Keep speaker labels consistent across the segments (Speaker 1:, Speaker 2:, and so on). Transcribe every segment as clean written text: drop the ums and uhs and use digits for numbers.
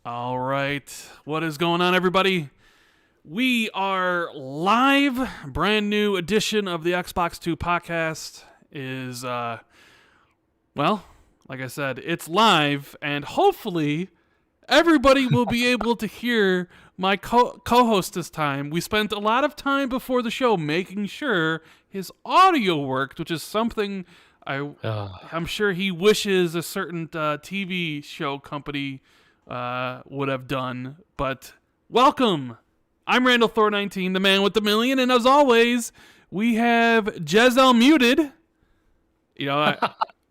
Speaker 1: All right. What is going on, everybody? We are live. Brand new edition of the Xbox 2 podcast is, well, like I said, it's live, and hopefully everybody will be able to hear my co-host this time. We spent a lot of time before the show making sure his audio worked, which is something I'm sure he wishes a certain TV show company would have done. But welcome. I'm Randall Thor19, the man with the million, and as always, we have Jez muted. You know,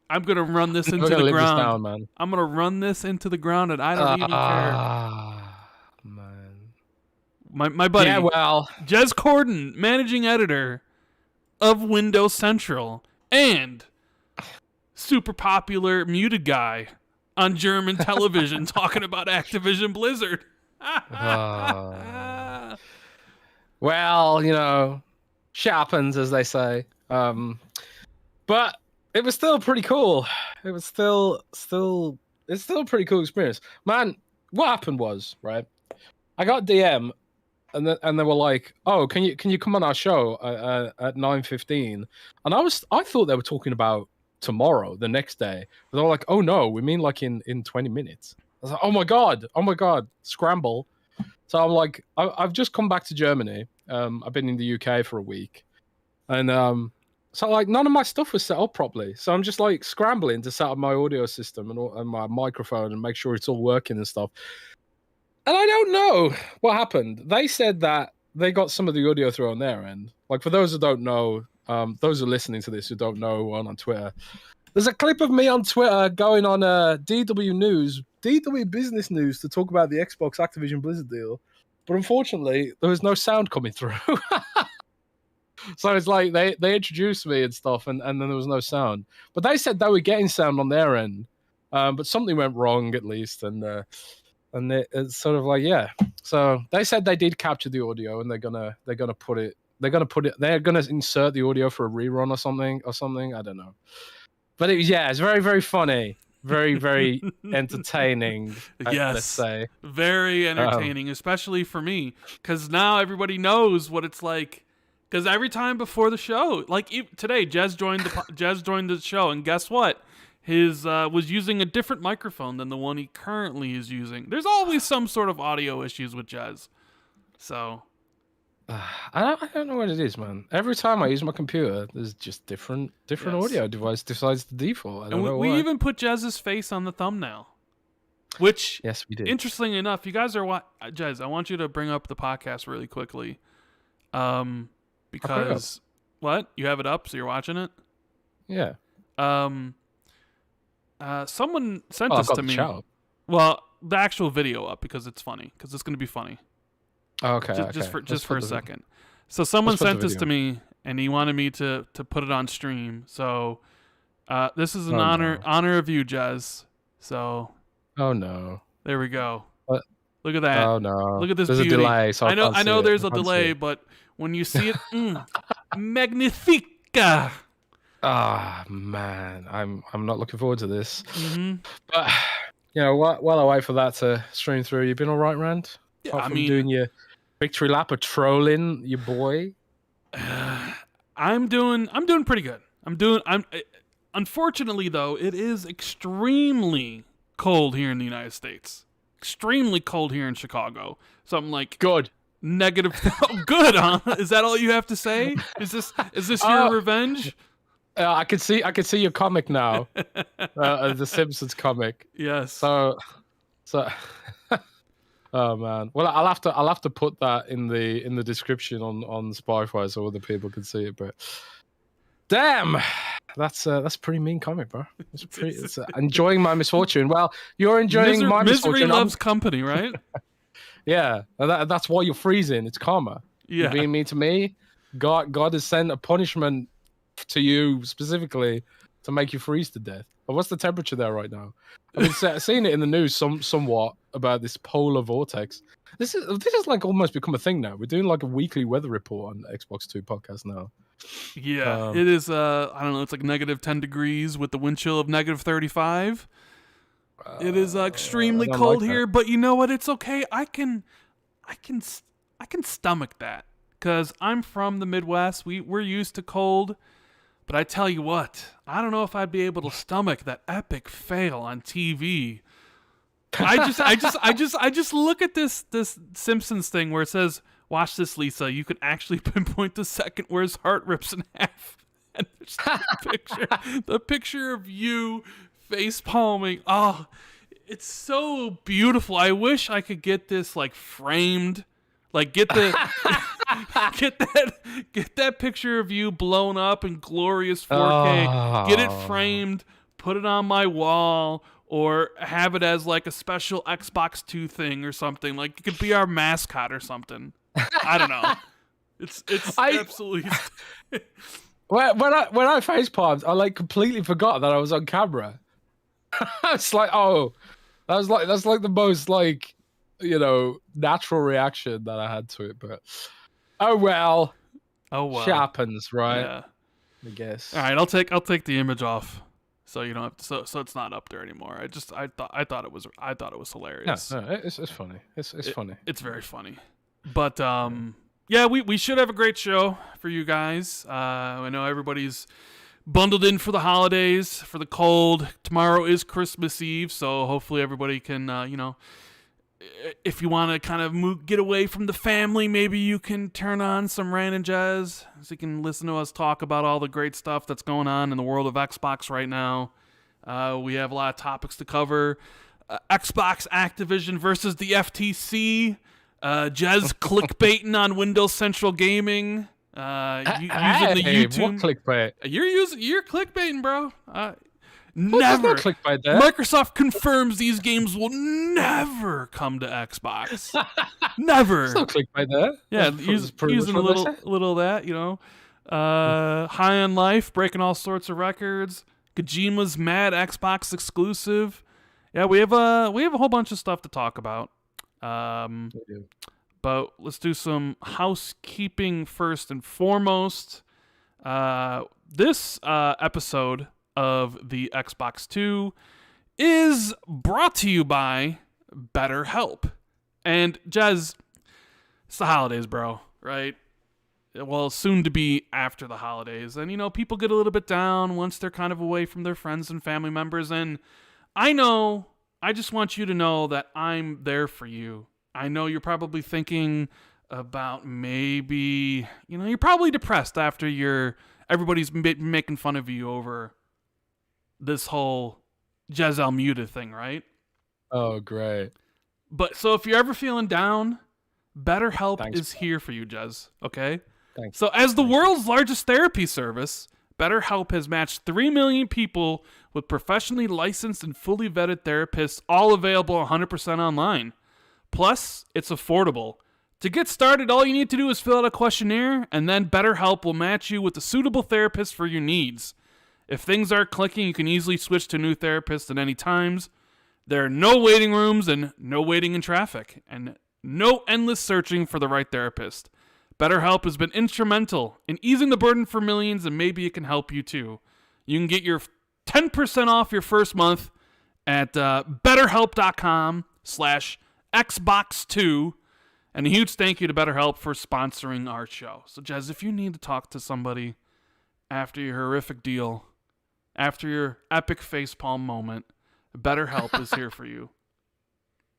Speaker 1: I'm gonna run this into the ground.
Speaker 2: Down, man.
Speaker 1: I'm gonna run this into the ground, and I don't even care.
Speaker 2: Man.
Speaker 1: My buddy,
Speaker 2: yeah, well,
Speaker 1: Jez Corden, managing editor of Windows Central, and super popular muted guy on German television talking about Activision Blizzard.
Speaker 2: well, you know, shit happens, as they say. But it was still pretty cool. It was still it's still a pretty cool experience, man. What happened was, right, I got DM, and they were like, "Oh, can you come on our show at 9:15?" And I thought they were talking about tomorrow, the next day. But they were like, "Oh no, we mean like in 20 minutes." I was like, oh my god, scramble. So I'm like, I've just come back to Germany. I've been in the UK for a week, and so like none of my stuff was set up properly. So I'm just like scrambling to set up my audio system and my microphone and make sure it's all working and stuff. And I don't know what happened. They said that they got some of the audio through on their end. Like, for those who don't know, those who are listening to this who don't know on Twitter, there's a clip of me on Twitter going on DW Business News to talk about the Xbox Activision Blizzard deal. But unfortunately, there was no sound coming through. So it's like they introduced me and stuff, and then there was no sound. But they said they were getting sound on their end, but something went wrong at least, and it's sort of like, yeah. So they said they did capture the audio, and they're gonna insert the audio for a rerun or something. I don't know. But it's very, very funny. Very, very entertaining.
Speaker 1: Yes,
Speaker 2: let's say.
Speaker 1: Very entertaining, especially for me, because now everybody knows what it's like. Because every time before the show, like today, Jez joined the show, and guess what? His was using a different microphone than the one he currently is using. There's always some sort of audio issues with Jez. So
Speaker 2: I don't know what it is, man. Every time I use my computer, there's just different audio device decides to default. I don't know why.
Speaker 1: We even put Jez's face on the thumbnail. Which,
Speaker 2: yes, we did.
Speaker 1: Interestingly enough, you guys are Jez, I want you to bring up the podcast really quickly. Because what? You have it up, so you're watching it?
Speaker 2: Yeah.
Speaker 1: Someone sent this to me. Well, the actual video up because it's funny. Because it's going to be funny.
Speaker 2: Oh, okay.
Speaker 1: Just for a second. So someone sent this to me, and he wanted me to put it on stream. So this is an honor of you, Jez. So.
Speaker 2: Oh no.
Speaker 1: There we go.
Speaker 2: What?
Speaker 1: Look at that.
Speaker 2: Oh no.
Speaker 1: Look at this
Speaker 2: there's
Speaker 1: beauty.
Speaker 2: A delay, so
Speaker 1: I know there's a delay, but when you see it, magnifica.
Speaker 2: Ah, man, I'm not looking forward to this.
Speaker 1: Mm-hmm.
Speaker 2: But you know, while I wait for that to stream through, you been all right, Rand?
Speaker 1: Yeah,
Speaker 2: Apart from doing your victory lap of trolling your boy.
Speaker 1: I'm doing pretty good. Unfortunately though, it is extremely cold here in the United States. Extremely cold here in Chicago. So I'm like,
Speaker 2: good.
Speaker 1: Negative. Oh, good, huh? Is that all you have to say? Is this your revenge?
Speaker 2: I could see your comic now, the Simpsons comic.
Speaker 1: Yes.
Speaker 2: So, oh man. Well, I'll have to put that in the description on Spotify so other people can see it. But damn, that's a pretty mean comic, bro. It's enjoying my misfortune. Well, you're enjoying my misfortune.
Speaker 1: Misery loves company, right?
Speaker 2: Yeah, that's why you're freezing. It's karma.
Speaker 1: Yeah.
Speaker 2: You're being mean to me. God has sent a punishment to you specifically to make you freeze to death. But what's the temperature there right now? I've been seeing it in the news somewhat about this polar vortex. This is like almost become a thing now. We're doing like a weekly weather report on Xbox 2 podcast now.
Speaker 1: Yeah, it is. I don't know. It's like -10 degrees with the wind chill of -35. It is extremely
Speaker 2: I don't
Speaker 1: cold
Speaker 2: like
Speaker 1: here, but you know what? It's okay. I can stomach that because I'm from the Midwest. We're used to cold, but I tell you what, I don't know if I'd be able to stomach that epic fail on TV. I just look at this Simpsons thing where it says, "Watch this, Lisa. You can actually pinpoint the second where his heart rips in half." And there's the picture of you face palming. Oh, it's so beautiful. I wish I could get this like framed, like get that picture of you blown up in glorious 4K.
Speaker 2: Oh.
Speaker 1: Get it framed, put it on my wall, or have it as like a special Xbox 2 thing or something. Like it could be our mascot or something. I don't know. It's absolutely.
Speaker 2: When I face palmed, I like completely forgot that I was on camera. It's like, oh, that's like the most like, you know, natural reaction that I had to it. But oh well, shit happens, right?
Speaker 1: Yeah.
Speaker 2: I guess.
Speaker 1: All right, I'll take the image off, so you don't have to, so it's not up there anymore. I thought it was hilarious.
Speaker 2: No, it's funny. It's funny.
Speaker 1: It's very funny, but yeah, we should have a great show for you guys. I know everybody's bundled in for the holidays, for the cold. Tomorrow is Christmas Eve, so hopefully everybody can, you know, if you want to kind of get away from the family, maybe you can turn on some Rand Jez so you can listen to us talk about all the great stuff that's going on in the world of Xbox right now. We have a lot of topics to cover. Xbox Activision versus the FTC. Jez clickbaiting on Windows Central Gaming. Using the YouTube.
Speaker 2: What clickbait?
Speaker 1: You're clickbaiting, bro.
Speaker 2: Never. Clickbait there.
Speaker 1: Microsoft confirms these games will never come to Xbox. Never.
Speaker 2: There's no clickbait there.
Speaker 1: Yeah, using a little of that, you know. High on Life, breaking all sorts of records. Kojima's mad Xbox exclusive. Yeah, we have a whole bunch of stuff to talk about. But let's do some housekeeping first and foremost. This episode of the Xbox 2 is brought to you by BetterHelp. And Jez, it's the holidays, bro, right? Well, soon to be after the holidays. And, you know, people get a little bit down once they're kind of away from their friends and family members. And I just want you to know that I'm there for you. I know you're probably thinking about maybe, you know, you're probably depressed after everybody's making fun of you over this whole Jez Almuda thing, right?
Speaker 2: Oh, great.
Speaker 1: But so if you're ever feeling down, BetterHelp is here for you, Jez, okay?
Speaker 2: Thanks.
Speaker 1: So as the world's largest therapy service, BetterHelp has matched 3 million people with professionally licensed and fully vetted therapists, all available 100% online. Plus, it's affordable. To get started, all you need to do is fill out a questionnaire, and then BetterHelp will match you with a suitable therapist for your needs. If things aren't clicking, you can easily switch to a new therapist at any times. There are no waiting rooms and no waiting in traffic, and no endless searching for the right therapist. BetterHelp has been instrumental in easing the burden for millions, and maybe it can help you too. You can get your 10% off your first month at betterhelp.com/Xbox2. And a huge thank you to BetterHelp for sponsoring our show. So, Jez, if you need to talk to somebody after your horrific deal, after your epic facepalm moment, BetterHelp is here for you.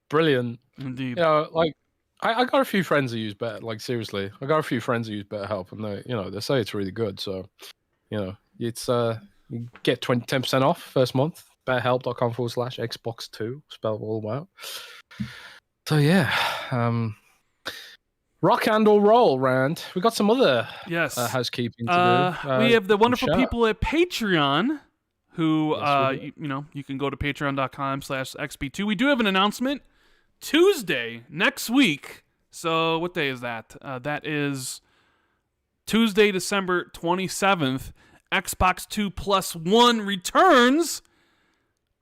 Speaker 2: Brilliant.
Speaker 1: Indeed.
Speaker 2: You know, like, I got a few friends who use Better. Like, seriously, I got a few friends who use BetterHelp, and they say it's really good. So, you know, it's you get 10% off first month. BetterHelp.com/Xbox2. Spell it all out. So yeah, rock and roll, Rand. We got some other housekeeping to do.
Speaker 1: We have the wonderful people at Patreon who, you can go to patreon.com/XB2. We do have an announcement Tuesday next week. So what day is that? That is Tuesday, December 27th. Xbox 2 Plus 1 returns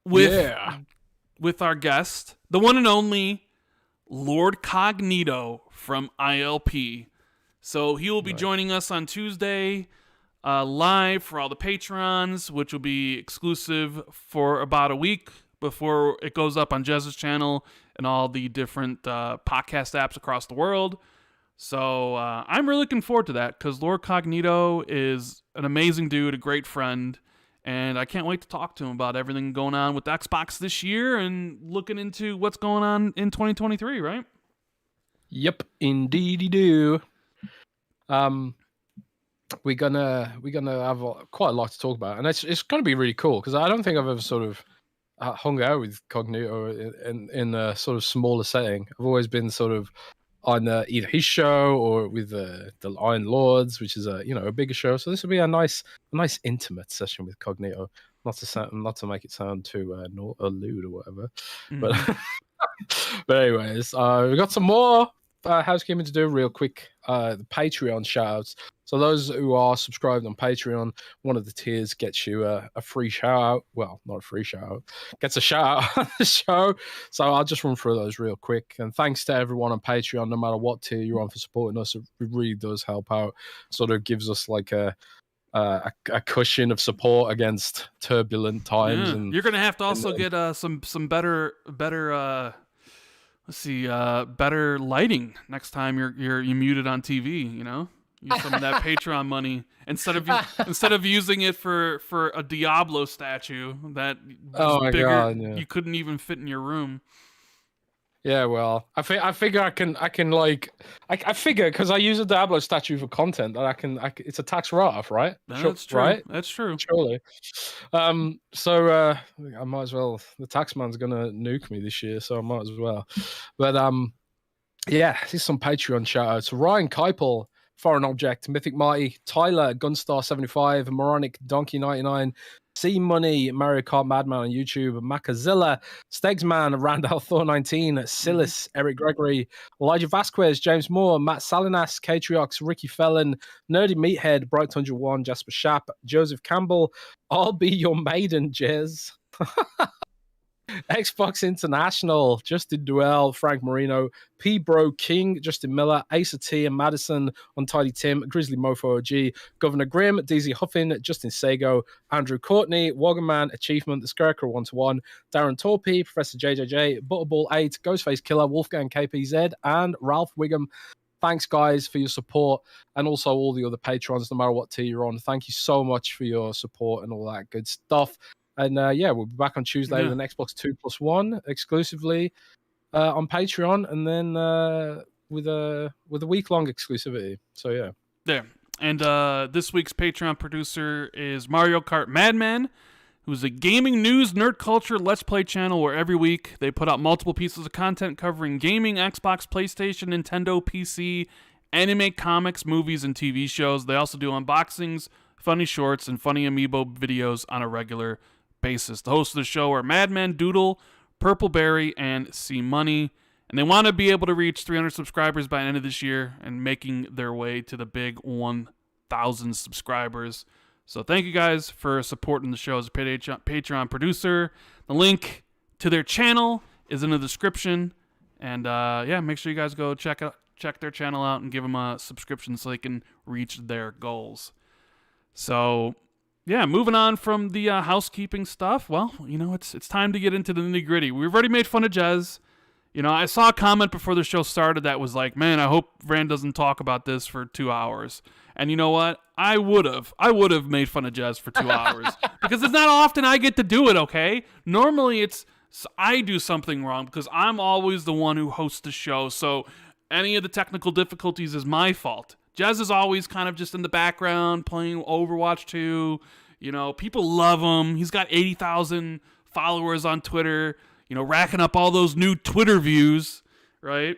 Speaker 1: with our guest, the one and only Lord Cognito from ILP. So he will be joining us on Tuesday live for all the Patrons, which will be exclusive for about a week. before it goes up on Jez's channel and all the different podcast apps across the world. So I'm really looking forward to that because Lord Cognito is an amazing dude, a great friend, and I can't wait to talk to him about everything going on with Xbox this year and looking into what's going on in 2023, right?
Speaker 2: Yep, indeed you do. We're gonna have quite a lot to talk about, and it's gonna be really cool because I don't think I've ever sort of hung out with Cognito in a sort of smaller setting. I've always been sort of on either his show or with the Iron Lords, which is a bigger show. So this will be a nice intimate session with Cognito. Not to make it sound too lewd or whatever, but but anyways, we got some more housekeeping to do real quick. The Patreon shoutouts. So those who are subscribed on Patreon, one of the tiers gets you a free shout out. Well, not a free shout out, gets a shout out on the show. So I'll just run through those real quick. And thanks to everyone on Patreon, no matter what tier you're on, for supporting us. It really does help out. Sort of gives us like a cushion of support against turbulent times.
Speaker 1: Yeah. And you're gonna have to also get some better better lighting next time you're muted on TV. Use some of that Patreon money instead of using it for a Diablo statue that was bigger. God, yeah. You couldn't even fit in your room.
Speaker 2: Yeah, well, I figure I can figure because I use a Diablo statue for content that I can it's a tax write-off, right?
Speaker 1: That's true. Right? That's true.
Speaker 2: Surely. So I might as well. The tax man's gonna nuke me this year, so I might as well. But yeah, here's some Patreon shout-outs. Ryan Keipel, Foreign Object, Mythic Mighty, Tyler, Gunstar75, Moronic, Donkey99, C Money, Mario Kart Madman on YouTube, Macazilla, Stegsman, Randall Thor19, Silas, Eric Gregory, Elijah Vasquez, James Moore, Matt Salinas, Catriox, Ricky Felon, Nerdy Meathead, Bright101, Jasper Shapp, Joseph Campbell, I'll Be Your Maiden, Jez. Xbox International, Justin Duell, Frank Marino, P Bro King, Justin Miller, Asa T and Madison, Untidy Tim, Grizzly Mofo OG, Governor Grimm, DZ Huffin, Justin Sago, Andrew Courtney, Woggerman, Achievement, The Scarecrow 1-to-1, Darren Torpy, Professor JJJ, Butterball 8, Ghostface Killer, Wolfgang KPZ, and Ralph Wiggum. Thanks, guys, for your support, and also all the other patrons, no matter what tier you're on. Thank you so much for your support and all that good stuff. And yeah, we'll be back on Tuesday with an Xbox 2+1 exclusively on Patreon, and then with a week-long exclusivity. So yeah.
Speaker 1: There. And this week's Patreon producer is Mario Kart Madman, who's a gaming news, nerd culture, Let's Play channel where every week they put out multiple pieces of content covering gaming, Xbox, PlayStation, Nintendo, PC, anime, comics, movies, and TV shows. They also do unboxings, funny shorts, and funny amiibo videos on a regular basis. The hosts of the show are Madman, Doodle, Purpleberry, and C Money, and they want to be able to reach 300 subscribers by the end of this year and making their way to the big 1,000 subscribers. So thank you guys for supporting the show as a Patreon producer. The link to their channel is in the description, and yeah, make sure you guys go check their channel out and give them a subscription so they can reach their goals. So yeah, moving on from the housekeeping stuff. Well, it's time to get into the nitty gritty. We've already made fun of Jez. I saw a comment before the show started that was like, "Man, I hope Rand doesn't talk about this for 2 hours." And you know what? I would have made fun of Jez for 2 hours because it's not often I get to do it. Okay, normally it's I do something wrong because I'm always the one who hosts the show. So any of the technical difficulties is my fault. Jez is always kind of just in the background playing Overwatch 2. People love him. He's got 80,000 followers on Twitter, racking up all those new Twitter views, right?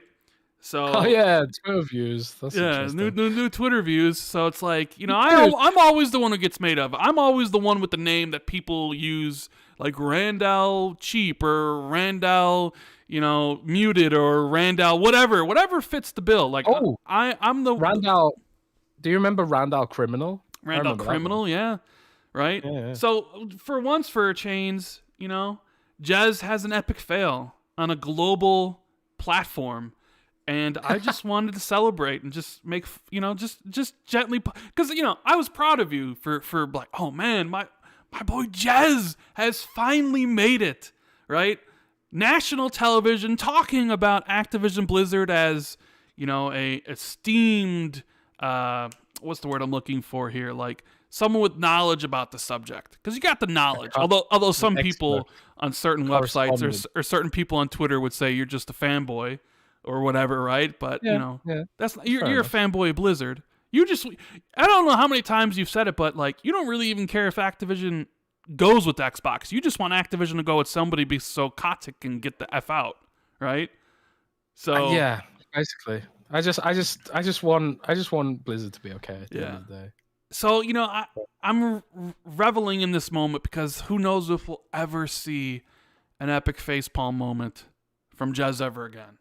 Speaker 1: So
Speaker 2: oh yeah, Twitter views. That's
Speaker 1: new Twitter views. So it's like, I'm always the one who gets made of. I'm always the one with the name that people use, like Randall Cheap or Randall, Muted or Randall, whatever fits the bill. Like I'm the
Speaker 2: Randall. Do you remember Randall Criminal?
Speaker 1: Randall Criminal, yeah. Right? Yeah. So for a change, Jez has an epic fail on a global platform. And I just wanted to celebrate and just make, just gently, because, I was proud of you for like, oh man, my boy Jez has finally made it, right? National television talking about Activision Blizzard as, a esteemed, what's the word I'm looking for here? Like someone with knowledge about the subject. Because you got the knowledge. Although some people on certain websites or certain people on Twitter would say you're just a fanboy or whatever, right? But, that's you're a fanboy of Blizzard. I don't know how many times you've said it, but like you don't really even care if Activision goes with Xbox. You just want Activision to go with somebody so Kotick can get the F out, right? So
Speaker 2: yeah, basically. I just want Blizzard to be okay at the end of the day.
Speaker 1: So, I'm reveling in this moment because who knows if we'll ever see an epic facepalm moment from Jez ever again.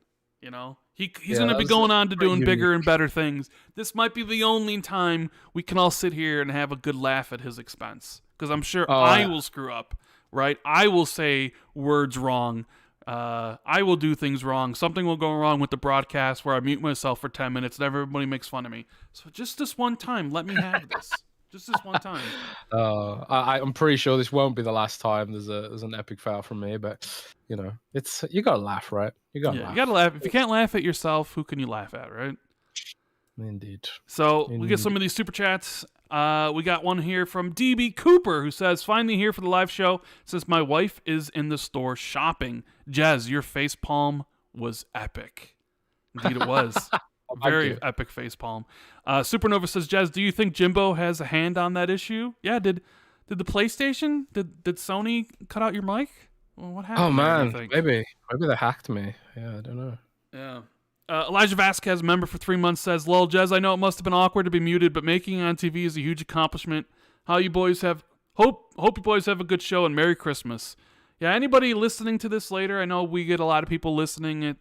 Speaker 1: He's going to be going on to doing bigger and better things. This might be the only time we can all sit here and have a good laugh at his expense. Because I'm sure I will screw up, right? I will say words wrong. I will do things wrong. Something will go wrong with the broadcast where I mute myself for 10 minutes and everybody makes fun of me. So just this one time, let me have this. Just this one time.
Speaker 2: I'm pretty sure this won't be the last time there's an epic fail from me, but you gotta laugh, right? You gotta laugh.
Speaker 1: If you can't laugh at yourself, who can you laugh at, right?
Speaker 2: Indeed.
Speaker 1: So we get some of these super chats. We got one here from DB Cooper who says, finally here for the live show. Says, my wife is in the store shopping. Jez, your facepalm was epic. Indeed it was. Very epic facepalm. Supernova says, Jez, do you think Jimbo has a hand on that issue? Yeah, did the PlayStation, did Sony cut out your mic? Well, what happened?
Speaker 2: Oh man, maybe they hacked me. Yeah, I don't know.
Speaker 1: Yeah. Elijah Vasquez, member for 3 months, says, lol, Jez, I know it must have been awkward to be muted, but making it on TV is a huge accomplishment. Hope you boys have a good show and Merry Christmas. Yeah, anybody listening to this later, I know we get a lot of people listening it,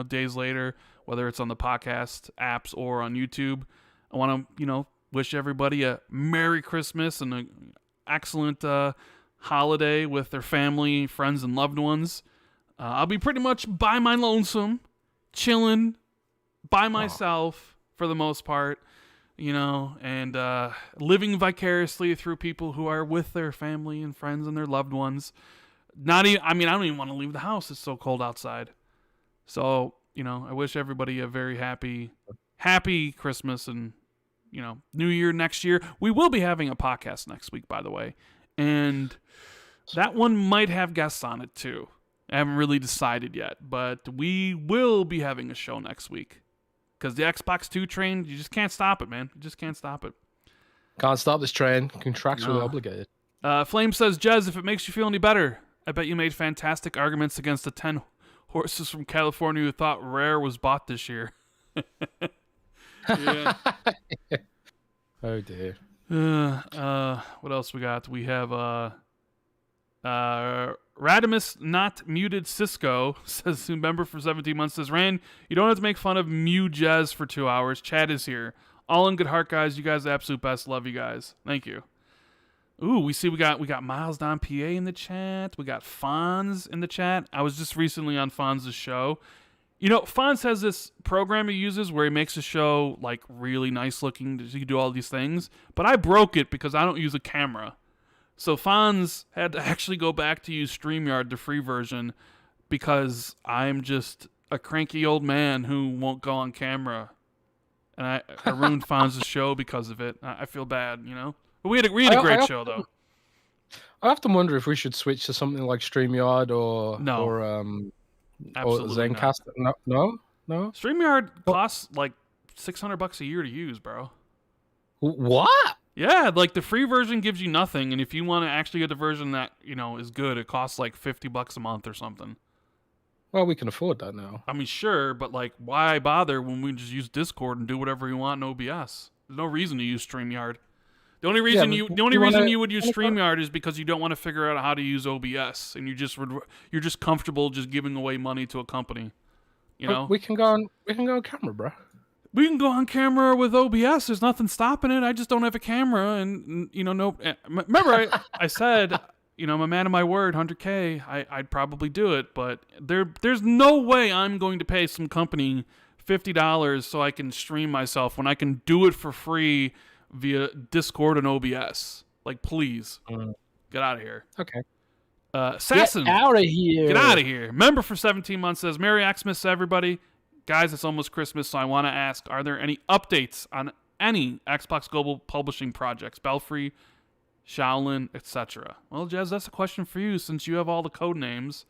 Speaker 1: days later, whether it's on the podcast apps or on YouTube. I want to, wish everybody a Merry Christmas and an excellent holiday with their family, friends, and loved ones. I'll be pretty much by my lonesome, chilling by myself for the most part, and living vicariously through people who are with their family and friends and their loved ones. I don't even want to leave the house. It's so cold outside. So, I wish everybody a very happy Christmas and, New Year next year. We will be having a podcast next week, by the way. And that one might have guests on it too. I haven't really decided yet, but we will be having a show next week. Because the Xbox 2 train, you just can't stop it, man. You just can't stop it.
Speaker 2: Can't stop this train. Contractually obligated.
Speaker 1: Flame says, Jez, if it makes you feel any better, I bet you made fantastic arguments against the 10 horses from California who thought Rare was bought this year. Yeah.
Speaker 2: Oh, dear.
Speaker 1: What else we got? We have Radimus Not Muted Cisco says, member for 17 months, says, Rand, you don't have to make fun of Mew Jez for 2 hours. Chad is here. All in good heart, guys. You guys are the absolute best. Love you guys. Thank you. Ooh, we got Miles Don PA in the chat. We got Fonz in the chat. I was just recently on Fonz's show. Fonz has this program he uses where he makes a show like really nice looking. He can do all these things. But I broke it because I don't use a camera. So Fonz had to actually go back to use StreamYard, the free version, because I'm just a cranky old man who won't go on camera. And I ruined Fonz's show because of it. I feel bad, But we had a great show, though.
Speaker 2: I often wonder if we should switch to something like StreamYard or Zencastr. No.
Speaker 1: StreamYard costs like $600 a year to use, bro.
Speaker 2: What?
Speaker 1: Yeah, like the free version gives you nothing, and if you want to actually get the version that is good, it costs like $50 a month or something.
Speaker 2: Well, we can afford that now.
Speaker 1: I mean, sure, but like, why bother when we just use Discord and do whatever we want in OBS? There's no reason to use StreamYard. The only reason you would use StreamYard is because you don't want to figure out how to use OBS, and you're just comfortable just giving away money to a company.
Speaker 2: We can go on camera, bro.
Speaker 1: We can go on camera with OBS. There's nothing stopping it. I just don't have a camera, and no. Remember, I said, I'm a man of my word. 100K, I'd probably do it, but there's no way I'm going to pay some company $50 so I can stream myself when I can do it for free via Discord and OBS. Like, please, get out of here.
Speaker 2: Okay.
Speaker 1: Assassin.
Speaker 2: Get out of here.
Speaker 1: Get out of here. Member for 17 months says, Merry Xmas to everybody. Guys, it's almost Christmas, so I want to ask, are there any updates on any Xbox Global Publishing projects? Belfry, Shaolin, etc. Well, Jez, that's a question for you since you have all the code names.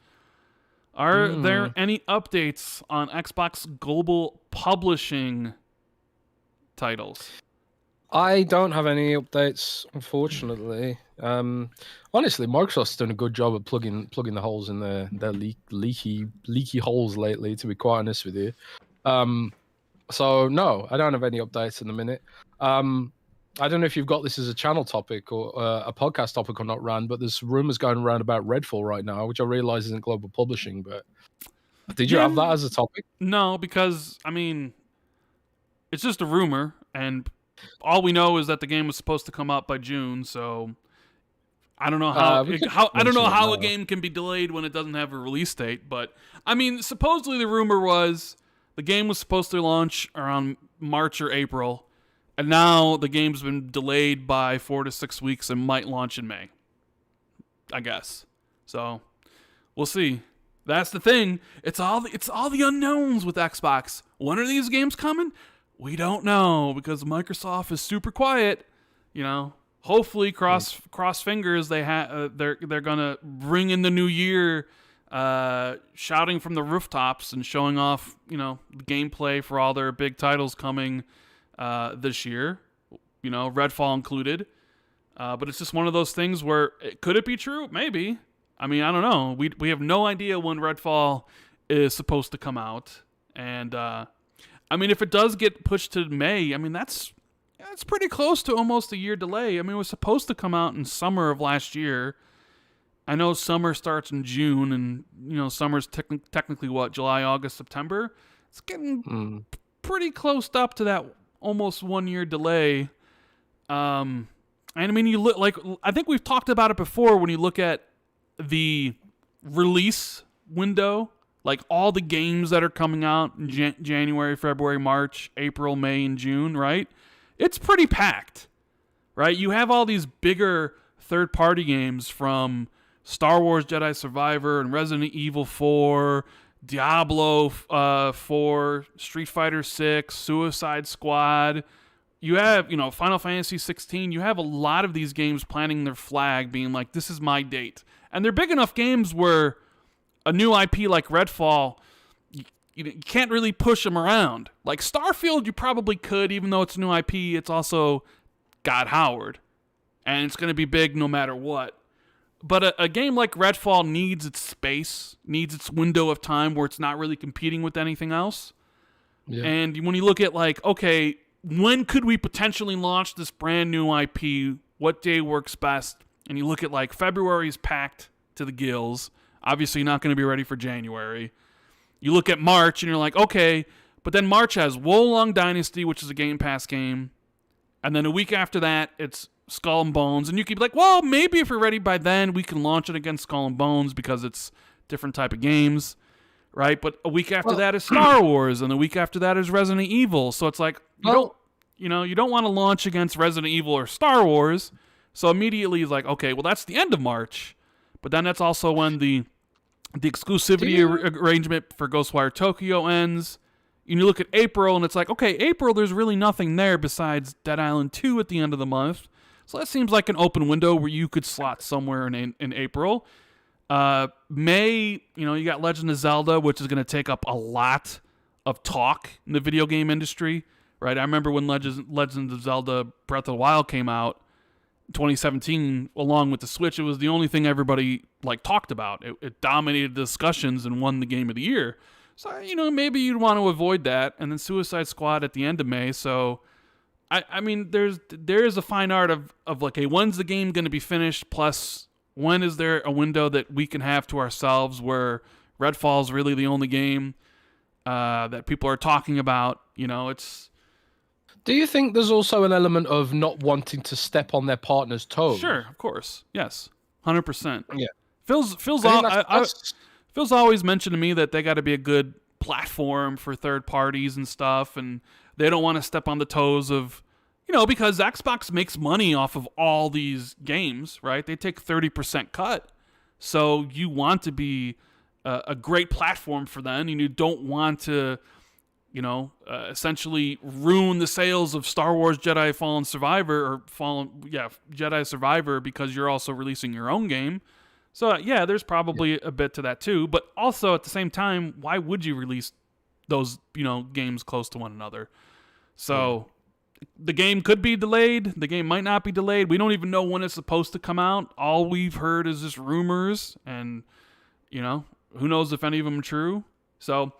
Speaker 1: Are there any updates on Xbox Global Publishing titles?
Speaker 2: I don't have any updates, unfortunately. Honestly, Microsoft's done a good job of plugging the holes in their leaky holes lately, to be quite honest with you. So no, I don't have any updates in the minute. I don't know if you've got this as a channel topic or a podcast topic or not, Rand, but there's rumors going around about Redfall right now, which I realize isn't global publishing, but did you have that as a topic?
Speaker 1: No, because, I mean, it's just a rumor, and all we know is that the game was supposed to come out by June, so I don't know how a game can be delayed when it doesn't have a release date, but I mean, supposedly the rumor was the game was supposed to launch around March or April. And now the game's been delayed by 4 to 6 weeks and might launch in May, I guess. So we'll see. That's the thing. It's all the unknowns with Xbox. When are these games coming? We don't know because Microsoft is super quiet. You know, hopefully cross fingers they're gonna bring in the new year, shouting from the rooftops and showing off gameplay for all their big titles coming. This year, Redfall included. But it's just one of those things where could it be true? Maybe. I mean, I don't know. We have no idea when Redfall is supposed to come out. And, I mean, if it does get pushed to May, I mean, that's pretty close to almost a year delay. I mean, it was supposed to come out in summer of last year. I know summer starts in June and, summer's technically what, July, August, September? It's getting pretty close up to that almost 1 year delay. And I mean, you look like, I think we've talked about it before when you look at the release window, like all the games that are coming out in January, February, March, April, May, and June, right? It's pretty packed, right? You have all these bigger third-party games from Star Wars Jedi Survivor and Resident Evil 4, Diablo 4, Street Fighter 6, Suicide Squad. You have, Final Fantasy 16. You have a lot of these games planting their flag, being like, this is my date. And they're big enough games where a new IP like Redfall, you can't really push them around. Like Starfield, you probably could, even though it's a new IP. It's also got Howard. And it's going to be big no matter what. But a game like Redfall needs its space, needs its window of time where it's not really competing with anything else. Yeah. And when you look at okay, when could we potentially launch this brand new IP? What day works best? And you look at February's packed to the gills. Obviously not going to be ready for January. You look at March and you're like, okay, but then March has Wolong Dynasty, which is a Game Pass game. And then a week after that, it's Skull and Bones, and you could be like, well, maybe if we're ready by then, we can launch it against Skull and Bones because it's different type of games, right? But a week after that is Star Wars, and the week after that is Resident Evil. So it's like you don't want to launch against Resident Evil or Star Wars. So immediately it's like, okay, well that's the end of March, but then that's also when the exclusivity arrangement for Ghostwire Tokyo ends. And you look at April, and it's like, okay, April, there's really nothing there besides Dead Island 2 at the end of the month. So that seems like an open window where you could slot somewhere in April. May, you got Legend of Zelda, which is going to take up a lot of talk in the video game industry, right? I remember when Legend of Zelda Breath of the Wild came out in 2017, along with the Switch, it was the only thing everybody talked about. It dominated discussions and won the game of the year. So, maybe you'd want to avoid that. And then Suicide Squad at the end of May, so I mean, there is a fine art of hey, when's the game going to be finished? Plus, when is there a window that we can have to ourselves where Redfall is really the only game that people are talking about? It's.
Speaker 2: Do you think there's also an element of not wanting to step on their partner's toes?
Speaker 1: Sure, of course, yes, 100%.
Speaker 2: Yeah,
Speaker 1: Phil's always mentioned to me that they got to be a good platform for third parties and stuff, and they don't want to step on the toes of, because Xbox makes money off of all these games, right? They take 30% cut. So you want to be a great platform for them, and you don't want to, essentially ruin the sales of Star Wars Jedi Fallen Survivor Jedi Survivor because you're also releasing your own game. So yeah, there's probably a bit to that too. But also at the same time, why would you release those games close to one another? So the game could be delayed. The game might not be delayed. We don't even know when it's supposed to come out. All we've heard is just rumors, and who knows if any of them are true. So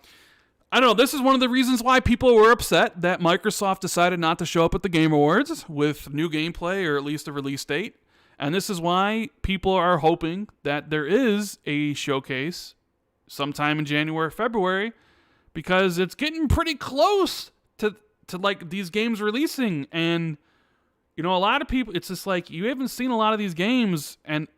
Speaker 1: I don't know. This is one of the reasons why people were upset that Microsoft decided not to show up at the Game Awards with new gameplay or at least a release date. And this is why people are hoping that there is a showcase sometime in January or February, because it's getting pretty close to like these games releasing. And a lot of people, it's just like you haven't seen a lot of these games, and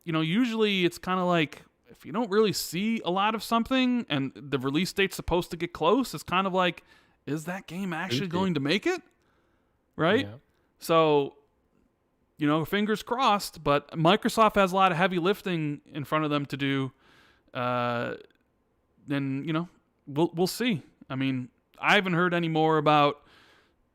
Speaker 1: usually it's kind of like, if you don't really see a lot of something and the release date's supposed to get close, it's kind of like, is that game actually going to make it? Right? Yeah. So, fingers crossed, but Microsoft has a lot of heavy lifting in front of them to do. Then, we'll see. I mean, I haven't heard any more about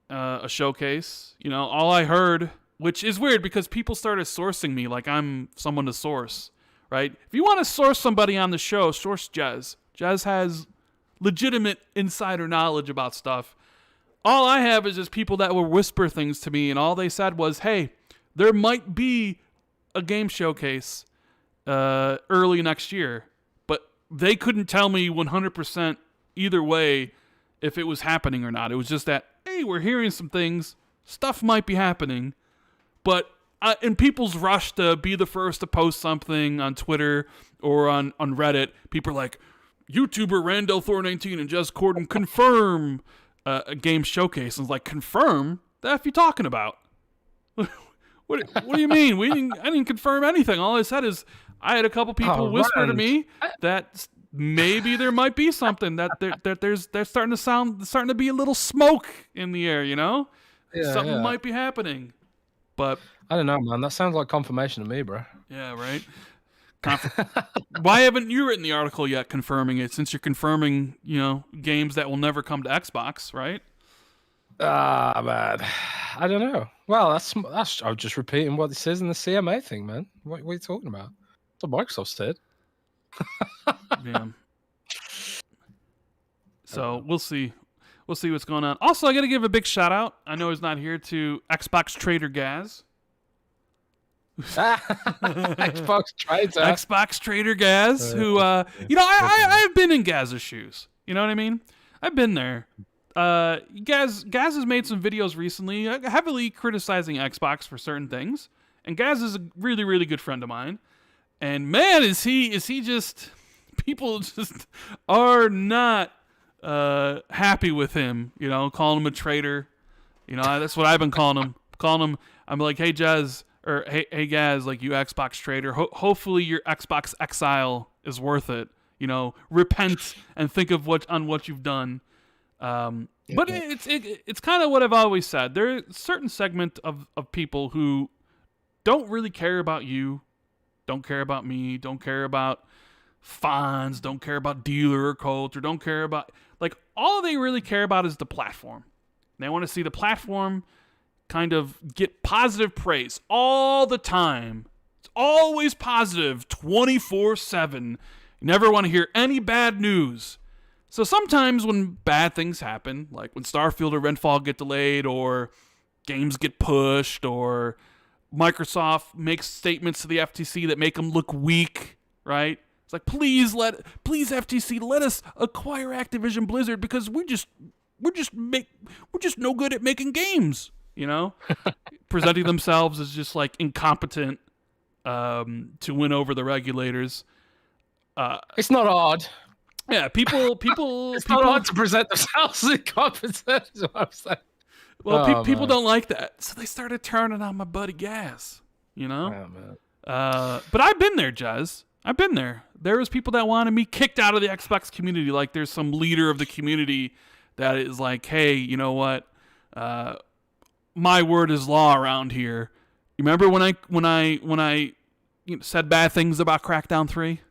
Speaker 1: a showcase. All I heard, which is weird because people started sourcing me like I'm someone to source. Right? If you want to source somebody on the show, source Jez. Jez has legitimate insider knowledge about stuff. All I have is just people that will whisper things to me, and all they said was, hey, there might be a game showcase early next year. But they couldn't tell me 100% either way if it was happening or not. It was just that, hey, we're hearing some things. Stuff might be happening. But in people's rush to be the first to post something on Twitter or on Reddit, people are like, YouTuber Randall Thor 19 and Jez Corden confirm a game showcase. And it's like, confirm? The F you talking about? What do you mean? I didn't confirm anything. All I said is I had a couple people whisper to me that maybe there might be something, that there's starting to be a little smoke in the air, Yeah, something might be happening. But
Speaker 2: I don't know, man. That sounds like confirmation to me, bro.
Speaker 1: Yeah, right? Why haven't you written the article yet confirming it, since you're confirming, games that will never come to Xbox, right?
Speaker 2: Man. I don't know. Well, that's I'm just repeating what it says in the CMA thing, man. What are you talking about? That's what Microsoft said.
Speaker 1: Yeah. So we'll see. We'll see what's going on. Also, I got to give a big shout out. I know he's not here, to Xbox Trader Gaz. Xbox Trader Gaz, who, I've been in Gaz's shoes. You know what I mean? I've been there. Gaz has made some videos recently, heavily criticizing Xbox for certain things. And Gaz is a really, really good friend of mine. And man, is he just, people just are not happy with him, calling him a traitor. That's what I've been calling him. I'm like, hey, Jez, or hey, Gaz, like, you Xbox traitor. Hopefully your Xbox exile is worth it. Repent and think of what you've done. But it's kind of what I've always said. There's a certain segment of people who don't really care about you, don't care about me, don't care about Fonz, don't care about Dealer or Colt, or don't care about, like, all they really care about is the platform. They want to see the platform kind of get positive praise all the time. It's always positive 24/7. You never want to hear any bad news. So sometimes when bad things happen, like when Starfield or Redfall get delayed, or games get pushed, or Microsoft makes statements to the FTC that make them look weak, right? It's like, please FTC, let us acquire Activision Blizzard, because we're just no good at making games, presenting themselves as just like incompetent to win over the regulators.
Speaker 2: It's not odd.
Speaker 1: Yeah, people.
Speaker 2: It's not hard to present themselves as incompetent, is what I'm saying.
Speaker 1: Well, people don't like that, so they started turning on my buddy Gas. Oh, man. But I've been there, Jez. I've been there. There was people that wanted me kicked out of the Xbox community. Like, there's some leader of the community that is like, hey, you know what? My word is law around here. You remember when I said bad things about Crackdown 3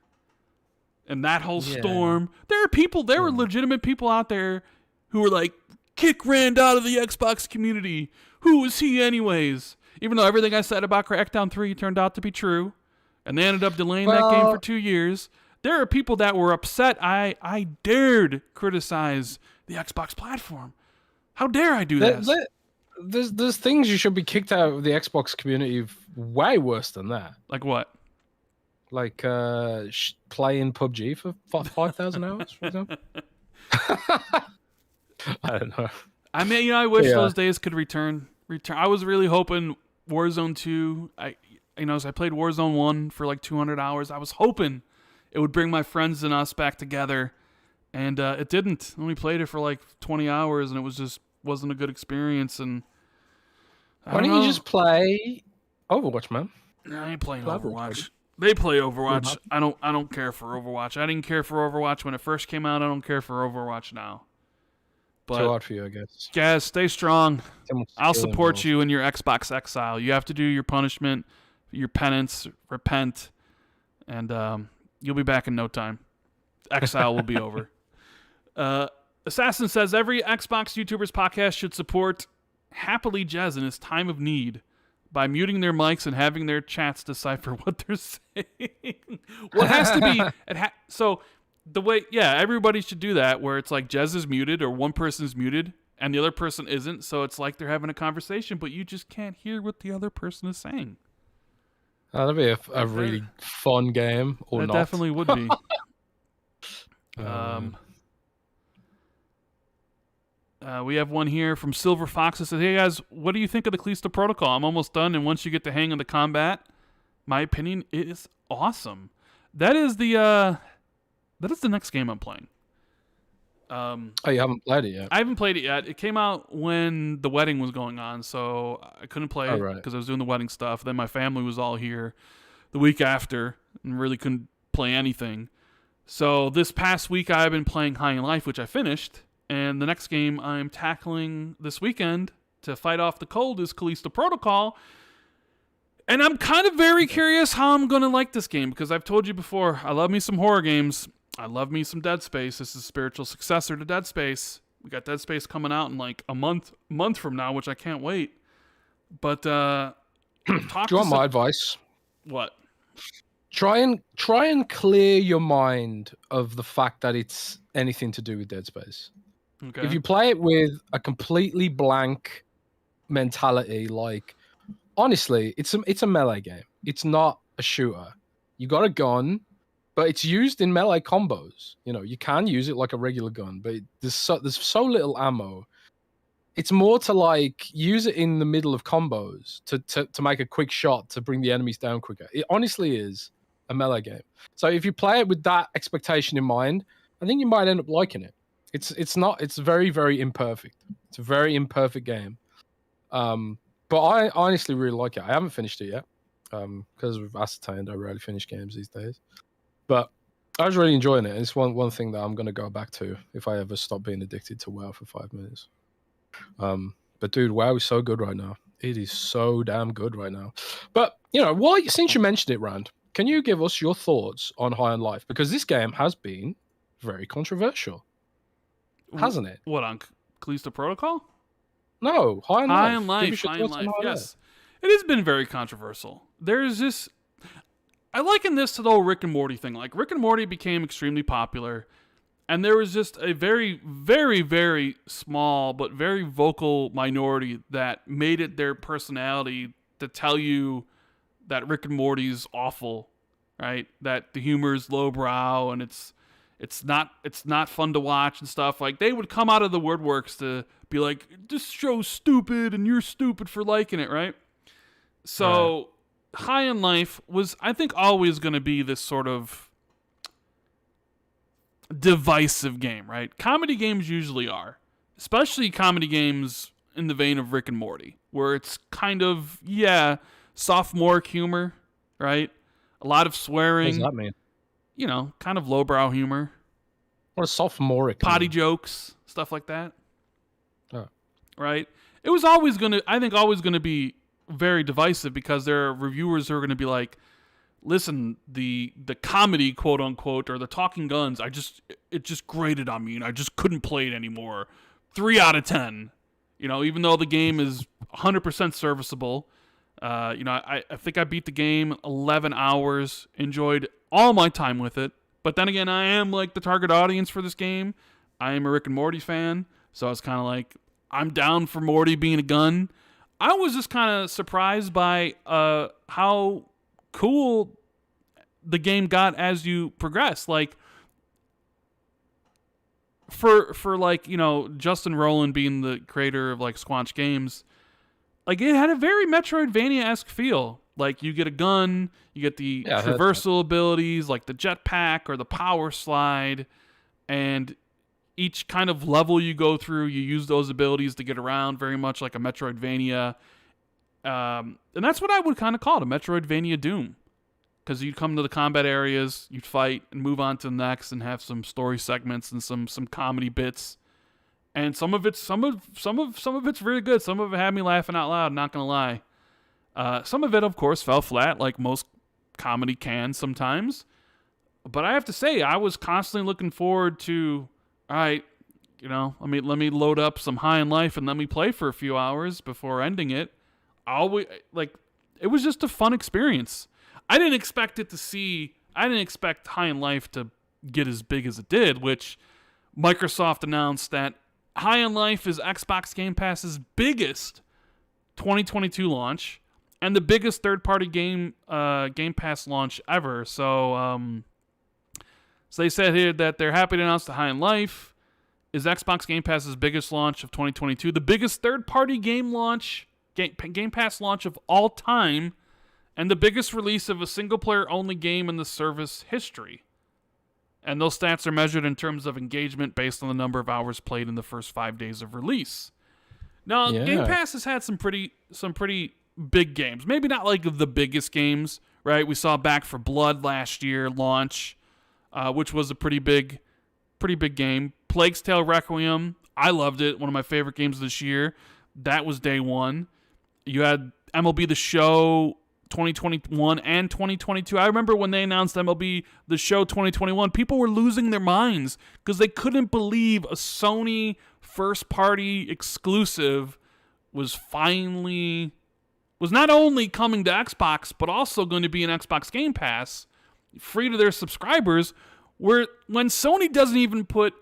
Speaker 1: and that whole storm. There were legitimate people out there who were like, kick Rand out of the Xbox community. Who is he anyways? Even though everything I said about Crackdown 3 turned out to be true, and they ended up delaying that game for 2 years. There are people that were upset I dared criticize the Xbox platform. How dare I do that?
Speaker 2: There's things you should be kicked out of the Xbox community way worse than that.
Speaker 1: Like what?
Speaker 2: Like playing PUBG for 5,000 hours, for example. I don't know.
Speaker 1: I mean, I wish those days could return. I was really hoping Warzone 2. As I played Warzone 1 for like 200 hours, I was hoping it would bring my friends and us back together, and it didn't. I only played it for like 20 hours, and it wasn't a good experience. And
Speaker 2: why don't you just play Overwatch, man?
Speaker 1: I ain't playing Overwatch. They play Overwatch. I don't care for Overwatch. I didn't care for Overwatch when it first came out. I don't care for Overwatch now. But
Speaker 2: too hard for you, I guess.
Speaker 1: Guys, stay strong. I'll support you in your Xbox exile. You have to do your punishment, your penance, repent, and you'll be back in no time. Exile will be over. Assassin says, every Xbox YouTuber's podcast should support Happily Jez in his time of need by muting their mics and having their chats decipher what they're saying. What has to be... So... The way, everybody should do that, where it's like Jez is muted or one person's muted and the other person isn't, so it's like they're having a conversation, but you just can't hear what the other person is saying.
Speaker 2: That'd be a really fun game, or not.
Speaker 1: That definitely would be. We have one here from Silver Fox that says, hey guys, what do you think of the Callisto Protocol? I'm almost done, and once you get the hang of the combat, my opinion, it is awesome. That is the next game I'm playing.
Speaker 2: You haven't played it yet?
Speaker 1: I haven't played it yet. It came out when the wedding was going on, so I couldn't play it because I was doing the wedding stuff. Then my family was all here the week after and really couldn't play anything. So this past week I've been playing High in Life, which I finished, and the next game I'm tackling this weekend to fight off the cold is Callisto Protocol. And I'm kind of very curious how I'm going to like this game, because I've told you before, I love me some horror games. I love me some Dead Space. This is a spiritual successor to Dead Space. We got Dead Space coming out in like a month from now, which I can't wait. But do
Speaker 2: you want my advice?
Speaker 1: What?
Speaker 2: Try and clear your mind of the fact that it's anything to do with Dead Space.
Speaker 1: Okay.
Speaker 2: If you play it with a completely blank mentality, like, honestly, it's a melee game. It's not a shooter. You got a gun, but it's used in melee combos. You can use it like a regular gun, but there's so little ammo. It's more to like use it in the middle of combos to make a quick shot to bring the enemies down quicker. It honestly is a melee game. So if you play it with that expectation in mind, I think you might end up liking it. It's very, very imperfect. It's a very imperfect game. But I honestly really like it. I haven't finished it yet because we've ascertained I rarely finish games these days. But I was really enjoying it. It's one thing that I'm going to go back to if I ever stop being addicted to WoW for 5 minutes. But dude, WoW is so good right now. It is so damn good right now. But, since you mentioned it, Rand, can you give us your thoughts on High on Life? Because this game has been very controversial, hasn't it?
Speaker 1: What, on Callisto Protocol?
Speaker 2: No, High on Life.
Speaker 1: High on Life, yes. It has been very controversial. There's this... I liken this to the whole Rick and Morty thing. Like, Rick and Morty became extremely popular, and there was just a very, very, very small but very vocal minority that made it their personality to tell you that Rick and Morty's awful, right? That the humor is lowbrow and it's not fun to watch and stuff. Like, they would come out of the woodworks to be like, this show's stupid and you're stupid for liking it, right? So... Right. High in Life was, I think, always going to be this sort of divisive game, right? Comedy games usually are, especially comedy games in the vein of Rick and Morty, where it's kind of, sophomoric humor, right? A lot of swearing.
Speaker 2: What does that mean?
Speaker 1: Kind of lowbrow humor.
Speaker 2: What is sophomoric?
Speaker 1: Potty jokes, stuff like that.
Speaker 2: Oh.
Speaker 1: Right? It was always going to be very divisive, because there are reviewers who are going to be like listen, the comedy, quote unquote, or the talking guns, it just grated on me, and I just couldn't play it anymore. 3 out of 10. Even though the game is 100% serviceable. I think I beat the game 11 hours, enjoyed all my time with it. But then again, I am like the target audience for this game. I am a Rick and Morty fan, so I was kind of like, I'm down for Morty being a gun. I was just kind of surprised by how cool the game got as you progress. Like, for like, Justin Rowland being the creator of like Squanch Games, like it had a very Metroidvania-esque feel. Like you get a gun, you get the traversal abilities like the jetpack or the power slide, and each kind of level you go through, you use those abilities to get around, very much like a Metroidvania. And that's what I would kind of call it, a Metroidvania Doom. Because you'd come to the combat areas, you'd fight, and move on to the next, and have some story segments and some comedy bits. And some of it's really good. Some of it had me laughing out loud, not gonna lie. Some of it, of course, fell flat, like most comedy can sometimes. But I have to say, I was constantly looking forward to, all right, let me load up some High in Life and let me play for a few hours before ending it. It was just a fun experience. I didn't expect High in Life to get as big as it did, which Microsoft announced that High in Life is Xbox Game Pass's biggest 2022 launch and the biggest third-party Game Pass launch ever. So they said here that they're happy to announce that High in Life is Xbox Game Pass's biggest launch of 2022, the biggest third-party Game Pass launch of all time, and the biggest release of a single-player-only game in the service history. And those stats are measured in terms of engagement based on the number of hours played in the first 5 days of release. Now, Game Pass has had some pretty big games. Maybe not like the biggest games, right? We saw Back 4 Blood last year launch, which was a pretty big game. Plague's Tale Requiem, I loved it. One of my favorite games this year. That was day one. You had MLB The Show 2021 and 2022. I remember when they announced MLB The Show 2021, people were losing their minds because they couldn't believe a Sony first-party exclusive was not only coming to Xbox, but also going to be an Xbox Game Pass, free to their subscribers, when Sony doesn't even put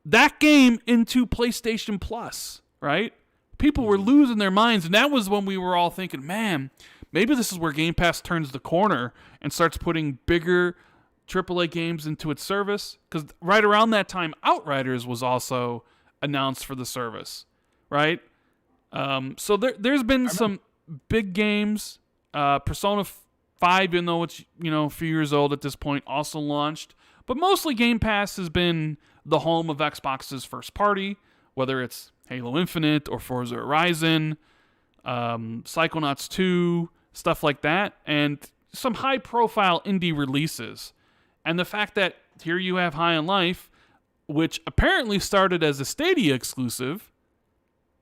Speaker 1: that game into PlayStation Plus, right? People were losing their minds, and that was when we were all thinking, man, maybe this is where Game Pass turns the corner and starts putting bigger AAA games into its service. Because right around that time, Outriders was also announced for the service, right? So there's been some big games. Persona 5, even though it's a few years old at this point, also launched. But mostly Game Pass has been the home of Xbox's first party, whether it's Halo Infinite or Forza Horizon, Psychonauts 2, stuff like that, and some high-profile indie releases. And the fact that here you have High in Life, which apparently started as a Stadia exclusive,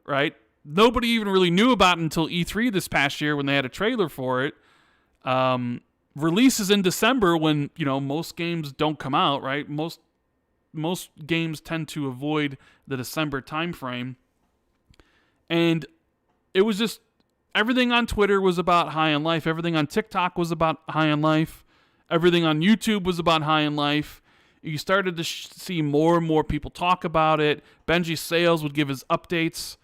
Speaker 1: right? Nobody even really knew about it until E3 this past year when they had a trailer for it. Releases in December when, most games don't come out, right? Most games tend to avoid the December timeframe. And it was just, everything on Twitter was about High in Life. Everything on TikTok was about High in Life. Everything on YouTube was about High in Life. You started to see more and more people talk about it. Benji Sales would give his updates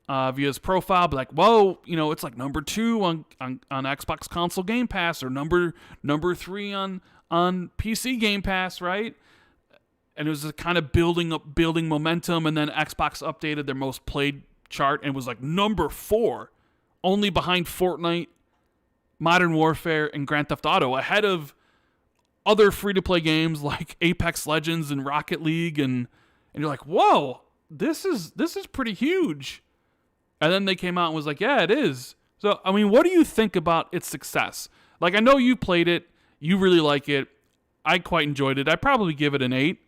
Speaker 1: via his profile, be like, whoa, it's like number 2 on Xbox Console Game Pass, or number 3 on PC Game Pass, right? And it was a kind of building momentum, and then Xbox updated their most played chart and was like number 4, only behind Fortnite, Modern Warfare, and Grand Theft Auto, ahead of other free-to-play games like Apex Legends and Rocket League, and you're like, whoa, this is pretty huge. And then they came out and was like, yeah, it is. So, what do you think about its success? Like, I know you played it. You really like it. I quite enjoyed it. I'd probably give it an 8.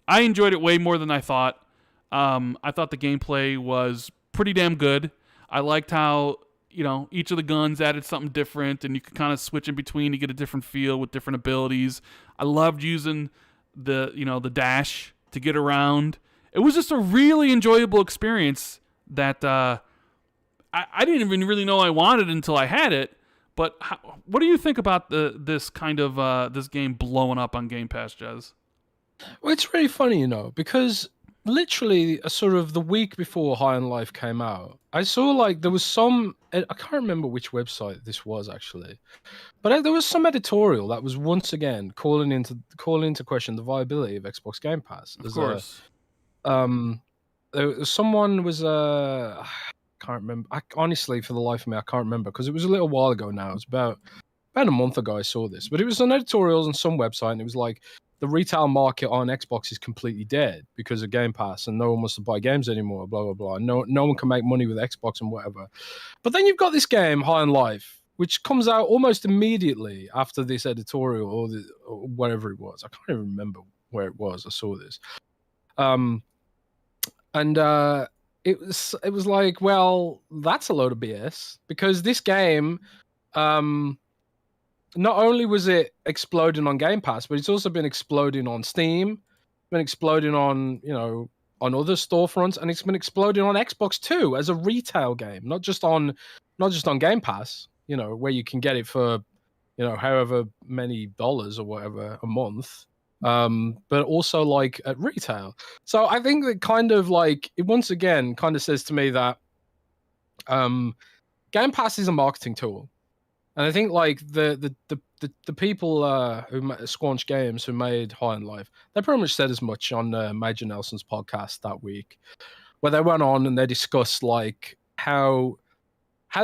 Speaker 1: I enjoyed it way more than I thought. I thought the gameplay was pretty damn good. I liked how, each of the guns added something different, and you could kind of switch in between to get a different feel with different abilities. I loved using the dash to get around. It was just a really enjoyable experience that I didn't even really know I wanted until I had it. But what do you think about this kind of this game blowing up on Game Pass, Jez?
Speaker 2: Well, it's really funny, because literally sort of the week before High on Life came out, I saw like there was I can't remember which website this was actually, but there was some editorial that was once again calling into question the viability of Xbox Game Pass.
Speaker 1: Of course.
Speaker 2: Someone was I can't remember. Honestly, for the life of me, I can't remember because it was a little while ago now. It was about a month ago I saw this, but it was an editorial on some website, and it was like the retail market on Xbox is completely dead because of Game Pass, and no one wants to buy games anymore. Blah blah blah. No one can make money with Xbox and whatever. But then you've got this game, High on Life, which comes out almost immediately after this editorial or whatever it was. I can't even remember where it was. I saw this, it was like, well, that's a load of BS because this game, not only was it exploding on Game Pass, but it's also been exploding on Steam, been exploding on on other storefronts, and it's been exploding on Xbox too as a retail game, not just on Game Pass, where you can get it for however many dollars or whatever a month. But also like at retail. So I think that kind of like it once again kind of says to me that Game Pass is a marketing tool, and I think like the people who Squanch Games who made High on Life, they pretty much said as much on Major Nelson's podcast that week, where they went on and they discussed like how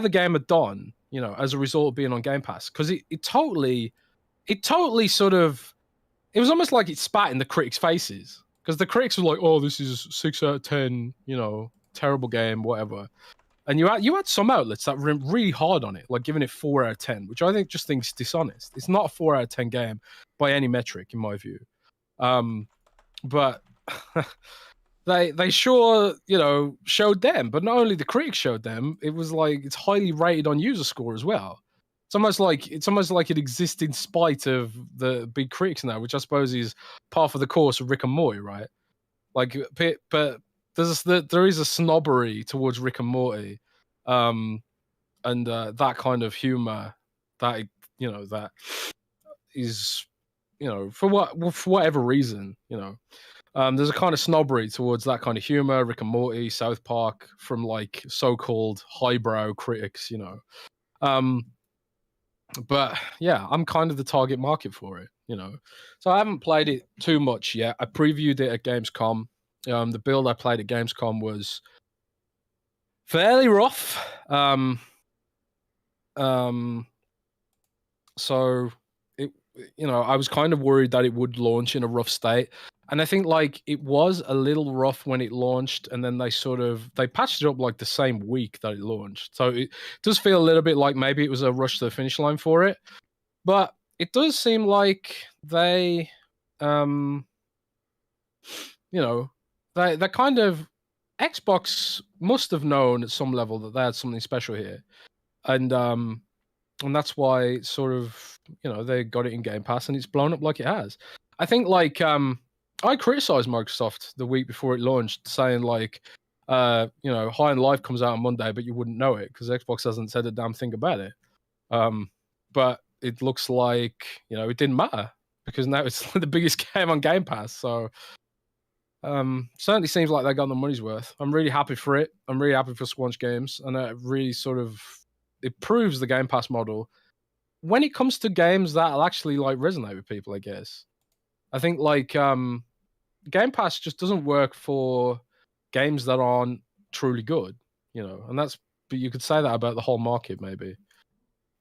Speaker 2: the game had done, as a result of being on Game Pass, because it totally sort of. It was almost like it spat in the critics' faces because the critics were like, "Oh, this is 6 out of 10, terrible game, whatever." And you had some outlets that were really hard on it, like giving it 4 out of 10, which I think is dishonest. It's not a 4 out of 10 game by any metric, in my view. But they sure showed them, but not only the critics showed them, it was like it's highly rated on user score as well. It's almost like it exists in spite of the big critics now, which I suppose is par for the course of Rick and Morty, right? Like, but there is a snobbery towards Rick and Morty, and that kind of humor that that is for whatever reason there's a kind of snobbery towards that kind of humor, Rick and Morty, South Park, from like so-called highbrow critics, But yeah, I'm kind of the target market for it, So I haven't played it too much yet. I previewed it at Gamescom. The build I played at Gamescom was fairly rough. So it, I was kind of worried that it would launch in a rough state. And I think like it was a little rough when it launched, and then they patched it up like the same week that it launched. So it does feel a little bit like maybe it was a rush to the finish line for it. But it does seem like they kind of Xbox must have known at some level that they had something special here. And that's why sort of, they got it in Game Pass and it's blown up like it has. I think like I criticized Microsoft the week before it launched, saying like, High on Life comes out on Monday, but you wouldn't know it because Xbox hasn't said a damn thing about it. But it looks like, it didn't matter because now it's the biggest game on Game Pass. So certainly seems like they got the money's worth. I'm really happy for it. I'm really happy for Squanch Games, and it really it proves the Game Pass model when it comes to games that'll actually like resonate with people, I guess. I think like Game Pass just doesn't work for games that aren't truly good, but you could say that about the whole market, maybe.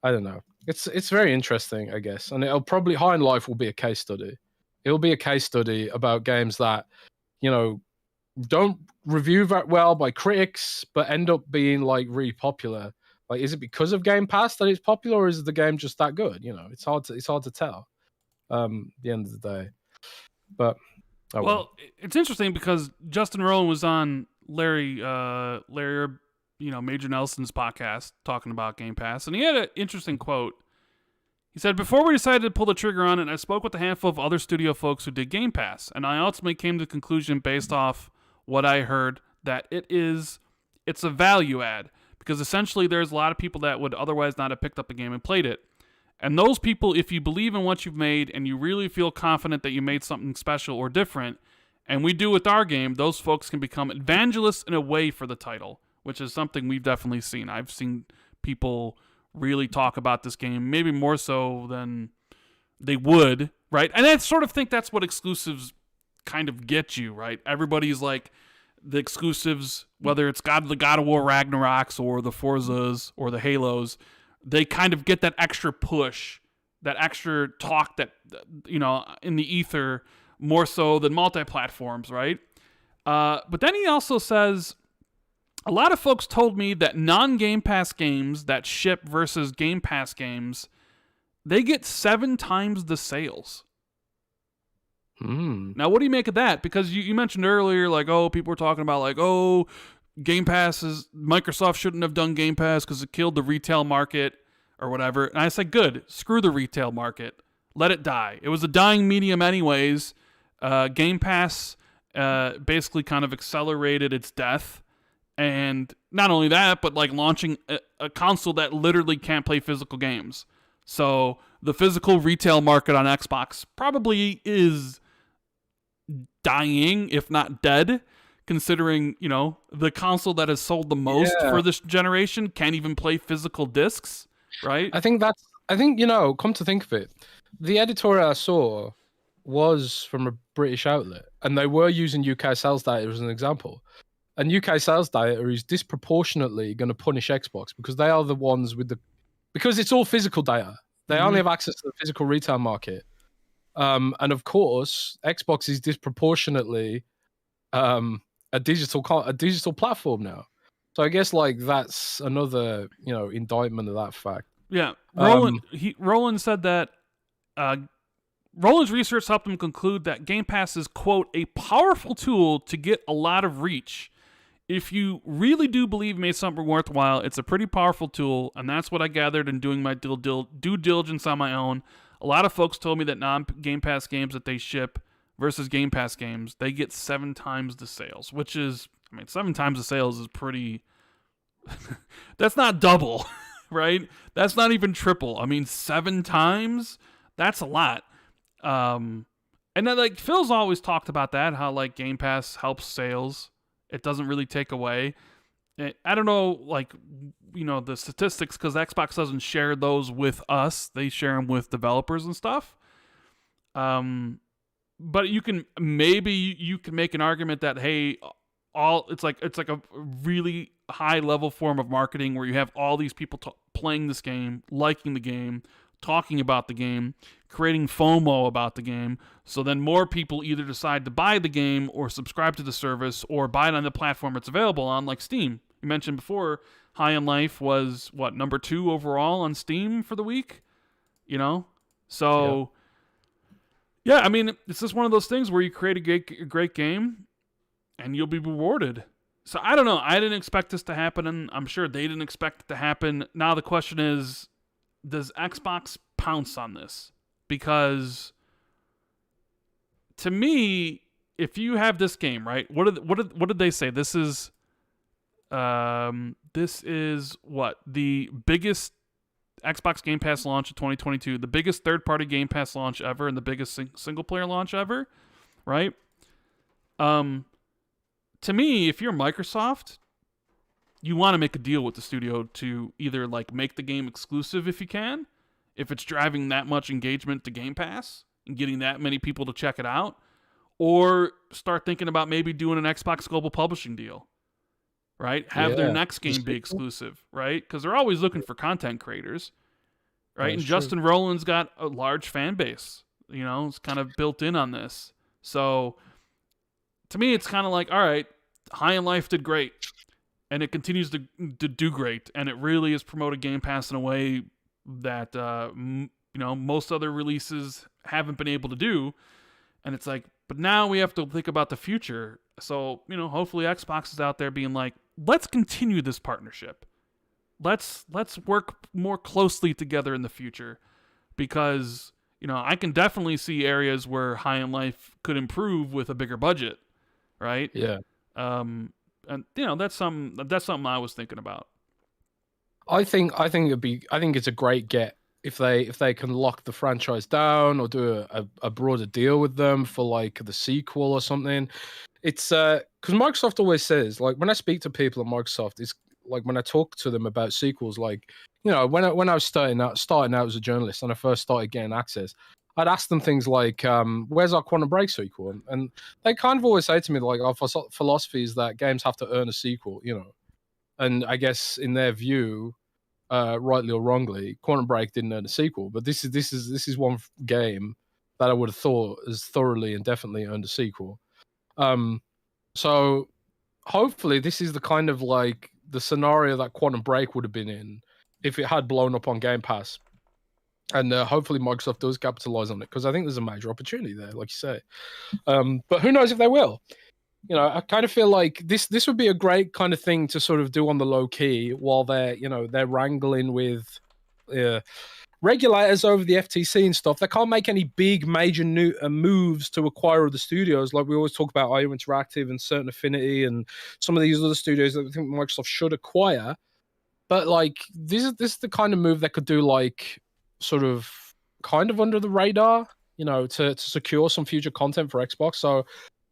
Speaker 2: I don't know. It's very interesting, I guess, and it'll probably High on Life will be a case study. It'll be a case study about games that don't review very well by critics, but end up being like really popular. Like, is it because of Game Pass that it's popular, or is the game just that good? It's hard to tell. At the end of the day, but
Speaker 1: well, it's interesting because Justin Rowan was on Larry Major Nelson's podcast talking about Game Pass, and he had an interesting quote. He said, "Before we decided to pull the trigger on it, I spoke with a handful of other studio folks who did Game Pass, and I ultimately came to the conclusion based off what I heard that it's a value add, because essentially there's a lot of people that would otherwise not have picked up the game and played it. And those people, if you believe in what you've made and you really feel confident that you made something special or different, and we do with our game, those folks can become evangelists in a way for the title, which is something we've definitely seen. I've seen people really talk about this game, maybe more so than they would, right? And I sort of think that's what exclusives kind of get you, right? Everybody's like, the exclusives, whether it's the God of War Ragnaroks or the Forzas or the Halos, they kind of get that extra push, that extra talk that, in the ether more so than multi-platforms, right? But then he also says, a lot of folks told me that non-Game Pass games that ship versus Game Pass games, they get 7 times the sales. Now, what do you make of that? Because you mentioned earlier, like, people were talking about, like, Game Pass Microsoft shouldn't have done Game Pass because it killed the retail market or whatever. And I said, good, screw the retail market. Let it die. It was a dying medium anyways. Game Pass basically kind of accelerated its death. And not only that, but like launching a console that literally can't play physical games. So the physical retail market on Xbox probably is dying, if not dead, considering, the console that has sold the most for this generation can't even play physical discs, right?
Speaker 2: I think, come to think of it, the editorial I saw was from a British outlet, and they were using UK sales data as an example. And UK sales data is disproportionately going to punish Xbox because they are the ones because it's all physical data. They only have access to the physical retail market. And of course, Xbox is disproportionately a digital platform now. So I guess like that's another, indictment of that fact.
Speaker 1: Yeah. Roland said that Roland's research helped him conclude that Game Pass is, quote, a powerful tool to get a lot of reach. If you really do believe you made something worthwhile, it's a pretty powerful tool, and that's what I gathered in doing my due diligence on my own. A lot of folks told me that non-Game Pass games that they ship versus Game Pass games, they get 7 times the sales, which is, 7 times the sales is pretty... That's not double, right? That's not even triple. 7 times? That's a lot. And then, like, Phil's always talked about that, how, like, Game Pass helps sales. It doesn't really take away. I don't know, like, the statistics, because Xbox doesn't share those with us. They share them with developers and stuff. But you can make an argument that, hey, it's like a really high level form of marketing where you have all these people playing this game, liking the game, talking about the game, creating FOMO about the game, so then more people either decide to buy the game or subscribe to the service or buy it on the platform it's available on, like Steam. You mentioned before, High on Life was, number 2 overall on Steam for the week? So, yeah, it's just one of those things where you create a great game and you'll be rewarded. So, I don't know. I didn't expect this to happen, and I'm sure they didn't expect it to happen. Now the question is, does Xbox pounce on this? Because to me, if you have this game, right? What did they say? This is what, the biggest Xbox Game Pass launch of 2022, the biggest third-party Game Pass launch ever, and the biggest single-player launch ever, right? To me, if you're Microsoft, you want to make a deal with the studio to either like make the game exclusive if you can, if it's driving that much engagement to Game Pass and getting that many people to check it out, or start thinking about maybe doing an Xbox Global Publishing deal, right? Have their next game be exclusive, right? Because they're always looking for content creators, right? And Justin Roland's got a large fan base, it's kind of built in on this. So to me, it's kind of like, all right, High on Life did great. And it continues to do great, and it really has promoted Game Pass in a way that most other releases haven't been able to do. And it's like, but now we have to think about the future. So hopefully Xbox is out there being like, let's continue this partnership. Let's work more closely together in the future, because I can definitely see areas where High on Life could improve with a bigger budget, right?
Speaker 2: Yeah.
Speaker 1: And that's something I was thinking about.
Speaker 2: I think it's a great get if they can lock the franchise down or do a broader deal with them for like the sequel or something. It's because Microsoft always says, like, when I speak to people at Microsoft, it's like when I talk to them about sequels, like, when I was starting out as a journalist and I first started getting access, I'd ask them things like, where's our Quantum Break sequel? And they kind of always say to me, like, our philosophy is that games have to earn a sequel, and I guess in their view, rightly or wrongly, Quantum Break didn't earn a sequel, but this is one game that I would have thought has thoroughly and definitely earned a sequel. So hopefully this is the kind of like the scenario that Quantum Break would have been in if it had blown up on Game Pass, and hopefully Microsoft does capitalize on it, because I think there's a major opportunity there, like you say. But who knows if they will? I kind of feel like this would be a great kind of thing to sort of do on the low key while they're wrangling with regulators over the FTC and stuff. They can't make any big major new moves to acquire other studios. Like we always talk about IO Interactive and Certain Affinity and some of these other studios that I think Microsoft should acquire. But like this is the kind of move that could do, like, sort of kind of under the radar, to secure some future content for Xbox. So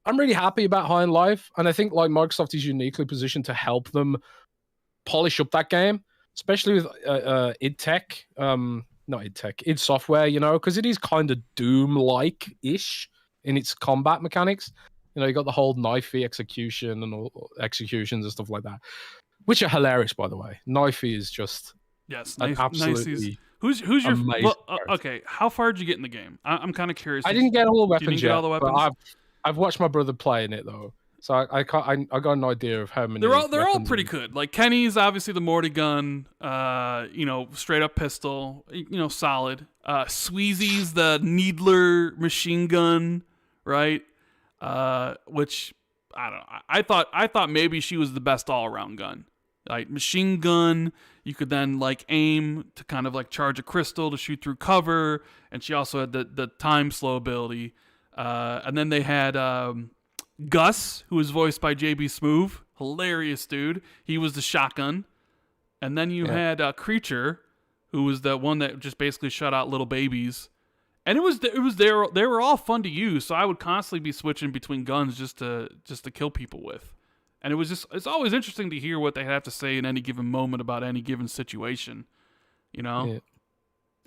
Speaker 2: I'm really happy about High on Life, and I think like Microsoft is uniquely positioned to help them polish up that game, especially with id Software, because it is kind of Doom-like-ish in its combat mechanics. You got the whole knifey execution and all executions and stuff like that, which are hilarious, by the way. Knifey is just absolutely
Speaker 1: who's your
Speaker 2: amazing.
Speaker 1: Okay, how far did you get in the game? I'm kind of curious.
Speaker 2: I didn't get all the weapons
Speaker 1: you didn't
Speaker 2: yet,
Speaker 1: get all the weapons?
Speaker 2: but I've watched my brother playing it though, so I got an idea of how many.
Speaker 1: They're all pretty good. Like Kenny's obviously the Morty gun, straight up pistol, solid. Sweezy's the Needler machine gun, right? Which I don't know. I thought maybe she was the best all around gun. Like machine gun, you could then like aim to kind of like charge a crystal to shoot through cover, and she also had the time slow ability. And then they had Gus, who was voiced by JB Smoove, hilarious dude. He was the shotgun. And then you had Creature, who was the one that just basically shut out little babies. And they were all fun to use. So I would constantly be switching between guns just to kill people with. And it's always interesting to hear what they have to say in any given moment about any given situation.
Speaker 2: Yeah.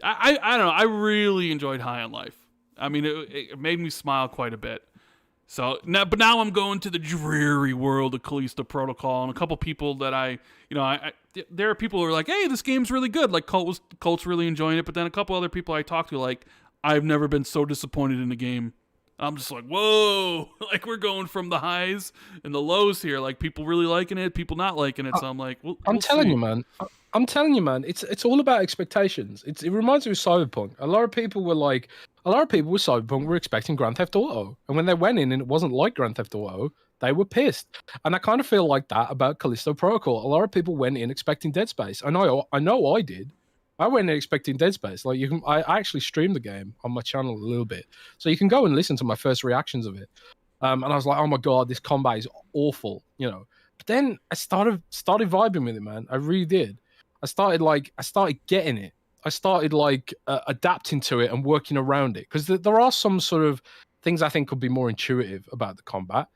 Speaker 1: I don't know. I really enjoyed High on Life. I mean, it made me smile quite a bit. So now I'm going to the dreary world of Callisto Protocol, and a couple people that there are people who are like, hey, this game's really good. Like Colt's really enjoying it, but then a couple other people I talked to, like, I've never been so disappointed in a game. I'm just like, whoa, like we're going from the highs and the lows here. Like people really liking it, people not liking it. So I'm like,
Speaker 2: I'm telling you, man. It's all about expectations. It reminds me of Cyberpunk. A lot of people with Cyberpunk were expecting Grand Theft Auto, and when they went in and it wasn't like Grand Theft Auto, they were pissed. And I kind of feel like that about Callisto Protocol. A lot of people went in expecting Dead Space. I know I did. I went in expecting Dead Space. Like I actually streamed the game on my channel a little bit, so you can go and listen to my first reactions of it. And I was like, oh my god, this combat is awful, But then I started vibing with it, man. I really did. I started getting it. I started adapting to it and working around it, because there are some sort of things I think could be more intuitive about the combat.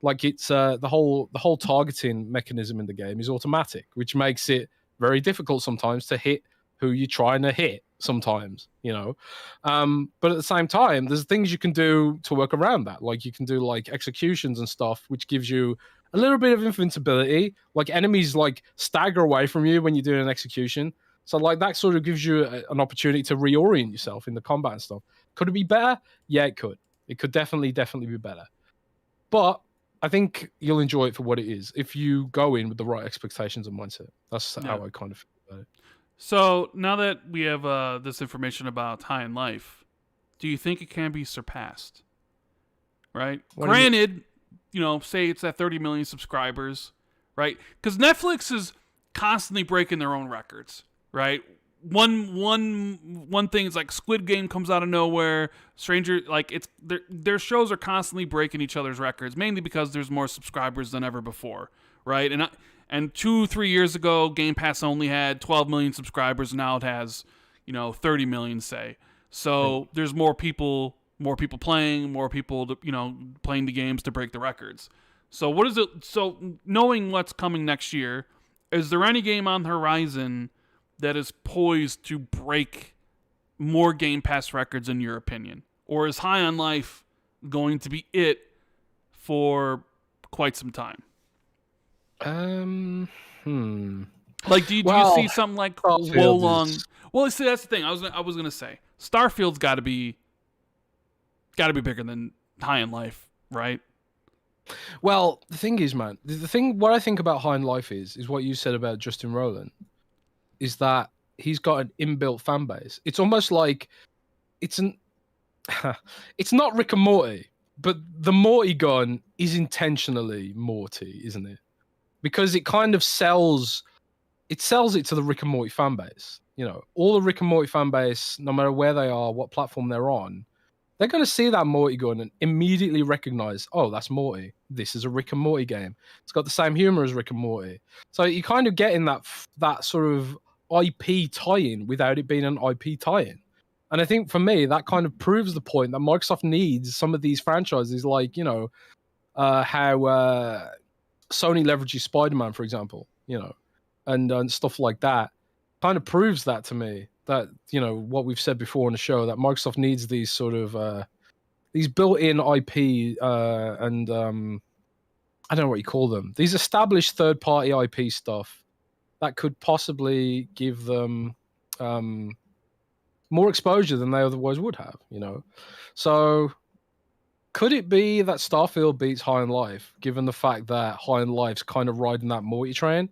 Speaker 2: Like it's the whole targeting mechanism in the game is automatic, which makes it very difficult sometimes to hit who you're trying to hit sometimes, but at the same time, there's things you can do to work around that. Like you can do like executions and stuff, which gives you a little bit of invincibility. Like enemies like stagger away from you when you're doing an execution. So like that sort of gives you an opportunity to reorient yourself in the combat and stuff. Could it be better? Yeah, it could. It could definitely be better. But I think you'll enjoy it for what it is if you go in with the right expectations and mindset. That's how I kind of feel about it.
Speaker 1: So now that we have this information about High on Life, do you think it can be surpassed? Right? Granted, say it's at 30 million subscribers, right? Because Netflix is constantly breaking their own records, right? One thing is like Squid Game comes out of nowhere. Stranger, like it's their shows are constantly breaking each other's records, mainly because there's more subscribers than ever before, right? And 2-3 years ago, Game Pass only had 12 million subscribers, and now it has 30 million, say. So there's more people playing, more people playing the games to break the records. So what is it? So knowing what's coming next year, is there any game on the horizon that is poised to break more Game Pass records in your opinion? Or is High on Life going to be it for quite some time? Like, do you see something like Wolong? Well, see, that's the thing. I was gonna say Starfield's got to be bigger than High on Life, right?
Speaker 2: Well, the thing is, man, what I think about High on Life is what you said about Justin Roiland, is that he's got an inbuilt fan base. It's almost like it's not Rick and Morty, but the Morty gun is intentionally Morty, isn't it? Because it kind of sells it to the Rick and Morty fan base. All the Rick and Morty fan base, no matter where they are, what platform they're on, they're going to see that Morty gun and immediately recognize, oh, that's Morty. This is a Rick and Morty game. It's got the same humor as Rick and Morty. So you kind of get in that sort of IP tie-in without it being an IP tie-in. And I think for me, that kind of proves the point that Microsoft needs some of these franchises, like, how Sony leverages Spider-Man, for example, and stuff like that. Kind of proves that to me, that, what we've said before on the show, that Microsoft needs these sort of, these built-in IP and I don't know what you call them. These established third-party IP stuff that could possibly give them more exposure than they otherwise would have, So could it be that Starfield beats High on Life, given the fact that High on Life's kind of riding that Morty train?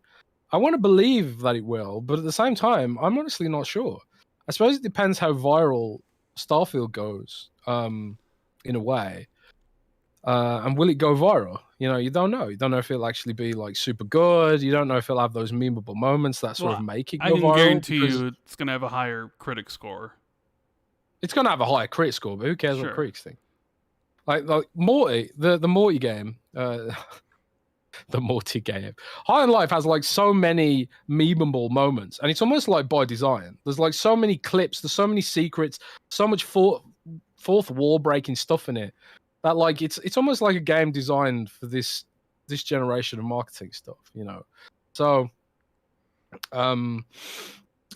Speaker 2: I want to believe that it will, but at the same time, I'm honestly not sure. I suppose it depends how viral Starfield goes, in a way. And will it go viral? You don't know. You don't know if it'll actually be like super good. You don't know if it'll have those memeable moments that sort of make it go viral. I
Speaker 1: can guarantee you it's going to have a higher critic score.
Speaker 2: It's going to have a higher critic score, but who cares what critics think? Like Morty, the Morty game, the Morty game. High on Life has like so many memeable moments, and it's almost like by design. There's like so many clips, there's so many secrets, so much fourth wall breaking stuff in it, that like it's almost like a game designed for this generation of marketing stuff, So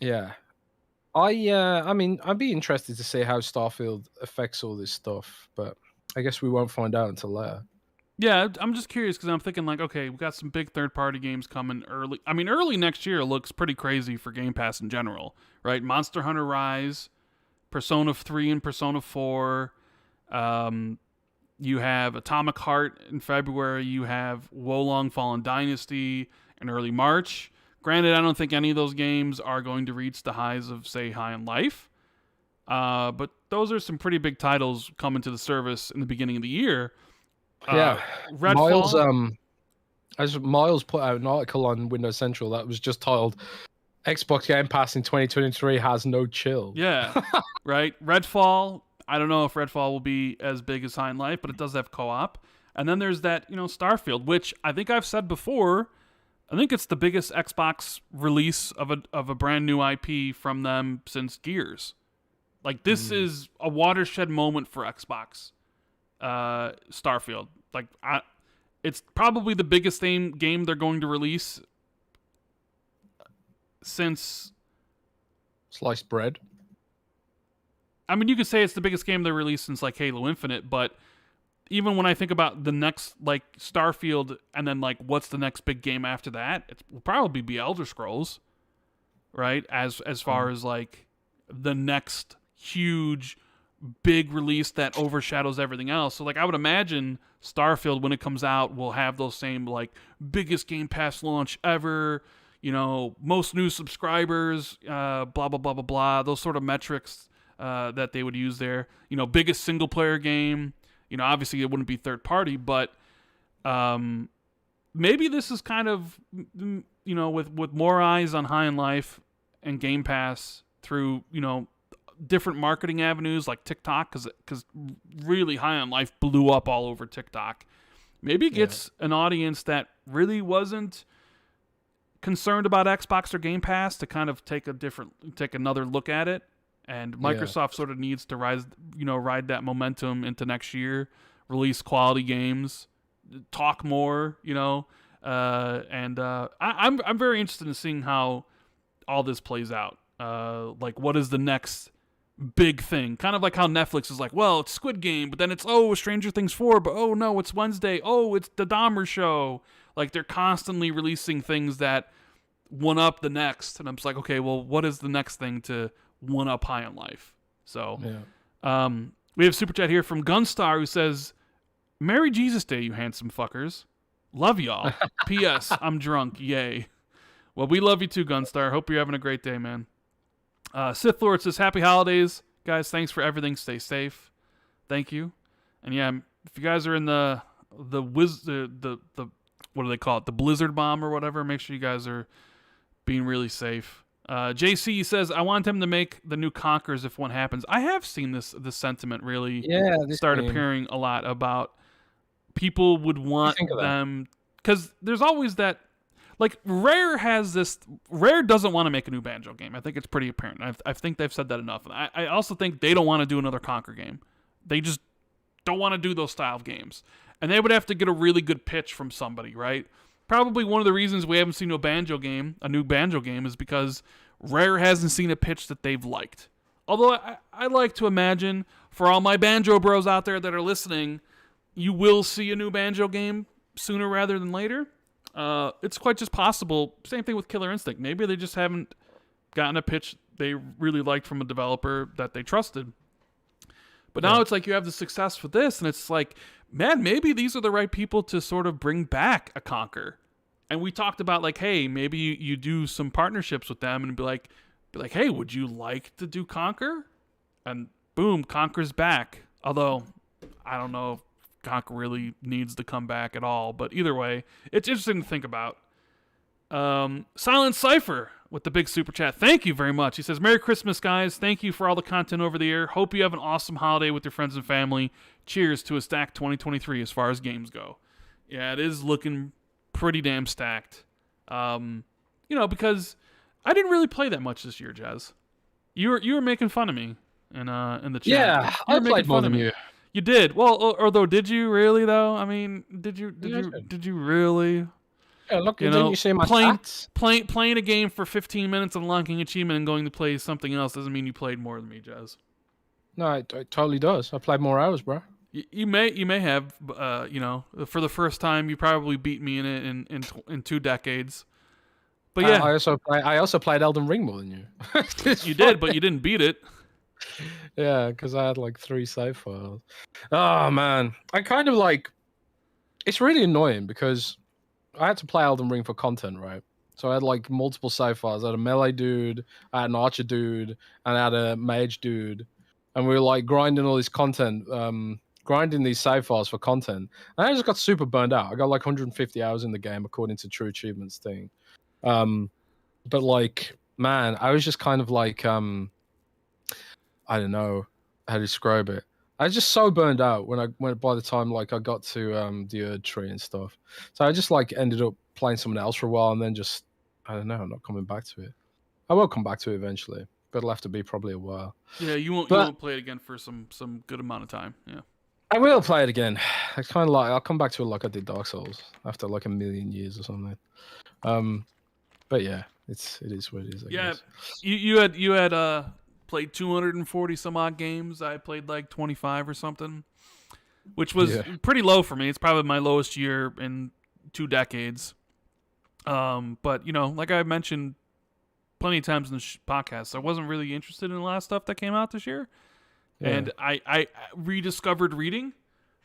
Speaker 2: yeah. I mean, I'd be interested to see how Starfield affects all this stuff, but I guess we won't find out until later.
Speaker 1: Yeah, I'm just curious because I'm thinking like, okay, we've got some big third-party games coming early. I mean, early next year looks pretty crazy for Game Pass in general, right? Monster Hunter Rise, Persona 3 and Persona 4. You have Atomic Heart in February. You have Wolong Fallen Dynasty in early March. Granted, I don't think any of those games are going to reach the highs of, say, High on Life. But those are some pretty big titles coming to the service in the beginning of the year.
Speaker 2: Yeah,
Speaker 1: Redfall.
Speaker 2: Miles put out an article on Windows Central that was just titled "Xbox Game Pass in 2023 has no chill."
Speaker 1: Yeah, right. Redfall. I don't know if Redfall will be as big as High on Life, but it does have co-op. And then there's that, Starfield, which I think I've said before. I think it's the biggest Xbox release of a brand new IP from them since Gears. Like, this is a watershed moment for Xbox. Starfield. Like, it's probably the biggest game they're going to release since
Speaker 2: sliced bread.
Speaker 1: I mean, you could say it's the biggest game they released since like Halo Infinite, but even when I think about the next like Starfield and then like what's the next big game after that, it will probably be Elder Scrolls, right? As far as like the next huge big release that overshadows everything else. So like I would imagine Starfield when it comes out will have those same like biggest Game Pass launch ever, most new subscribers, blah blah blah blah blah, those sort of metrics that they would use there. Biggest single player game. Obviously it wouldn't be third party, but maybe this is kind of, with more eyes on High on Life and Game Pass through, different marketing avenues like TikTok, because really High on Life blew up all over TikTok. Maybe it gets an audience that really wasn't concerned about Xbox or Game Pass to kind of take another look at it. And Microsoft sort of needs to ride that momentum into next year, release quality games, talk more, I'm very interested in seeing how all this plays out. Like, what is the next big thing? Kind of like how Netflix is like, well, it's Squid Game, but then it's, Stranger Things 4, but oh no, it's Wednesday. Oh, it's the Dahmer Show. Like, they're constantly releasing things that one up the next, and I'm just like, okay, well, what is the next thing to one up High on Life? So, we have Superchat here from Gunstar, who says, Merry Jesus Day, you handsome fuckers. Love y'all. P.S. I'm drunk. Yay. Well, we love you too, Gunstar. Hope you're having a great day, man. Sith Lord says, Happy holidays. Guys, thanks for everything. Stay safe. Thank you. And yeah, if you guys are in the what do they call it? The Blizzard bomb or whatever, make sure you guys are being really safe. JC says, I want him to make the new Conkers if one happens. I have seen this sentiment really start appearing a lot about people would want them, because there's always that, like, Rare doesn't want to make a new Banjo game. I think it's pretty apparent. I think they've said that enough. I also think they don't want to do another Conker game. They just don't want to do those style of games. And they would have to get a really good pitch from somebody, right? Probably one of the reasons we haven't seen a new Banjo game, is because Rare hasn't seen a pitch that they've liked. Although I like to imagine, for all my Banjo bros out there that are listening, you will see a new Banjo game sooner rather than later. It's quite just possible. Same thing with Killer Instinct. Maybe they just haven't gotten a pitch they really liked from a developer that they trusted. But now it's like you have the success with this, and it's like, man, maybe these are the right people to sort of bring back a Conker. And we talked about, like, hey, maybe you do some partnerships with them and be like, hey, would you like to do Conker? And boom, Conker's back. Although, I don't know if Conker really needs to come back at all. But either way, it's interesting to think about. Silent Cypher with the big super chat. Thank you very much. He says, Merry Christmas, guys. Thank you for all the content over the air. Hope you have an awesome holiday with your friends and family. Cheers to a stacked 2023 as far as games go. Yeah, it is looking pretty damn stacked. Because I didn't really play that much this year, Jez. You were making fun of me in the chat.
Speaker 2: Yeah, I played more than you.
Speaker 1: You did. Well, although, did you really though? I mean, did you really?
Speaker 2: Yeah, look, didn't you see my stats?
Speaker 1: Playing a game for 15 minutes, unlocking achievement, and going to play something else doesn't mean you played more than me, Jez.
Speaker 2: No, it totally does. I played more hours, bro.
Speaker 1: You may have, for the first time, you probably beat me in it in 2 decades. But yeah,
Speaker 2: I also played Elden Ring more than you.
Speaker 1: You did, but you didn't beat it.
Speaker 2: Yeah, because I had like 3 save files. Oh man, I kind of like. It's really annoying because I had to play Elden Ring for content, right? So I had like multiple save files. I had a melee dude, I had an archer dude, and I had a mage dude, and we were like grinding all this content, grinding these save files for content. And I just got super burned out. I got like 150 hours in the game according to True Achievements thing. But like, man, I was just kind of like, I don't know how to describe it. I was just so burned out by the time like I got to the Erd Tree and stuff. So I just like ended up playing someone else for a while and then just, I don't know, I'm not coming back to it. I will come back to it eventually, but it'll have to be probably a while.
Speaker 1: Yeah, you won't play it again for some good amount of time. Yeah.
Speaker 2: I will play it again. It's kind of like I'll come back to it like I did Dark Souls after like 1,000,000 years or something. But yeah, it is what it is. I guess.
Speaker 1: You had played 240 some odd games. I played like 25 or something, which was pretty low for me. It's probably my lowest year in 2 decades. But like I mentioned plenty of times in the podcast, I wasn't really interested in a lot of stuff that came out this year. Yeah. And I rediscovered reading.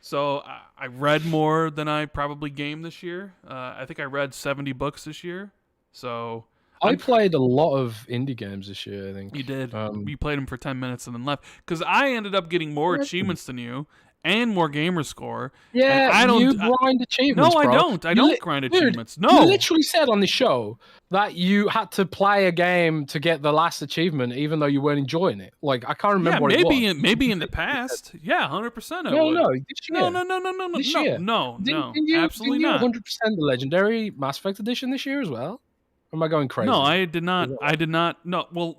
Speaker 1: So I read more than I probably gamed this year. I think I read 70 books this year. So
Speaker 2: I played a lot of indie games this year, I think.
Speaker 1: You did. You played them for 10 minutes and then left. Because I ended up getting more achievements than you. and more gamer score.
Speaker 2: Yeah,
Speaker 1: and I don't.
Speaker 2: you grind achievements,
Speaker 1: no, I
Speaker 2: bro.
Speaker 1: don't. I don't grind
Speaker 2: Dude,
Speaker 1: achievements. No,
Speaker 2: You literally said on the show that you had to play a game to get the last achievement, even though you weren't enjoying it. Like, I can't remember what it was.
Speaker 1: maybe in the past. Yeah, 100%. I
Speaker 2: No,
Speaker 1: would.
Speaker 2: no, this year.
Speaker 1: No,
Speaker 2: This year.
Speaker 1: no, absolutely
Speaker 2: didn't
Speaker 1: not.
Speaker 2: you 100% the Legendary Mass Effect Edition this year as well? Or am I going crazy?
Speaker 1: No, I did not. I did not. No, well,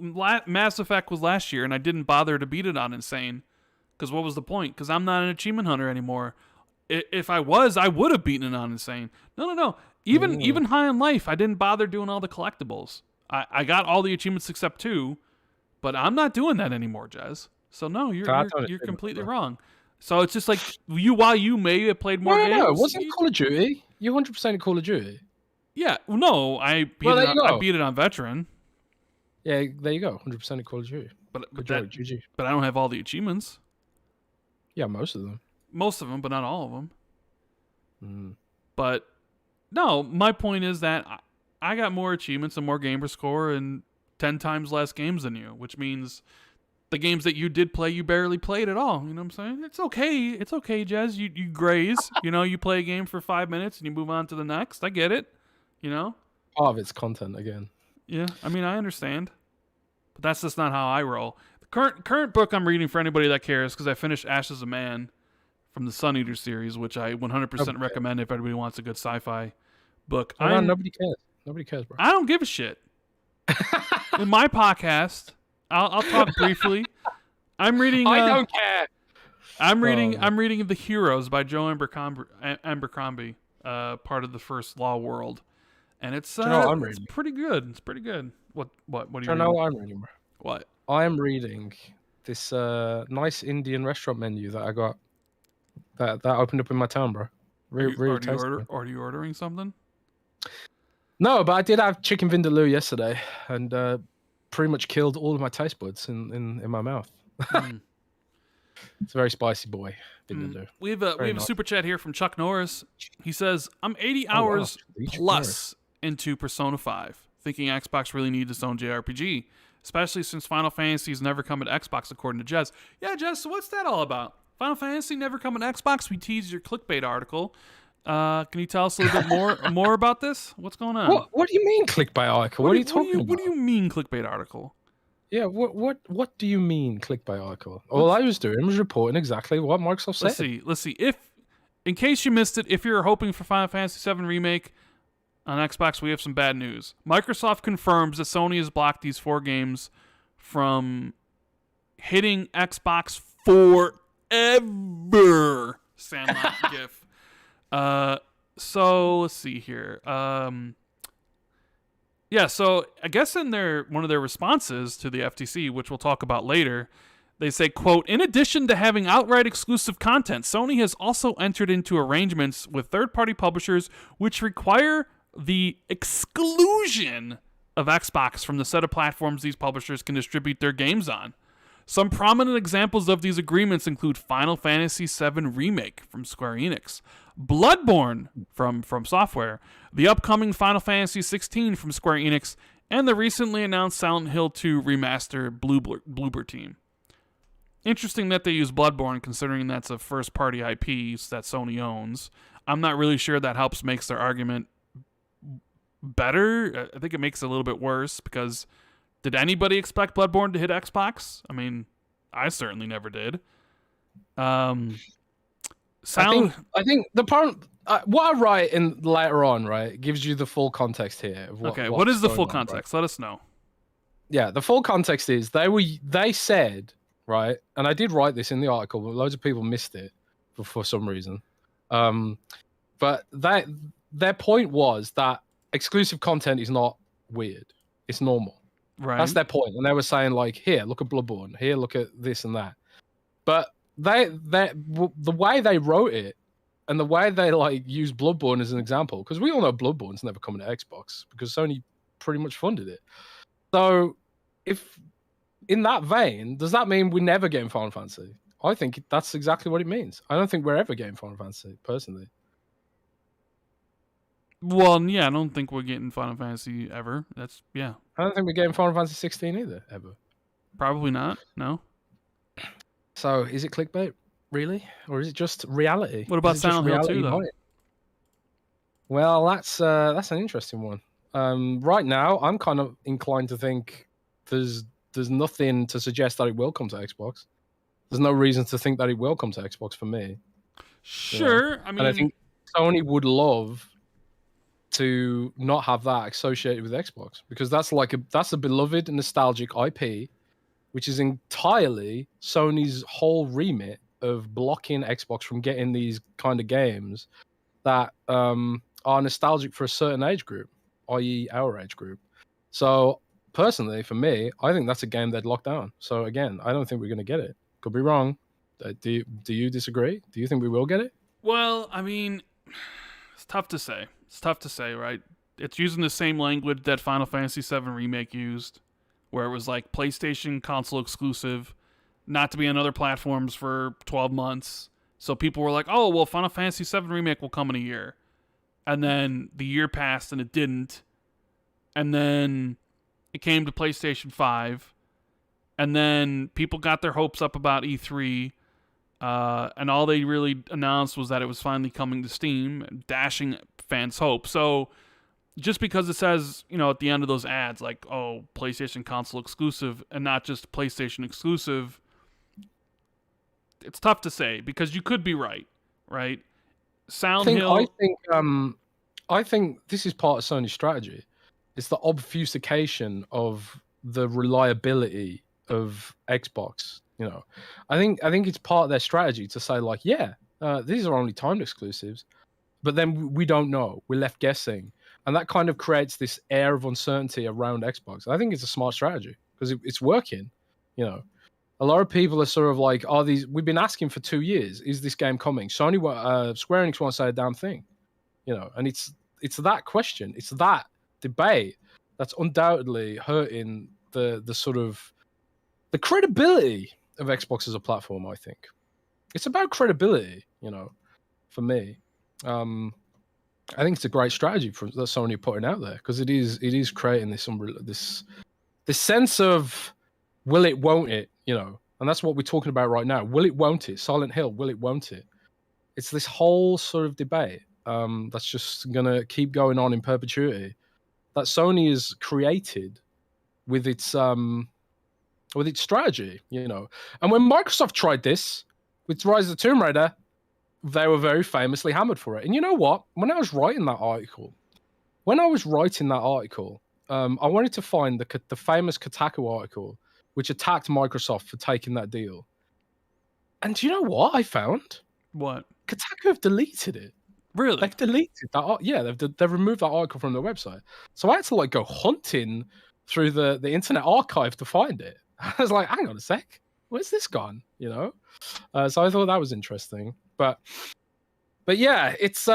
Speaker 1: Mass Effect was last year, and I didn't bother to beat it on Insane. Because what was the point? Because I'm not an achievement hunter anymore. If I was, I would have beaten it on Insane. No. Even High on Life, I didn't bother doing all the collectibles. I got all the achievements except 2, but I'm not doing that anymore, Jez. So no, you're completely wrong. So it's just like while you may have played more games.
Speaker 2: No, it wasn't Call of Duty. You 100% in Call of Duty.
Speaker 1: Yeah, no, I beat it on Veteran.
Speaker 2: Yeah, there you go, 100% in Call of Duty.
Speaker 1: But I don't have all the achievements.
Speaker 2: Yeah, most of them.
Speaker 1: Most of them, but not all of them. But no, my point is that I got more achievements and more gamer score and 10 times less games than you, which means the games that you did play, you barely played at all. You know what I'm saying? It's okay. It's okay, Jez. You graze. You play a game for 5 minutes and you move on to the next. I get it.
Speaker 2: Part of it's content again.
Speaker 1: Yeah, I mean, I understand. But that's just not how I roll. The current book I'm reading, for anybody that cares, because I finished Ashes of Man from the Sun Eater series, which I 100% recommend if everybody wants a good sci-fi book.
Speaker 2: Nobody cares. Nobody cares, bro.
Speaker 1: I don't give a shit. In my podcast, I'll talk briefly. I'm reading.
Speaker 2: I don't care.
Speaker 1: I'm reading The Heroes by Joe Abercrombie, part of the First Law World, and it's it's pretty good. It's pretty good. What do you reading?
Speaker 2: know what I'm reading, bro?
Speaker 1: What?
Speaker 2: I am reading this nice Indian restaurant menu that I got that opened up in my town, bro. Are
Speaker 1: you ordering something?
Speaker 2: No, but I did have chicken vindaloo yesterday, and pretty much killed all of my taste buds in my mouth. It's a very spicy boy, vindaloo.
Speaker 1: We have a super chat here from Chuck Norris. He says, "I'm 80 hours plus into Persona 5, thinking Xbox really needs its own JRPG, especially since Final Fantasy's never come to Xbox, according to Jez." Yeah, Jez, so what's that all about? Final Fantasy never come to Xbox? We teased your clickbait article. Can you tell us a little bit more about this? What's going on?
Speaker 2: What do you mean clickbait article? What are you talking about?
Speaker 1: What do you mean clickbait article?
Speaker 2: Yeah, what do you mean clickbait article? All I was doing was reporting exactly what Microsoft said.
Speaker 1: Let's see. If, in case you missed it, if you're hoping for Final Fantasy VII Remake on Xbox, we have some bad news. Microsoft confirms that Sony has blocked these 4 games from hitting Xbox forever. Sandlot gif. So let's see here. Yeah, so I guess in one of their responses to the FTC, which we'll talk about later, they say, quote, "In addition to having outright exclusive content, Sony has also entered into arrangements with third-party publishers which require the exclusion of Xbox from the set of platforms these publishers can distribute their games on. Some prominent examples of these agreements include Final Fantasy VII Remake from Square Enix, Bloodborne from Software, the upcoming Final Fantasy XVI from Square Enix, and the recently announced Silent Hill 2 Remaster Bloober Team." Interesting that they use Bloodborne, considering that's a first-party IP that Sony owns. I'm not really sure that helps makes their argument better. I think it makes it a little bit worse, because did anybody expect Bloodborne to hit Xbox? I mean, I certainly never did. I
Speaker 2: think the part what I write in later on, right, gives you the full context here. Of
Speaker 1: what is the full context? Right? Let us know.
Speaker 2: Yeah, the full context is they said, right, and I did write this in the article, but loads of people missed it for some reason. But their point was that exclusive content is not weird; it's normal.
Speaker 1: Right.
Speaker 2: That's their point, and they were saying like, here, look at Bloodborne, here, look at this and that. But the way they wrote it, and the way they like use Bloodborne as an example, because we all know Bloodborne's never coming to Xbox because Sony pretty much funded it. So, if in that vein, does that mean we're never getting Final Fantasy? I think that's exactly what it means. I don't think we're ever getting Final Fantasy, personally.
Speaker 1: Well, yeah, I don't think we're getting Final Fantasy ever. I
Speaker 2: don't think we're getting Final Fantasy 16 either, ever.
Speaker 1: Probably not, no.
Speaker 2: So, is it clickbait? Really? Or is it just reality?
Speaker 1: What about
Speaker 2: Is it just
Speaker 1: Silent Hill 2,
Speaker 2: reality
Speaker 1: though?
Speaker 2: biting? Well, that's an interesting one. Right now, I'm kind of inclined to think there's nothing to suggest that it will come to Xbox. There's no reason to think that it will come to Xbox for me.
Speaker 1: Sure. I
Speaker 2: And I
Speaker 1: mean,
Speaker 2: think Sony would love to not have that associated with Xbox because that's a beloved nostalgic IP, which is entirely Sony's whole remit of blocking Xbox from getting these kind of games that are nostalgic for a certain age group, i.e., our age group. So personally, for me, I think that's a game they'd lock down. So again, I don't think we're going to get it. Could be wrong. Do you disagree? Do you think we will get it?
Speaker 1: well, I mean, it's tough to say. It's tough to say, right? It's using the same language that Final Fantasy VII Remake used, where it was like PlayStation console exclusive, not to be on other platforms for 12 months. So people were like, oh, well, Final Fantasy VII Remake will come in a year. And then the year passed and it didn't. And then it came to PlayStation 5. And then people got their hopes up about E3. And all they really announced was that it was finally coming to Steam, dashing fans' hope. So just because it says, at the end of those ads, like, oh, PlayStation console exclusive and not just PlayStation exclusive, it's tough to say because you could be right?
Speaker 2: I think this is part of Sony's strategy. It's the obfuscation of the reliability of Xbox. I think it's part of their strategy to say like, these are only timed exclusives, but then we don't know. We're left guessing, and that kind of creates this air of uncertainty around Xbox. I think it's a smart strategy because it's working. A lot of people are sort of like, we've been asking for 2 years, is this game coming? Square Enix won't say a damn thing, and it's that question, it's that debate that's undoubtedly hurting the sort of the credibility of Xbox as a platform. I think it's about credibility, for me. I think it's a great strategy that Sony are putting out there because it is creating this sense of will it, won't it, and that's what we're talking about right now. Will it, won't it? Silent Hill, will it, won't it? It's this whole sort of debate that's just gonna keep going on in perpetuity that Sony has created with its strategy, And when Microsoft tried this with Rise of the Tomb Raider, they were very famously hammered for it. And you know what? When I was writing that article, I wanted to find the famous Kotaku article which attacked Microsoft for taking that deal. And do you know what I found?
Speaker 1: What?
Speaker 2: Kotaku have deleted it.
Speaker 1: Really?
Speaker 2: They've deleted that. Yeah, they've removed that article from their website. So I had to go hunting through the Internet Archive to find it. I was like, hang on a sec, where's this gone? So I thought that was interesting. But yeah, it's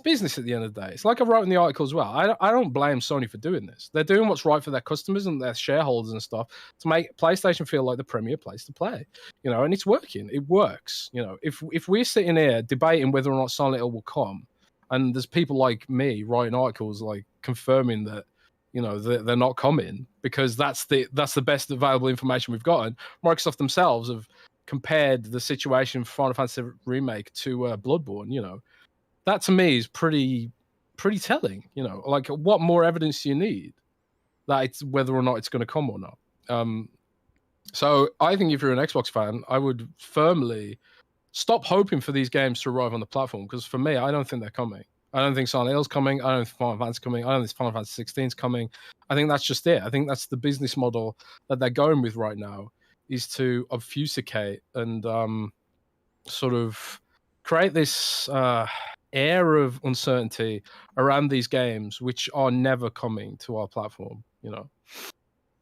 Speaker 2: business at the end of the day. It's like I wrote in the article as well. I don't blame Sony for doing this. They're doing what's right for their customers and their shareholders and stuff to make PlayStation feel like the premier place to play. And it's working. It works. If we're sitting here debating whether or not Silent Hill will come, and there's people like me writing articles like confirming that they're not coming because that's the best available information we've gotten. Microsoft themselves have compared the situation for Final Fantasy Remake to Bloodborne. That to me is pretty telling. Like what more evidence do you need that it's whether or not it's going to come or not? So I think if you're an Xbox fan, I would firmly stop hoping for these games to arrive on the platform because for me, I don't think they're coming. I don't think Silent Hill's coming. I don't think Final Fantasy's coming. I don't think Final Fantasy 16's coming. I think that's just it. I think that's the business model that they're going with right now is to obfuscate and sort of create this air of uncertainty around these games, which are never coming to our platform.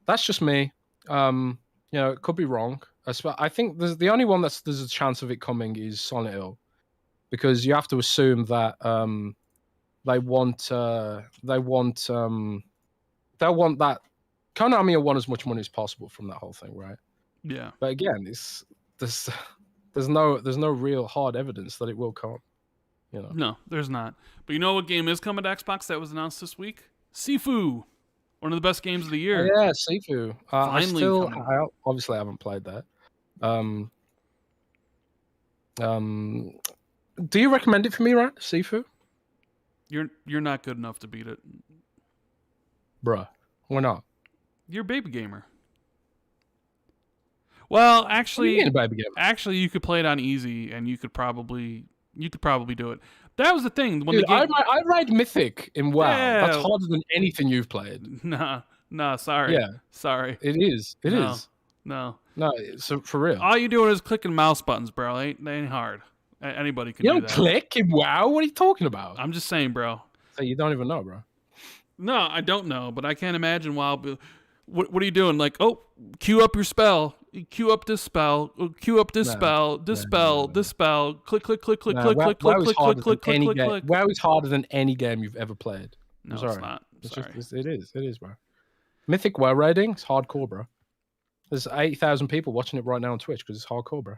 Speaker 2: That's just me. It could be wrong. I think the only one there's a chance of it coming is Silent Hill, because you have to assume that they want that Konami will want as much money as possible from that whole thing, right?
Speaker 1: Yeah.
Speaker 2: But again, there's no real hard evidence that it will come.
Speaker 1: No, there's not. But you know what game is coming to Xbox that was announced this week? Sifu, one of the best games of the year.
Speaker 2: Oh, yeah, Sifu.
Speaker 1: Finally
Speaker 2: I obviously haven't played that. Do you recommend it for me, Rand? Sifu?
Speaker 1: You're not good enough to beat it.
Speaker 2: Bruh. Why not?
Speaker 1: You're a baby gamer. Well,
Speaker 2: What do you
Speaker 1: actually,
Speaker 2: mean, baby gamer?
Speaker 1: you could play it on easy, and you could probably do it. That was the thing when
Speaker 2: Dude,
Speaker 1: the game.
Speaker 2: I ride Mythic in WoW. That's
Speaker 1: Yeah.
Speaker 2: harder than anything you've played.
Speaker 1: Nah, sorry.
Speaker 2: Yeah.
Speaker 1: Sorry.
Speaker 2: It is. It
Speaker 1: No.
Speaker 2: is.
Speaker 1: No.
Speaker 2: No, so for real.
Speaker 1: All you're doing is clicking mouse buttons, bro. They ain't hard. Anybody can
Speaker 2: You
Speaker 1: do
Speaker 2: don't
Speaker 1: that.
Speaker 2: click in WoW? What are you talking about?
Speaker 1: I'm just saying, bro.
Speaker 2: So you don't even know, bro.
Speaker 1: No, I don't know, but I can't imagine what are you doing? Like, oh, queue up your spell. Queue up this spell. Queue up this
Speaker 2: No.
Speaker 1: spell. This
Speaker 2: No,
Speaker 1: spell.
Speaker 2: no, no.
Speaker 1: This spell. Click, click, click, click,
Speaker 2: No,
Speaker 1: click,
Speaker 2: WoW
Speaker 1: click, click,
Speaker 2: is
Speaker 1: click,
Speaker 2: harder
Speaker 1: click,
Speaker 2: than
Speaker 1: click,
Speaker 2: any
Speaker 1: click,
Speaker 2: game.
Speaker 1: click.
Speaker 2: WoW is harder than any game you've ever played.
Speaker 1: No,
Speaker 2: I'm sorry.
Speaker 1: it's not.
Speaker 2: It's
Speaker 1: Sorry.
Speaker 2: just it is, bro. Mythic WoW raiding, it's hardcore, bro. There's 80,000 people watching it right now on Twitch because it's hardcore, bro.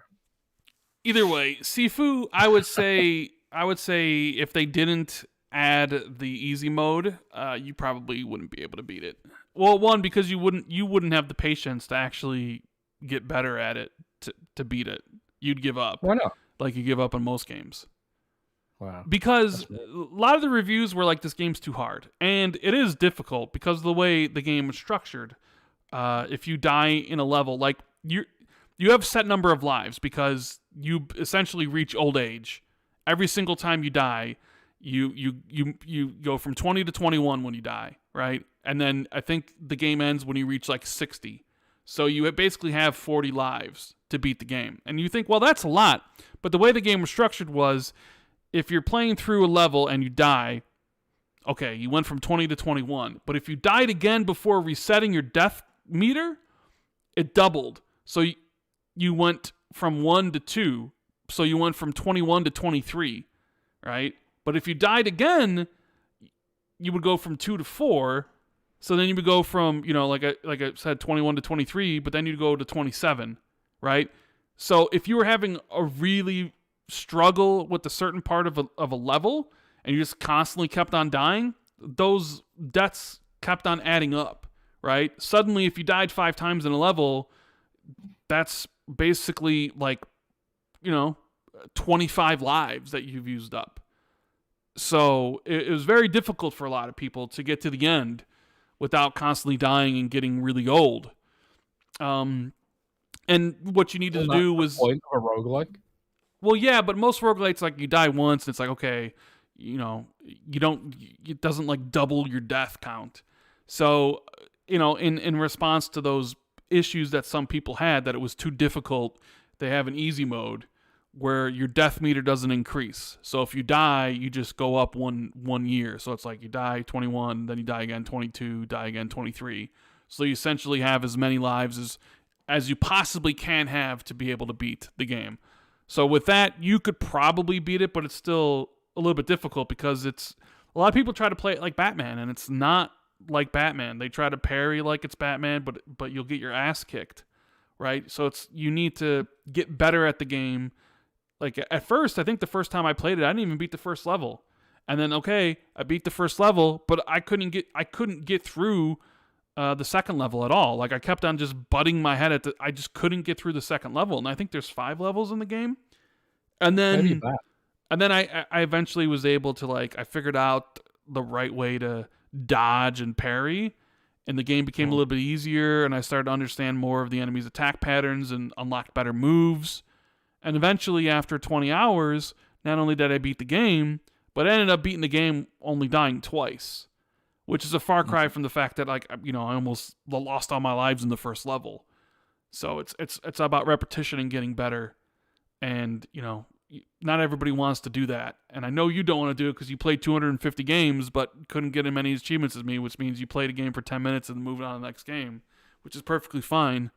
Speaker 1: Either way, Sifu, I would say if they didn't add the easy mode, you probably wouldn't be able to beat it. Well, one, because you wouldn't have the patience to actually get better at it to beat it. You'd give up.
Speaker 2: Why not?
Speaker 1: Like you give up on most games.
Speaker 2: Wow.
Speaker 1: Because a lot of the reviews were like, this game's too hard. And it is difficult because of the way the game is structured. If you die in a level, like you have a set number of lives because you essentially reach old age. Every single time you die, you go from 20 to 21 when you die, right? And then I think the game ends when you reach like 60. So you basically have 40 lives to beat the game. And you think, well, that's a lot. But the way the game was structured was, if you're playing through a level and you die, okay, you went from 20 to 21. But if you died again before resetting your death meter, it doubled. So you went from 1 to 2. So you went from 21 to 23, right? But if you died again, you would go from 2 to 4. So then you would go from, like I said, 21 to 23, but then you'd go to 27, right? So if you were having a really struggle with a certain part of a level and you just constantly kept on dying, those deaths kept on adding up, right? Suddenly, if you died 5 times in a level, that's basically like, 25 lives that you've used up. So it was very difficult for a lot of people to get to the end without constantly dying and getting really old. And what you needed to do was...
Speaker 2: point of a roguelike?
Speaker 1: Well, yeah, but most roguelites, like, you die once, and it's like, okay, it doesn't, like, double your death count. So, in response to those issues that some people had, that it was too difficult, they have an easy mode where your death meter doesn't increase. So if you die, you just go up one year. So it's like you die 21, then you die again 22, die again 23. So you essentially have as many lives as you possibly can have to be able to beat the game. So with that, you could probably beat it, but it's still a little bit difficult because a lot of people try to play it like Batman, and it's not like Batman. They try to parry like it's Batman, but you'll get your ass kicked, right? So you need to get better at the game. Like at first, I think the first time I played it, I didn't even beat the first level. And then, okay, I beat the first level, but I couldn't get through the second level at all. Like I kept on just butting my head I just couldn't get through the second level. And I think there's 5 levels in the game. And then I eventually was able to, like, I figured out the right way to dodge and parry, and the game became a little bit easier, and I started to understand more of the enemy's attack patterns and unlocked better moves. And eventually, after 20 hours, not only did I beat the game, but I ended up beating the game only dying twice, which is a far cry from the fact that, like, I almost lost all my lives in the first level. So it's about repetition and getting better. And, not everybody wants to do that. And I know you don't want to do it because you played 250 games, but couldn't get as many achievements as me, which means you played a game for 10 minutes and moved on to the next game, which is perfectly fine.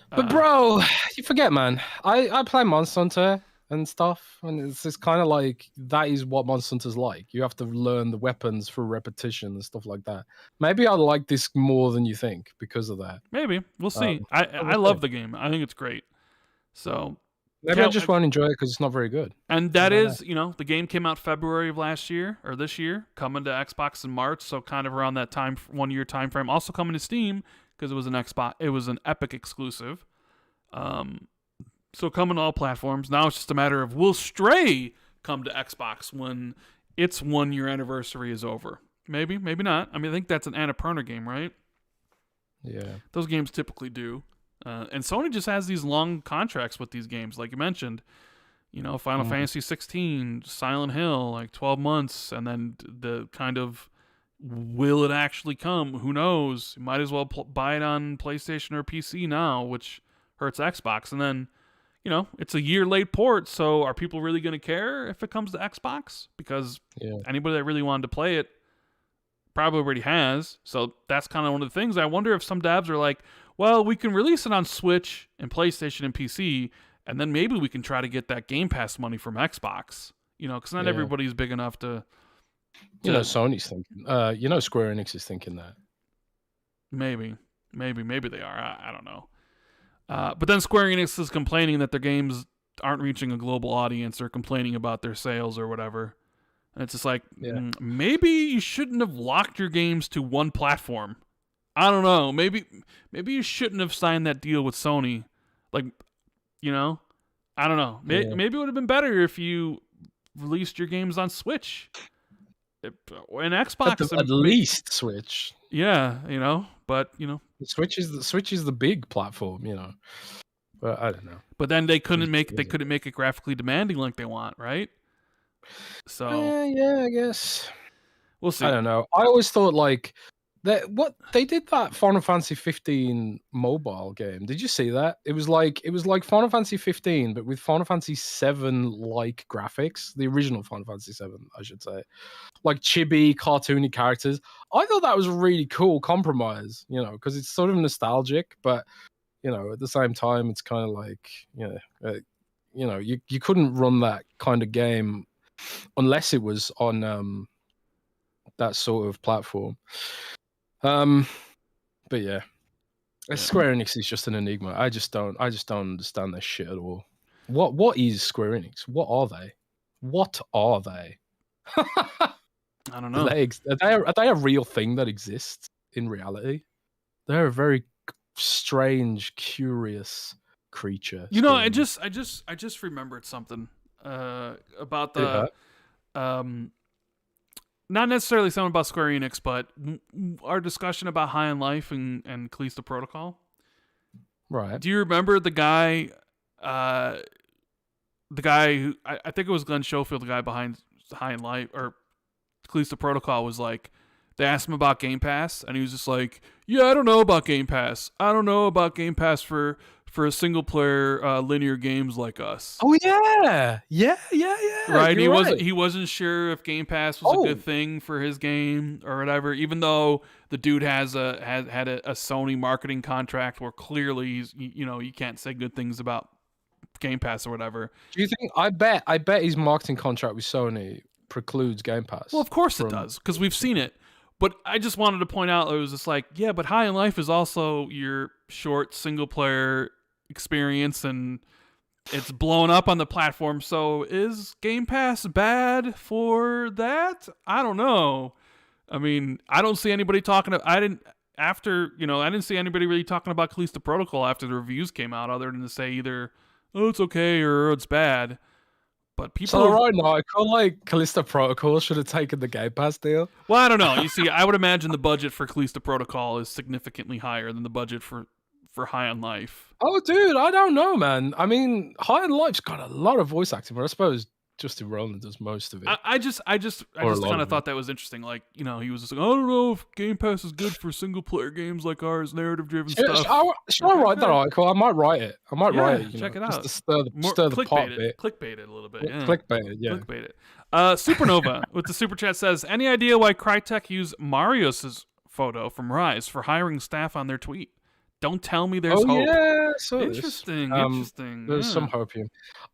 Speaker 2: But bro, you forget, man. I play Monster Hunter and stuff, and it's just kind of like that is what Monster Hunter's like. You have to learn the weapons through repetition and stuff like that. Maybe I like this more than you think because of that.
Speaker 1: Maybe we'll see. I love the game. I think it's great. So
Speaker 2: maybe I just won't enjoy it because it's not very good.
Speaker 1: And that is, the game came out February of last year or this year, coming to Xbox in March. So kind of around that 1 year time frame. Also coming to Steam because it was an Epic exclusive. So coming to all platforms. Now it's just a matter of will Stray come to Xbox when its 1 year anniversary is over? Maybe, maybe not. I mean, I think that's an Annapurna game, right?
Speaker 2: Yeah.
Speaker 1: Those games typically do. And Sony just has these long contracts with these games, like you mentioned. You know, Final Fantasy 16, Silent Hill, like 12 months, and then the kind of will it actually come? Who knows? You might as well buy it on PlayStation or PC now, which hurts Xbox. And then, you know, it's a year late port, so are people really going to care if it comes to Xbox? Because anybody that really wanted to play it probably already has. So that's kind of one of the things. I wonder if some devs are like, well, we can release it on Switch and PlayStation and PC, and then maybe we can try to get that Game Pass money from Xbox. You know, because not everybody's big enough to...
Speaker 2: You know, Sony's thinking. You know, Square Enix is thinking that.
Speaker 1: Maybe they are. I don't know. But then Square Enix is complaining that their games aren't reaching a global audience, or complaining about their sales or whatever. And it's just like, maybe you shouldn't have locked your games to one platform. I don't know. Maybe you shouldn't have signed that deal with Sony. Like, you know, I don't know. Maybe it would have been better if you released your games on Switch. And Xbox
Speaker 2: at least Switch.
Speaker 1: Yeah, you know, but you know,
Speaker 2: the Switch is the big platform, you know. But I don't know.
Speaker 1: But then they couldn't make it graphically demanding like they want, right? So
Speaker 2: yeah, I guess
Speaker 1: we'll see.
Speaker 2: I don't know. I always thought like that they did that Final Fantasy 15 mobile game. Did you see that? It was like Final Fantasy 15, but with Final Fantasy 7 like graphics. The original Final Fantasy 7, I should say. Like chibi, cartoony characters. I thought that was a really cool compromise, you know, because it's sort of nostalgic, but you know, at the same time, it's kind of like, you know, you couldn't run that kind of game unless it was on that sort of platform. But yeah, Square Enix is just an enigma. I just don't understand this shit at all. What is Square Enix? What are they?
Speaker 1: I don't know.
Speaker 2: Are they a real thing that exists in reality? They're a very strange, curious creature.
Speaker 1: You know, I just remembered something about the not necessarily something about Square Enix, but our discussion about High on Life and Callisto Protocol.
Speaker 2: Right.
Speaker 1: Do you remember the guy who I think it was Glenn Schofield, the guy behind High on Life or Callisto Protocol, was like, they asked him about Game Pass, and he was just like, yeah, I don't know about Game Pass. I don't know about Game Pass for a single player linear games like us.
Speaker 2: Oh yeah.
Speaker 1: Right? He wasn't sure if Game Pass was a good thing for his game or whatever, even though the dude had a Sony marketing contract where clearly he's, you know, you can't say good things about Game Pass or whatever.
Speaker 2: Do you think I bet his marketing contract with Sony precludes Game Pass?
Speaker 1: Well, of course it does, because we've seen it. But I just wanted to point out, it was just like, yeah, but High on Life is also your short single player experience, and it's blown up on the platform. So is Game Pass bad for that? I don't know. I mean, I don't see anybody talking. I didn't see anybody really talking about Callisto Protocol after the reviews came out, other than to say either, oh, it's okay, or it's bad. But people.
Speaker 2: So right now, I feel like Callisto Protocol should have taken the Game Pass deal.
Speaker 1: Well, I don't know. You see, I would imagine the budget for Callisto Protocol is significantly higher than the budget for High on Life.
Speaker 2: Oh, dude, I don't know, man. I mean, High on Life's got a lot of voice acting, but I suppose Justin Roiland does most of it.
Speaker 1: I just kind of thought that was interesting. Like, you know, he was just like, I don't know if Game Pass is good for single player games like ours, narrative driven stuff.
Speaker 2: Should I write that article? I might write it.
Speaker 1: Check it out.
Speaker 2: Just to stir the pot a bit.
Speaker 1: Clickbait it a little bit. Yeah.
Speaker 2: Clickbait it, yeah.
Speaker 1: Clickbait it. Supernova with the super chat says, any idea why Crytek used Marios' photo from Rise for hiring staff on their tweet? Don't tell me there's hope.
Speaker 2: Yeah, so
Speaker 1: interesting.
Speaker 2: There's some hope here.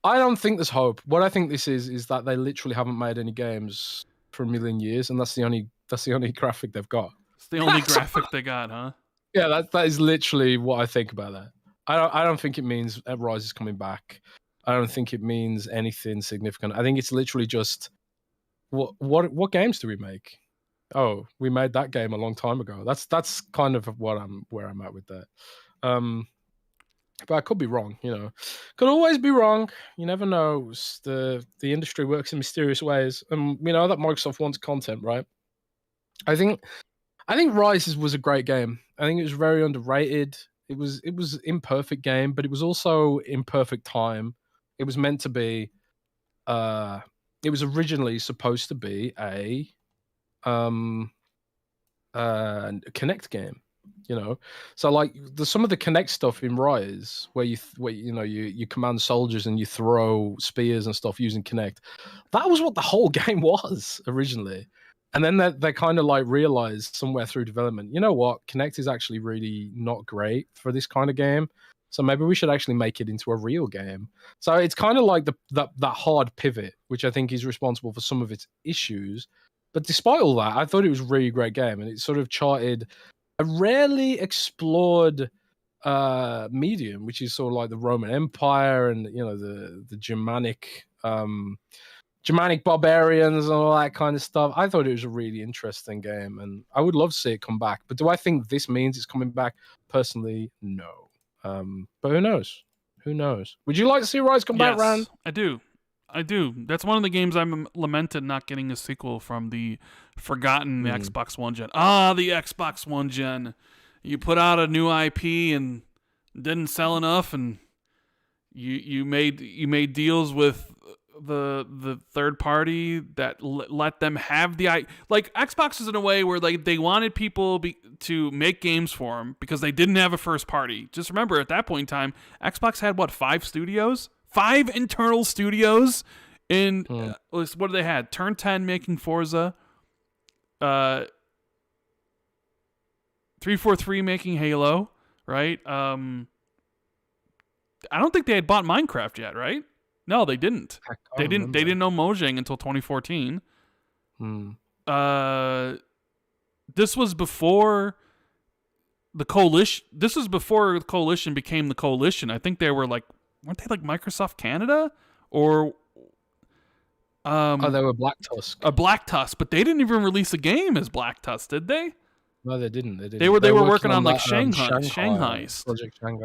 Speaker 2: I don't think there's hope. What I think this is that they literally haven't made any games for a million years, and that's the only graphic they've got.
Speaker 1: It's the only graphic they got, huh?
Speaker 2: Yeah, that is literally what I think about that. I don't think it means Rise is coming back. I don't think it means anything significant. I think it's literally just what games do we make? Oh, we made that game a long time ago. That's kind of where I'm at with that. but I could be wrong. Could always be wrong. You never know. The industry works in mysterious ways, and we know that Microsoft wants content, right? I think Rise was a great game. I think it was very underrated. It was imperfect game, but it was also in perfect time. It was meant to be. It was originally supposed to be a Connect game. So like some of the Connect stuff in Rise, where you command soldiers and you throw spears and stuff using Connect. That was what the whole game was originally. And then they kind of like realized somewhere through development, you know what, Connect is actually really not great for this kind of game. So maybe we should actually make it into a real game. So it's kind of like that hard pivot, which I think is responsible for some of its issues. But despite all that, I thought it was a really great game, and it sort of charted a rarely explored medium, which is sort of like the Roman Empire and the Germanic barbarians and all that kind of stuff. I thought it was a really interesting game, and I would love to see it come back. But do I think this means it's coming back? Personally, no. But who knows? Who knows? Would you like to see Rise come back, Rand?
Speaker 1: I do. That's one of the games I'm lamented not getting a sequel from the forgotten Xbox One gen. The Xbox One gen. You put out a new IP and didn't sell enough, and you made deals with the third party that let them have the like Xbox is in a way where like they wanted people to make games for them because they didn't have a first party. Just remember at that point in time, Xbox had 5 internal studios in what do they had? Turn 10 making Forza, 343 making Halo, right? I don't think they had bought Minecraft yet, right? No, they didn't. They didn't know Mojang until 2014. This was before the Coalition. This was before the Coalition became the Coalition. I think they were like, weren't they like Microsoft Canada or?
Speaker 2: They were Black Tusk.
Speaker 1: A Black Tusk, but they didn't even release a game as Black Tusk, did they?
Speaker 2: No, they didn't.
Speaker 1: They were working on like Shanghai.
Speaker 2: Project Shanghai.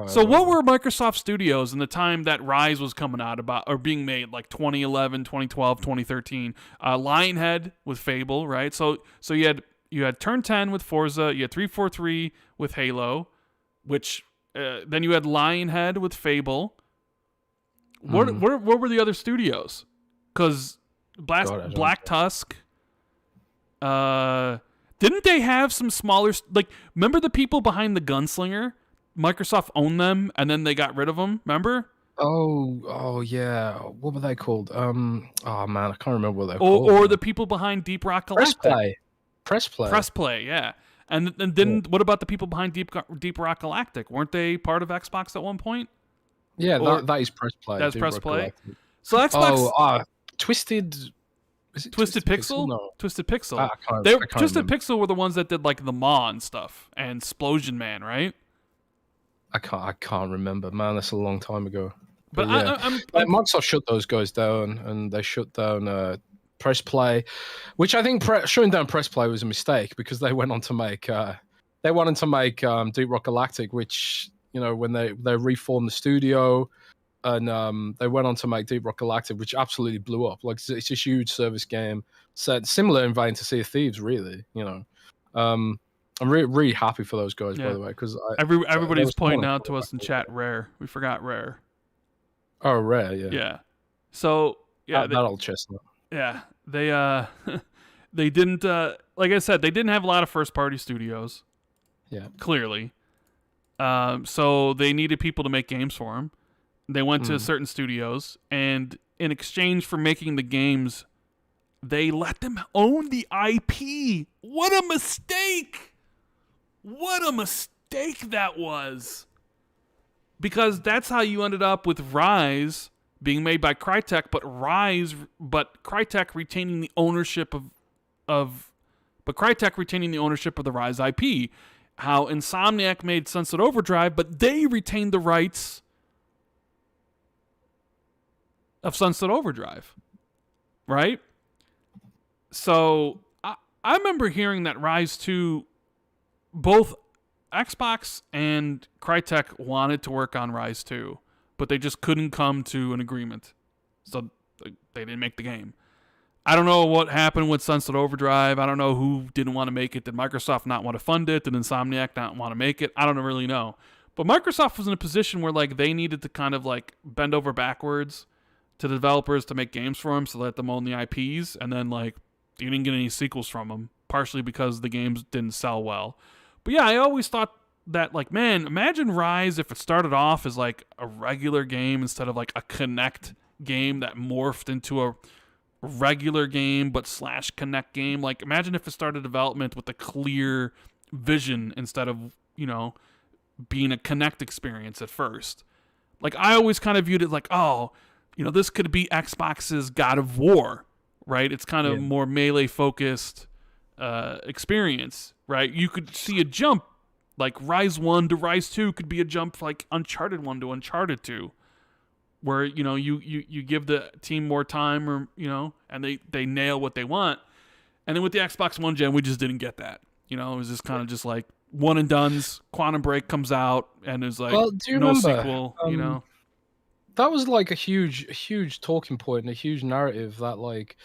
Speaker 1: So what were Microsoft Studios in the time that Rise was coming out or being made, like 2011, 2012, 2013? Lionhead with Fable, right? So you had Turn 10 with Forza, you had 343 with Halo, which then you had Lionhead with Fable. What were the other studios? Because Black Tusk. Didn't they have some smaller, like, remember the people behind the Gunslinger? Microsoft owned them, and then they got rid of them, remember?
Speaker 2: Oh yeah. What were they called? Oh man, I can't remember what they called.
Speaker 1: Or the people behind Deep Rock Galactic.
Speaker 2: Press Play,
Speaker 1: yeah. And then what about the people behind Deep Rock Galactic? Weren't they part of Xbox at one point?
Speaker 2: Yeah, that is Press Play.
Speaker 1: That's Press Play. So Xbox...
Speaker 2: Twisted
Speaker 1: Pixel?
Speaker 2: No.
Speaker 1: Twisted Pixel.
Speaker 2: I can't
Speaker 1: Twisted
Speaker 2: remember.
Speaker 1: Pixel were the ones that did like the Maw and stuff and Splosion Man, right?
Speaker 2: I can't remember, man. That's a long time ago.
Speaker 1: But
Speaker 2: yeah. Microsoft shut those guys down, and they shut down Press Play, which I think shutting down Press Play was a mistake because they went on to make Deep Rock Galactic, which when they reformed the studio. And they went on to make Deep Rock Galactic, which absolutely blew up. Like it's a huge service game, set similar in vein to Sea of Thieves, really. I'm really happy for those guys, by the way, because
Speaker 1: everybody's pointing out to us in chat. Rare, we forgot Rare.
Speaker 2: Oh, Rare, yeah.
Speaker 1: Yeah. So yeah,
Speaker 2: that old chestnut.
Speaker 1: Yeah, they they didn't like I said, they didn't have a lot of first party studios.
Speaker 2: Yeah,
Speaker 1: clearly. So they needed people to make games for them. They went to certain studios, and in exchange for making the games, they let them own the IP. What a mistake! What a mistake that was. Because that's how you ended up with Rise being made by Crytek, but Crytek retaining the ownership of the Rise IP. How Insomniac made Sunset Overdrive, but they retained the rights of Sunset Overdrive, right? So I remember hearing that Rise 2, both Xbox and Crytek wanted to work on Rise 2, but they just couldn't come to an agreement. So they didn't make the game. I don't know what happened with Sunset Overdrive. I don't know who didn't want to make it. Did Microsoft not want to fund it? Did Insomniac not want to make it? I don't really know. But Microsoft was in a position where like they needed to kind of like bend over backwards to the developers to make games for them, so let them own the IPs, and then like you didn't get any sequels from them, partially because the games didn't sell well. But yeah, I always thought that like, man, imagine Rise if it started off as like a regular game instead of like a Connect game that morphed into a regular game but / Connect game. Like, imagine if it started development with a clear vision instead of, being a Connect experience at first. Like, I always kind of viewed it like, oh, this could be Xbox's God of War, right? It's kind of more melee focused experience, right? You could see a jump like Rise 1 to Rise 2 could be a jump like Uncharted 1 to Uncharted 2, where you give the team more time, or and they nail what they want. And then with the Xbox One gen, we just didn't get that. It was just kind of just like one and dones. Quantum Break comes out and is like,
Speaker 2: well, do you
Speaker 1: no
Speaker 2: remember,
Speaker 1: sequel.
Speaker 2: That was like a huge talking point and a huge narrative that like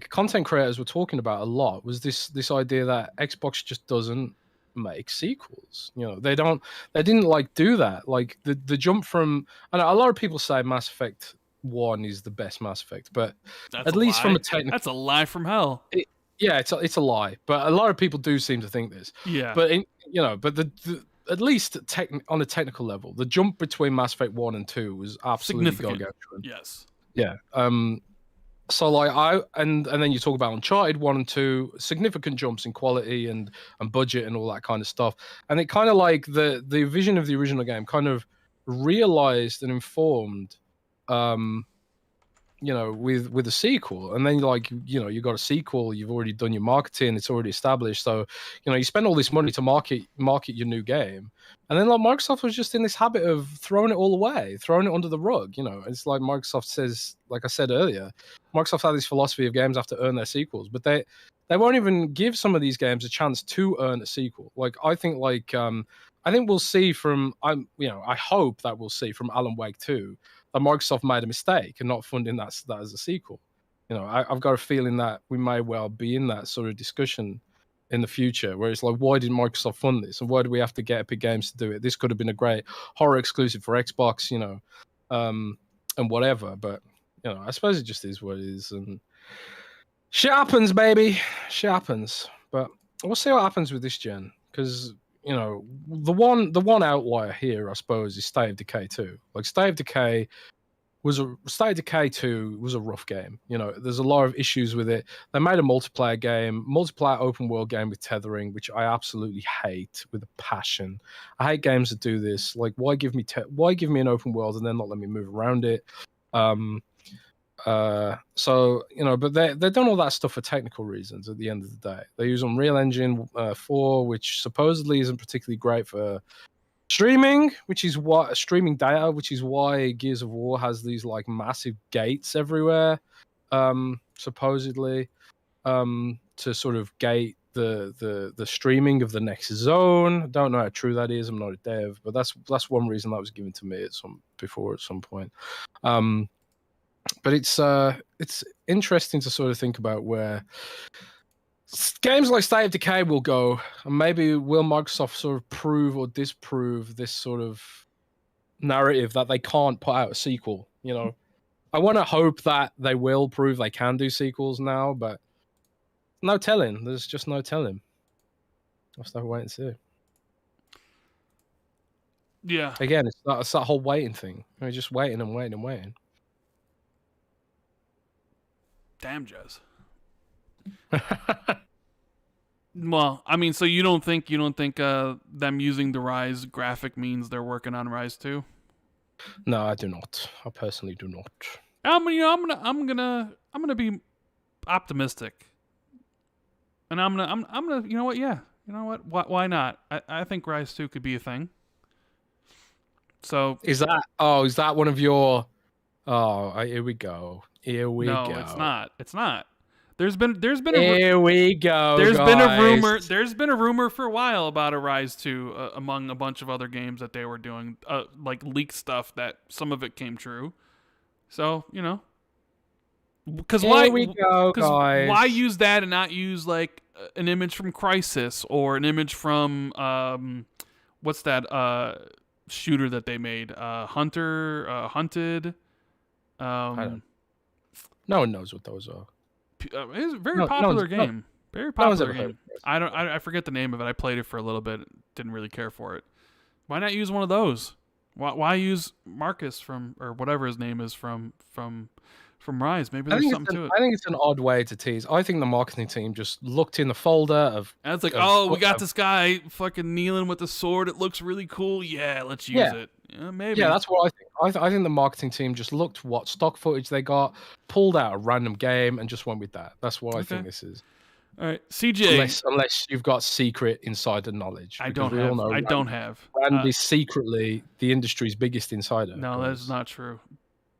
Speaker 2: content creators were talking about a lot, was this idea that Xbox just doesn't make sequels. They didn't like do that. Like the jump from, and a lot of people say Mass Effect 1 is the best Mass Effect, but
Speaker 1: That's
Speaker 2: at least
Speaker 1: lie.
Speaker 2: from a technical,
Speaker 1: That's a lie from hell.
Speaker 2: It's a lie, but a lot of people do seem to think this.
Speaker 1: Yeah.
Speaker 2: But the at least on a technical level, the jump between Mass Effect 1 and 2 was absolutely gargantuan.
Speaker 1: Yes.
Speaker 2: Yeah. So like and then you talk about Uncharted 1 and 2, significant jumps in quality and budget and all that kind of stuff. And it kind of like the vision of the original game kind of realized and informed with a sequel. And then you got a sequel, you've already done your marketing, it's already established. So, you spend all this money to market your new game. And then like Microsoft was just in this habit of throwing it all away, throwing it under the rug. It's like Microsoft says, like I said earlier, Microsoft had this philosophy of games have to earn their sequels, but they won't even give some of these games a chance to earn a sequel. Like I think we'll see from I hope that we'll see from Alan Wake 2 that Microsoft made a mistake and not funding that as a sequel. I've got a feeling that we may well be in that sort of discussion in the future, where it's like, why did Microsoft fund this, and why do we have to get Epic Games to do it? This could have been a great horror exclusive for Xbox, and whatever. But I suppose it just is what it is, and shit happens, baby. Shit happens. But we'll see what happens with this gen, because the one outlier here, I suppose, is State of Decay 2. Like State of Decay 2 was a rough game. There's a lot of issues with it. They made a multiplayer open world game with tethering, which I absolutely hate with a passion. I hate games that do this. Like, why give me an open world and then not let me move around it? But they've done all that stuff for technical reasons at the end of the day. They use Unreal Engine 4, which supposedly isn't particularly great for streaming, streaming data, which is why Gears of War has these like massive gates everywhere, supposedly, to sort of gate the streaming of the next zone. Don't know how true that is. I'm not a dev, but that's one reason that was given to me at some point. But it's interesting to sort of think about where games like State of Decay will go, and maybe will Microsoft sort of prove or disprove this sort of narrative that they can't put out a sequel. I want to hope that they will prove they can do sequels now, but no telling. There's just no telling. I'll have to wait and see.
Speaker 1: Yeah.
Speaker 2: Again, it's that whole waiting thing. We're just waiting and waiting and waiting.
Speaker 1: Damn, Jez. Well, I mean, so you don't think them using the Rise graphic means they're working on Rise 2?
Speaker 2: No, I do not. I personally do not.
Speaker 1: I'm gonna be optimistic, and I'm gonna you know what? Yeah, you know what? Why not? I think Rise 2 could be a thing. So
Speaker 2: is that one of your? Oh, here we go. Here we go.
Speaker 1: No, it's not. It's not. There's been
Speaker 2: Here we go.
Speaker 1: There's
Speaker 2: guys.
Speaker 1: been a rumor for a while about a Rise 2 among a bunch of other games that they were doing, like leaked stuff that some of it came true. So, because
Speaker 2: Here we go, guys.
Speaker 1: why use that and not use like an image from Crysis or an image from what's that shooter that they made? Hunted.
Speaker 2: No one knows what those are.
Speaker 1: It's a very popular game. Very popular game. I forget the name of it. I played it for a little bit. Didn't really care for it. Why not use one of those? Why use Marcus from, or whatever his name is from Rise? Maybe there's something to it.
Speaker 2: I think it's an odd way to tease. I think the marketing team just looked in the folder of.
Speaker 1: And it's like, we got this guy fucking kneeling with a sword. It looks really cool. Yeah, let's use it. Yeah, maybe.
Speaker 2: Yeah, that's what I think. I think the marketing team just looked what stock footage they got, pulled out a random game, and just went with that. That's what I think this is.
Speaker 1: All right, CJ.
Speaker 2: Unless you've got secret insider knowledge.
Speaker 1: I don't have.
Speaker 2: Rand is secretly the industry's biggest insider.
Speaker 1: No, that's not true.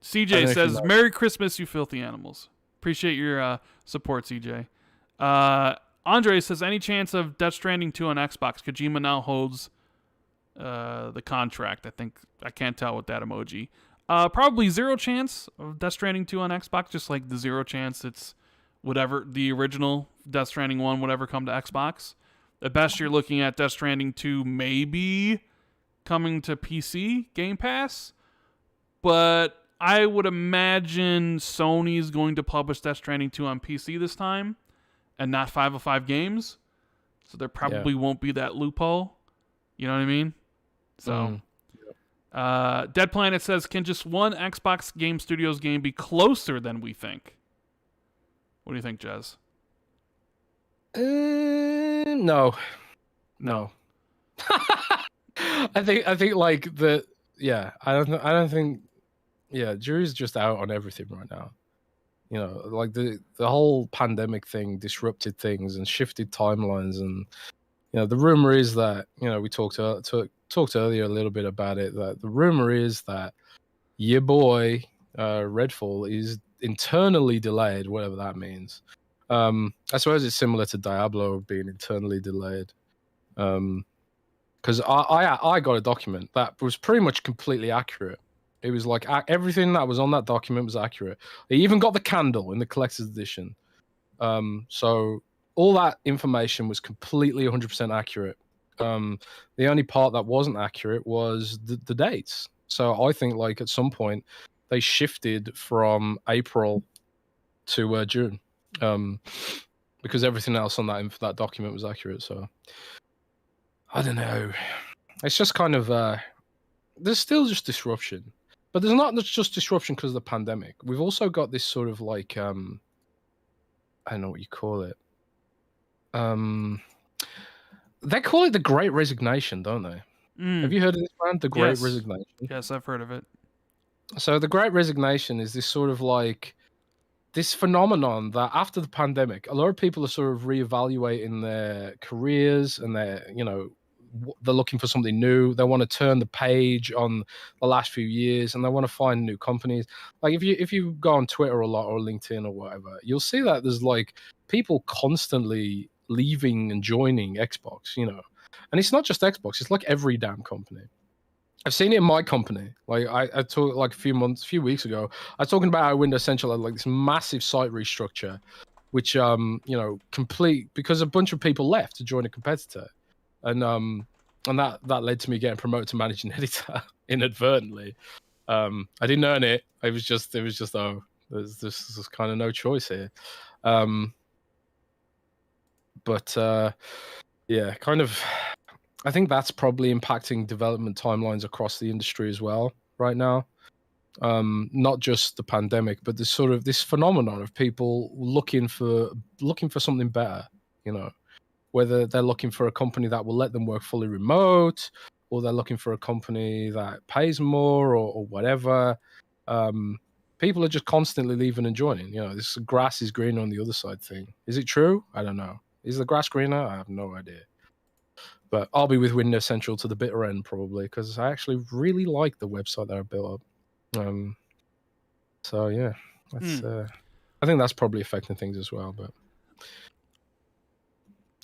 Speaker 1: CJ says, "Merry Christmas, you filthy animals." Appreciate your support, CJ. Andre says, "Any chance of Death Stranding 2 on Xbox? Kojima now holds the contract." I can't tell with that emoji. Probably zero chance of Death Stranding 2 on Xbox, just like the zero chance it's whatever the original Death Stranding 1 would ever come to Xbox. At best, you're looking at Death Stranding 2 maybe coming to PC Game Pass, but I would imagine Sony's going to publish Death Stranding 2 on PC this time and not 505 Games, so there probably won't be that loophole. You know what I mean? So, Dead Planet says, "Can just one Xbox Game Studios game be closer than we think?" What do you think, Jez?
Speaker 2: No. I think like the I don't think jury's just out on everything right now. Like the whole pandemic thing disrupted things and shifted timelines, and the rumor is that we talked earlier a little bit about it, that the rumor is that your boy Redfall is internally delayed, whatever that means. I suppose it's similar to Diablo being internally delayed. Because I got a document that was pretty much completely accurate. It was like everything that was on that document was accurate. They even got the candle in the collector's edition. So all that information was completely 100% accurate. The only part that wasn't accurate was the dates. So I think like at some point they shifted from April to June, because everything else on that document was accurate. So I don't know. It's just kind of there's still just disruption, but there's not just disruption because of the pandemic. We've also got this sort of like I don't know what you call it. They call it the Great Resignation, don't they? Have you heard of this, man? The Great Resignation.
Speaker 1: Yes, I've heard of it.
Speaker 2: So the Great Resignation is this sort of like this phenomenon that after the pandemic, a lot of people are sort of reevaluating their careers and they're looking for something new. They want to turn the page on the last few years and they want to find new companies. Like if you go on Twitter a lot or LinkedIn or whatever, you'll see that there's like people constantly leaving and joining Xbox, and it's not just Xbox, it's like every damn company. I've seen it in my company. Like I talked like a few weeks ago, I was talking about how Windows Central had like this massive site restructure, which complete because a bunch of people left to join a competitor, and that led to me getting promoted to managing editor inadvertently. I didn't earn it. It was just there's kind of no choice here. But kind of, I think that's probably impacting development timelines across the industry as well right now. Not just the pandemic, but this phenomenon of people looking for something better. Whether they're looking for a company that will let them work fully remote, or they're looking for a company that pays more, or whatever. People are just constantly leaving and joining. This grass is greener on the other side thing. Is it true? I don't know. Is the grass greener? I have no idea. But I'll be with Windows Central to the bitter end probably, because I actually really like the website that I built up. So yeah, that's think that's probably affecting things as well. But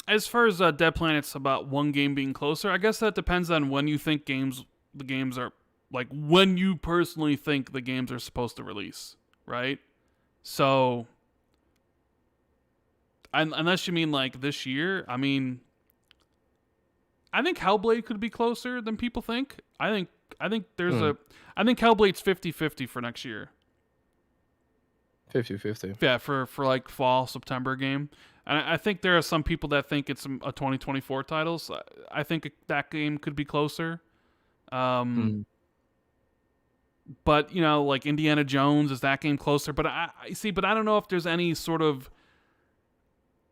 Speaker 1: as far as Dead Planet's about one game being closer, I guess that depends on when you think the games are, like, when you personally think the games are supposed to release, right? So, unless you mean like this year, I mean, I think Hellblade could be closer than people think. I think I think Hellblade's 50-50 for next year.
Speaker 2: 50-50.
Speaker 1: Yeah, for like fall, September game. And I think there are some people that think it's a 2024 title. So I think that game could be closer. But, like Indiana Jones, is that game closer? But I don't know if there's any sort of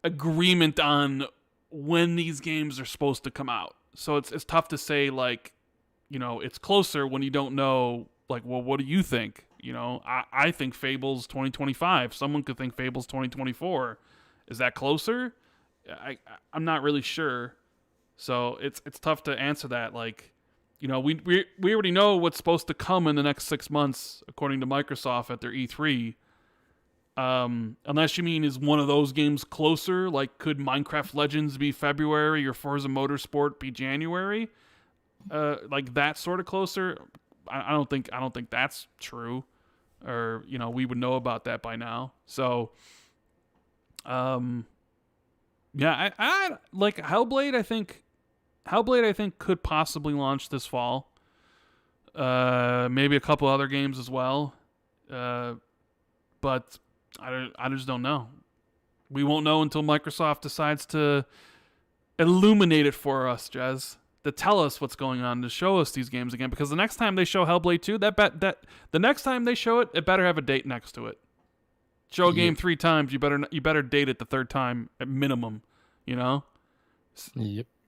Speaker 1: agreement on when these games are supposed to come out. So it's tough to say, like, it's closer when you don't know, like, well, what do you think? I think Fable's 2025. Someone could think Fable's 2024. Is that closer? I'm not really sure. So it's tough to answer that. Like, we already know what's supposed to come in the next 6 months, according to Microsoft at their E3. Unless you mean, is one of those games closer? Like, could Minecraft Legends be February or Forza Motorsport be January? Like that sort of closer. I don't think that's true, or we would know about that by now. So, yeah, I like Hellblade. I think could possibly launch this fall. Maybe a couple other games as well. But I just don't know. We won't know until Microsoft decides to illuminate it for us, Jez. To tell us what's going on, to show us these games again. Because the next time they show Hellblade 2, the next time they show it, it better have a date next to it. Show a game 3 times, you better date it the third time at minimum.
Speaker 2: Yep.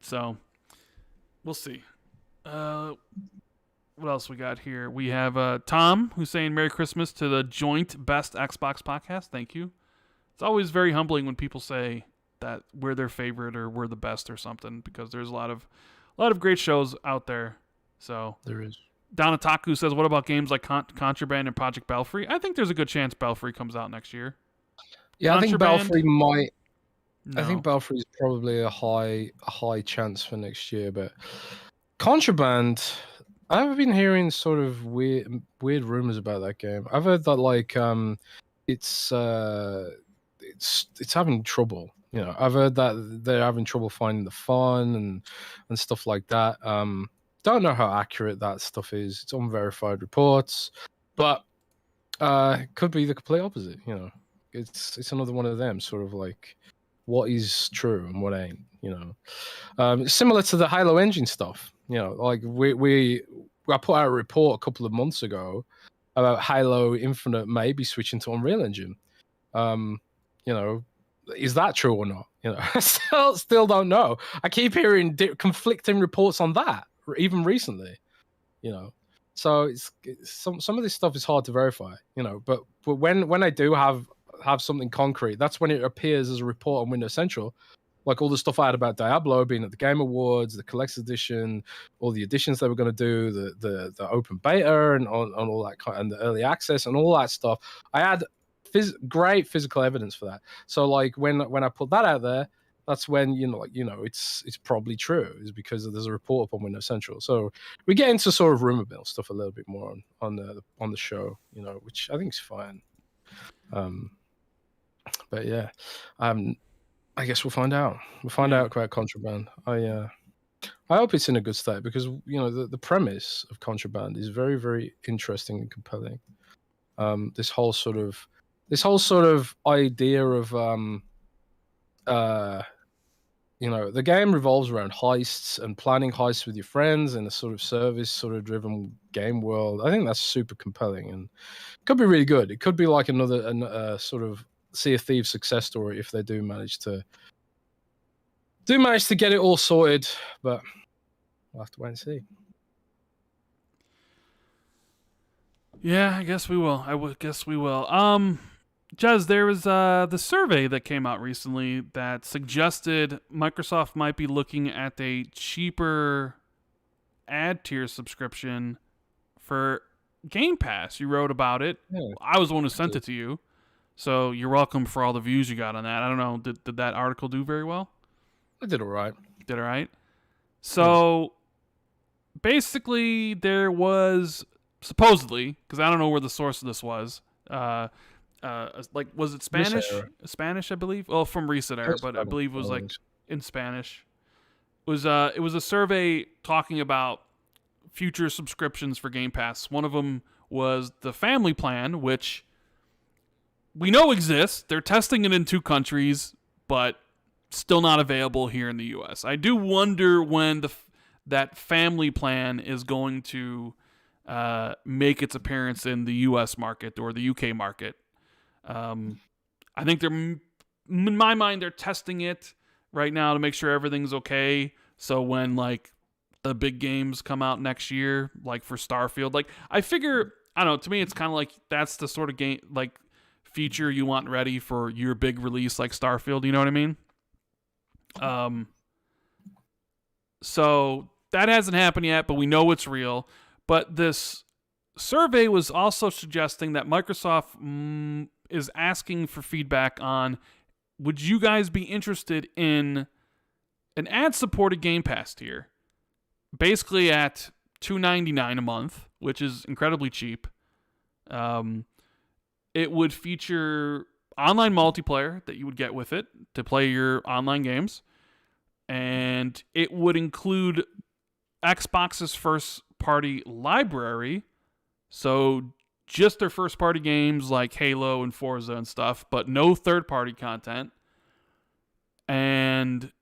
Speaker 1: So we'll see. What else we got here? We have Tom, who's saying Merry Christmas to the joint best Xbox podcast. Thank you. It's always very humbling when people say that we're their favorite or we're the best or something, because there's a lot of great shows out there. So
Speaker 2: there is.
Speaker 1: Donataku says, what about games like Contraband and Project Belfry? I think there's a good chance Belfry comes out next year.
Speaker 2: Yeah, I think Belfry might.
Speaker 1: No.
Speaker 2: I think Belfry is probably a high chance for next year, but Contraband, I've been hearing sort of weird rumors about that game. I've heard that like it's having trouble. I've heard that they're having trouble finding the fun and stuff like that. Don't know how accurate that stuff is. It's unverified reports, but it could be the complete opposite. It's another one of them, sort of like what is true and what ain't. Similar to the Halo engine stuff. Like I put out a report a couple of months ago about Halo Infinite maybe switching to Unreal Engine. Is that true or not? Still don't know. I keep hearing conflicting reports on that, even recently. So it's some of this stuff is hard to verify. But when I do have something concrete, that's when it appears as a report on Windows Central. Like all the stuff I had about Diablo being at the Game Awards, the Collector's Edition, all the editions they were going to do, the open beta and all that kind, and the early access and all that stuff. I had great physical evidence for that. So like when I put that out there, that's when it's probably true, is because there's a report up on Windows Central. So we get into sort of rumor mill stuff a little bit more on the show, which I think is fine. But yeah, I guess we'll find out. We'll find out about Contraband. I hope it's in a good state, because the premise of Contraband is very, very interesting and compelling. This whole sort of idea of the game revolves around heists and planning heists with your friends in a sort of service sort of driven game world. I think that's super compelling and could be really good. It could be like another sort of Sea of Thieves success story if they do manage to get it all sorted, but we'll have to wait and see.
Speaker 1: Yeah, I guess we will. Jez, there was the survey that came out recently that suggested Microsoft might be looking at a cheaper ad tier subscription for Game Pass. You wrote about it.
Speaker 2: Yeah.
Speaker 1: I was the one who sent it to you. So you're welcome for all the views you got on that. I don't know, did that article do very well?
Speaker 2: I did all right.
Speaker 1: Did all right. So basically, there was supposedly, because I don't know where the source of this was. Like, was it Spanish? Spanish, I believe. Well, from Recent Era, but I believe it was like in Spanish. It was a survey talking about future subscriptions for Game Pass. One of them was the family plan, which we know exists. They're testing it in 2 countries, but still not available here in the U.S. I do wonder when that family plan is going to make its appearance in the U.S. market or the U.K. market. I think in my mind, they're testing it right now to make sure everything's okay. So when like the big games come out next year, like for Starfield, like I figure, I don't know, to me it's kind of like that's the sort of game like feature you want ready for your big release like Starfield, you know what I mean? So that hasn't happened yet, but we know it's real. But this survey was also suggesting that Microsoft is asking for feedback on, would you guys be interested in an ad-supported Game Pass tier? Basically at $2.99 a month, which is incredibly cheap. It would feature online multiplayer that you would get with it to play your online games. And it would include Xbox's first-party library. So just their first-party games like Halo and Forza and stuff, but no third-party content. And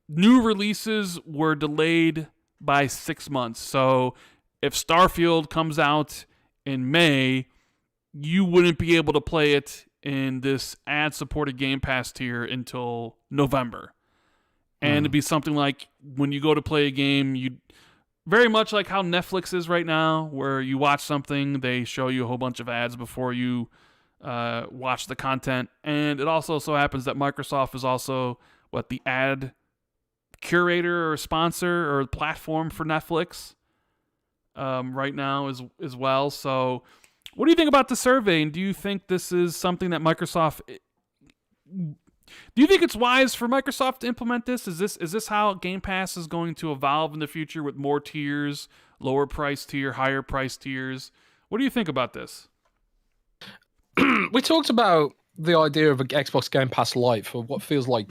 Speaker 1: new releases were delayed by 6 months. So if Starfield comes out in May, you wouldn't be able to play it in this ad-supported Game Pass tier until November. And it'd be something like when you go to play a game, you very much like how Netflix is right now, where you watch something, they show you a whole bunch of ads before you watch the content. And it also so happens that Microsoft is also the ad curator or sponsor or platform for Netflix right now as well. So what do you think about the survey? And do you think this is something that Microsoft... Do you think it's wise for Microsoft to implement this? Is this how Game Pass is going to evolve in the future with more tiers, lower price tier, higher price tiers? What do you think about this?
Speaker 2: We talked about the idea of an Xbox Game Pass Lite for what feels like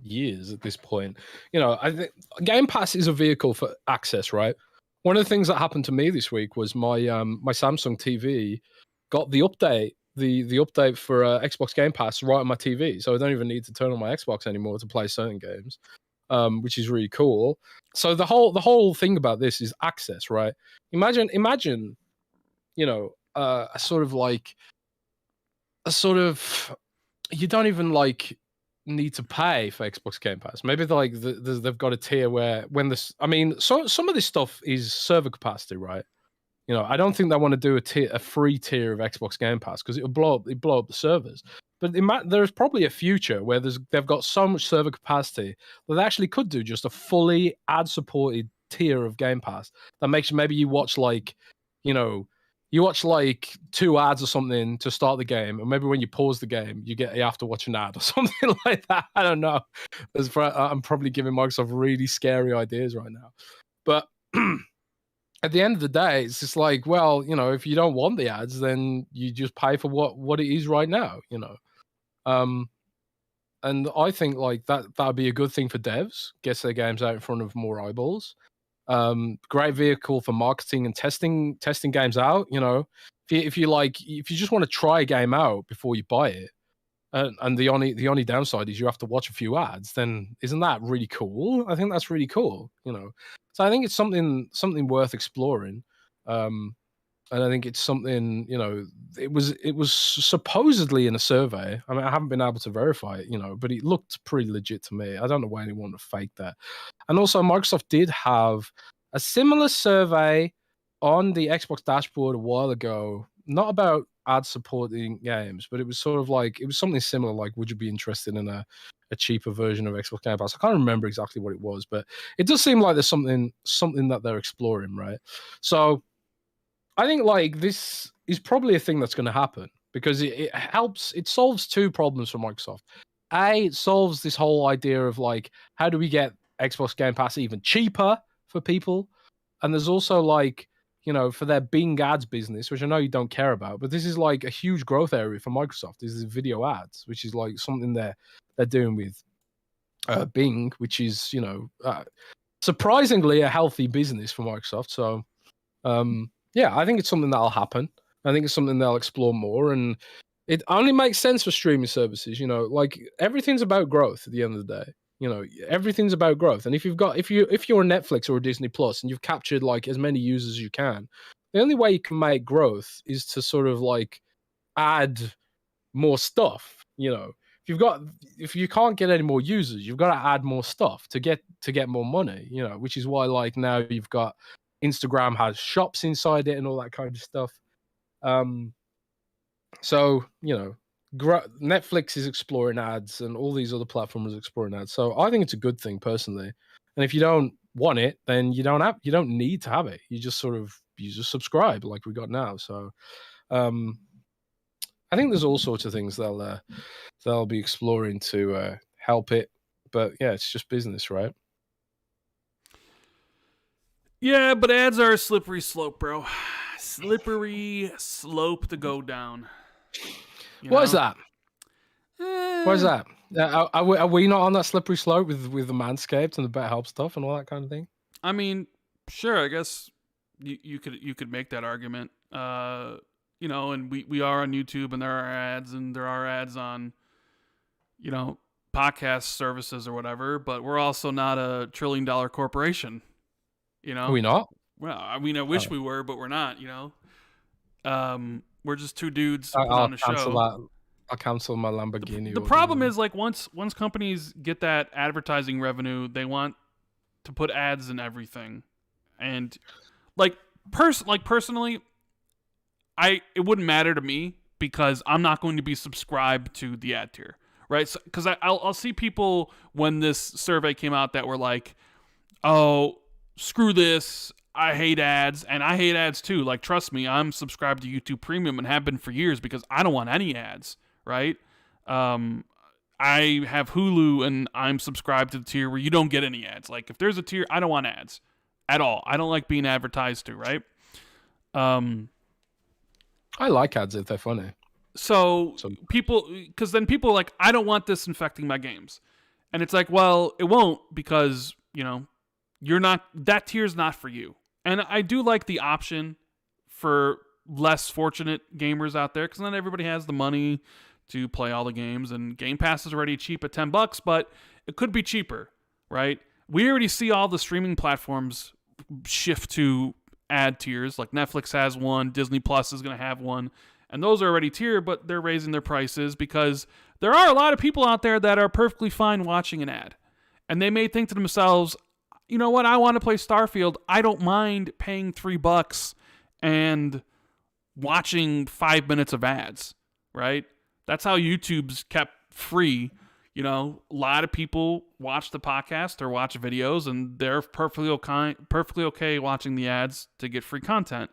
Speaker 2: years at this point. You know, I think Game Pass is a vehicle for access, right? One of the things that happened to me this week was my Samsung TV got the update. The update for Xbox Game Pass right on my TV, so I don't even need to turn on my Xbox anymore to play certain games, which is really cool. So the whole thing about this is access, right? Imagine, you know, a sort of you don't even like need to pay for Xbox Game Pass. Maybe they've got a tier where when this, I mean, so some of this stuff is server capacity, right? You know, I don't think they want to do a free tier of Xbox Game Pass because it'll blow up the servers. But there's probably a future where they've got so much server capacity that they actually could do just a fully ad-supported tier of Game Pass that makes maybe you watch like 2 ads or something to start the game, or maybe when you pause the game, you have to watch an ad or something like that. I don't know. I'm probably giving Microsoft really scary ideas right now, but. At the end of the day, it's just like, well, you know, if you don't want the ads, then you just pay for what it is right now, you know. And I think like that'd be a good thing for devs, gets their games out in front of more eyeballs. Great vehicle for marketing and testing games out. You know, if you just want to try a game out before you buy it, and the only downside is you have to watch a few ads, then isn't that really cool? I think that's really cool, you know. So I think it's something worth exploring, and I think it's something, you know, it was supposedly in a survey. I mean, I haven't been able to verify it, you know, but it looked pretty legit to me. I don't know why anyone would fake that. And also, Microsoft did have a similar survey on the Xbox dashboard a while ago, not about ad-supporting games, but it was sort of like, it was something similar, like, would you be interested in a cheaper version of Xbox Game Pass? I can't remember exactly what it was, but it does seem like there's something that they're exploring, right? So I think like this is probably a thing that's going to happen because it helps. It solves two problems for Microsoft. It solves this whole idea of like, how do we get Xbox Game Pass even cheaper for people? And there's also like, for their Bing ads business, which I know you don't care about, but this is like a huge growth area for Microsoft. This is video ads, which is like something they're doing with Bing, which is surprisingly a healthy business for Microsoft. So yeah, I think it's something that'll happen. I think it's something they'll explore more, and it only makes sense for streaming services. Like everything's about growth at the end of the day. Everything's about growth. And if you're a Netflix or a Disney Plus and you've captured like as many users as you can, the only way you can make growth is to sort of like add more stuff. If you can't get any more users, you've got to add more stuff to get more money. Which is why like now you've got Instagram has shops inside it and all that kind of stuff. So Netflix is exploring ads, and all these other platforms are exploring ads. So I think it's a good thing personally. And if you don't want it, then you don't need to have it. You just subscribe like we got now. So I think there's all sorts of things they'll be exploring to help it. But yeah, it's just business, right?
Speaker 1: Yeah, but ads are a slippery slope, bro. Slippery slope to go down.
Speaker 2: What is that? What is that? Are we not on that slippery slope with the Manscaped and the BetterHelp stuff and all that kind of thing?
Speaker 1: I mean, sure. I guess you could make that argument. And we are on YouTube, and there are ads on, podcast services or whatever. But we're also not a $1 trillion corporation.
Speaker 2: Are we not?
Speaker 1: Well, I mean, I wish we were, but we're not. We're just two dudes on a show.
Speaker 2: I'll cancel my Lamborghini.
Speaker 1: The problem is, like, once companies get that advertising revenue, they want to put ads in everything, and personally, it wouldn't matter to me because I'm not going to be subscribed to the ad tier, right? Because I'll see people when this survey came out that were like, "Oh, screw this. I hate ads," and I hate ads too. Like, trust me, I'm subscribed to YouTube Premium and have been for years because I don't want any ads, right? I have Hulu and I'm subscribed to the tier where you don't get any ads. Like, if there's a tier, I don't want ads at all. I don't like being advertised to, right?
Speaker 2: I like ads if they're funny.
Speaker 1: So people, because then people are like, I don't want this infecting my games. And it's like, well, it won't because, you're not, that tier's not for you. And I do like the option for less fortunate gamers out there because not everybody has the money to play all the games, and Game Pass is already cheap at $10, but it could be cheaper, right? We already see all the streaming platforms shift to ad tiers. Like Netflix has one, Disney Plus is going to have one, and those are already tiered, but they're raising their prices because there are a lot of people out there that are perfectly fine watching an ad. And they may think to themselves, you know what, I want to play Starfield. I don't mind paying $3 and watching 5 minutes of ads, right? That's how YouTube's kept free. A lot of people watch the podcast or watch videos, and they're perfectly okay watching the ads to get free content.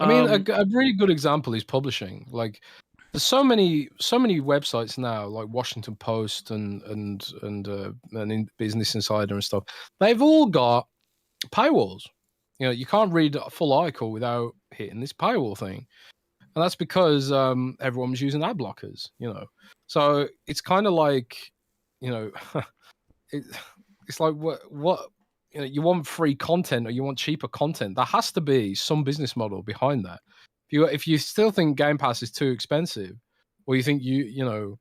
Speaker 2: I mean, a really good example is publishing. Like, there's so many websites now, like Washington Post and Business Insider and stuff. They've all got paywalls. You can't read a full article without hitting this paywall thing. And that's because everyone was using ad blockers, So it's kind of like, it's like what you want free content or you want cheaper content. There has to be some business model behind that. If you still think Game Pass is too expensive, or you think YouTube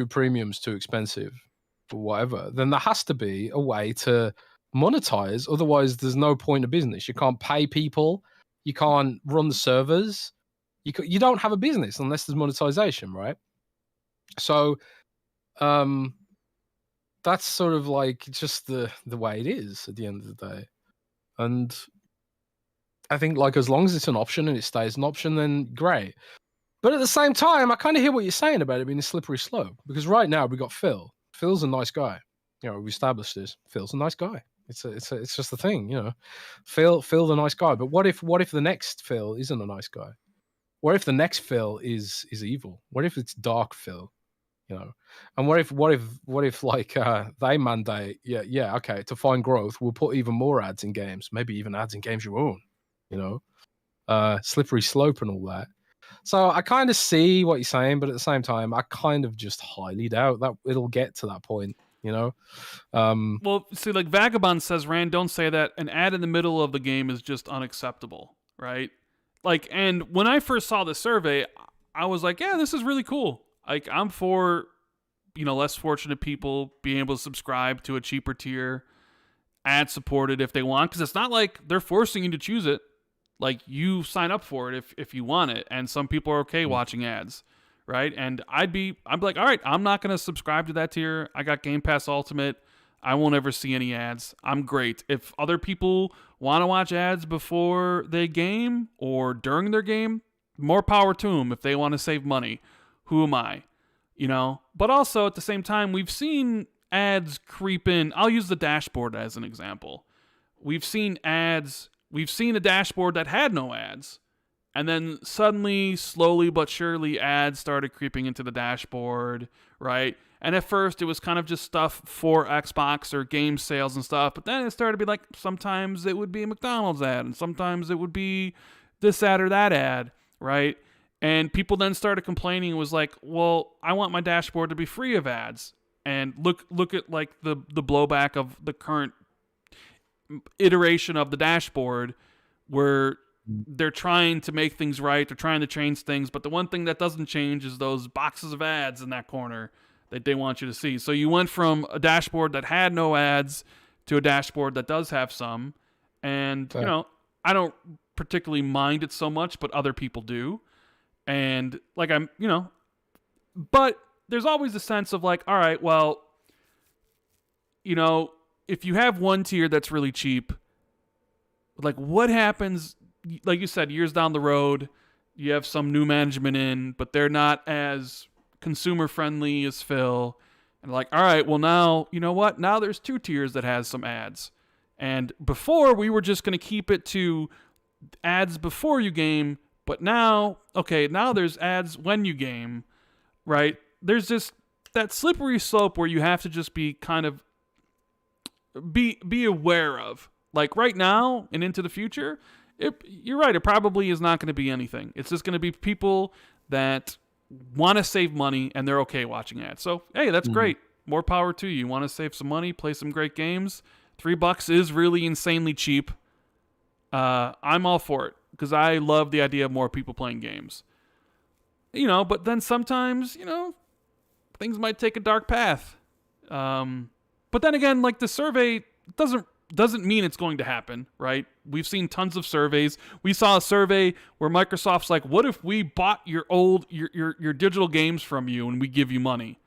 Speaker 2: Premium's too expensive or whatever, then there has to be a way to monetize. Otherwise, there's no point of business. You can't pay people. You can't run the servers. You don't have a business unless there's monetization, right? So, that's sort of like just the way it is at the end of the day. And I think like as long as it's an option and it stays an option, then great. But at the same time, I kind of hear what you're saying about it being a slippery slope because right now we got Phil. Phil's a nice guy. We established this. Phil's a nice guy. It's just a thing, Phil the nice guy. But what if the next Phil isn't a nice guy? what if the next Phil is evil? What if it's Dark Phil? You know, and what if like they mandate, okay, to find growth, we'll put even more ads in games, maybe even ads in games you own, you know, slippery slope and all that. So I kind of see what you're saying, but at the same time, I kind of just highly doubt that it'll get to that point, you know.
Speaker 1: Well, see, like Vagabond says, Rand, don't say that. An ad in the middle of the game is just unacceptable, right? Like, and when I first saw the survey, I was like, yeah, this is really cool. Like, I'm for, you know, less fortunate people being able to subscribe to a cheaper tier, ad supported if they want, because it's not like they're forcing you to choose it. Like, you sign up for it if you want it, and some people are okay watching ads, right? And I'd be like, all right, I'm not going to subscribe to that tier. I got Game Pass Ultimate. I won't ever see any ads. I'm great. If other people want to watch ads before they game or during their game, more power to them. If they want to save money, who am I? You know? But also, at the same time, we've seen ads creep in. I'll use the dashboard as an example. We've seen ads. We've seen a dashboard that had no ads. And then suddenly, slowly but surely, ads started creeping into the dashboard, right? And at first, it was kind of just stuff for Xbox or game sales and stuff. But then it started to be like, sometimes it would be a McDonald's ad, and sometimes it would be this ad or that ad, right? And people then started complaining. It was like, well, I want my dashboard to be free of ads. And look at like the blowback of the current iteration of the dashboard, where they're trying to make things right. They're trying to change things. But the one thing that doesn't change is those boxes of ads in that corner that they want you to see. So you went from a dashboard that had no ads to a dashboard that does have some. And, you know, I don't particularly mind it so much, but other people do. And, like, I'm, you know, but there's always a sense of, like, all right, well, you know, if you have one tier that's really cheap, like, what happens, like you said, years down the road, you have some new management in, but they're not as consumer friendly as Phil, and like, all right, well, now, you know what? Now there's two tiers that has some ads. And before, we were just going to keep it to ads before you game, but now, okay, now there's ads when you game, right? There's just that slippery slope where you have to just be kind of be aware of. Like right now and into the future, you're right, it probably is not going to be anything. It's just going to be people that want to save money and they're okay watching ads. So, hey, that's great. More power to you. You want to save some money, play some great games. $3 is really insanely cheap. I'm all for it because I love the idea of more people playing games. You know, but then sometimes, you know, things might take a dark path. But then again, like the survey doesn't mean it's going to happen, right? We've seen tons of surveys. We saw a survey where Microsoft's like, what if we bought your digital games from you and we give you money,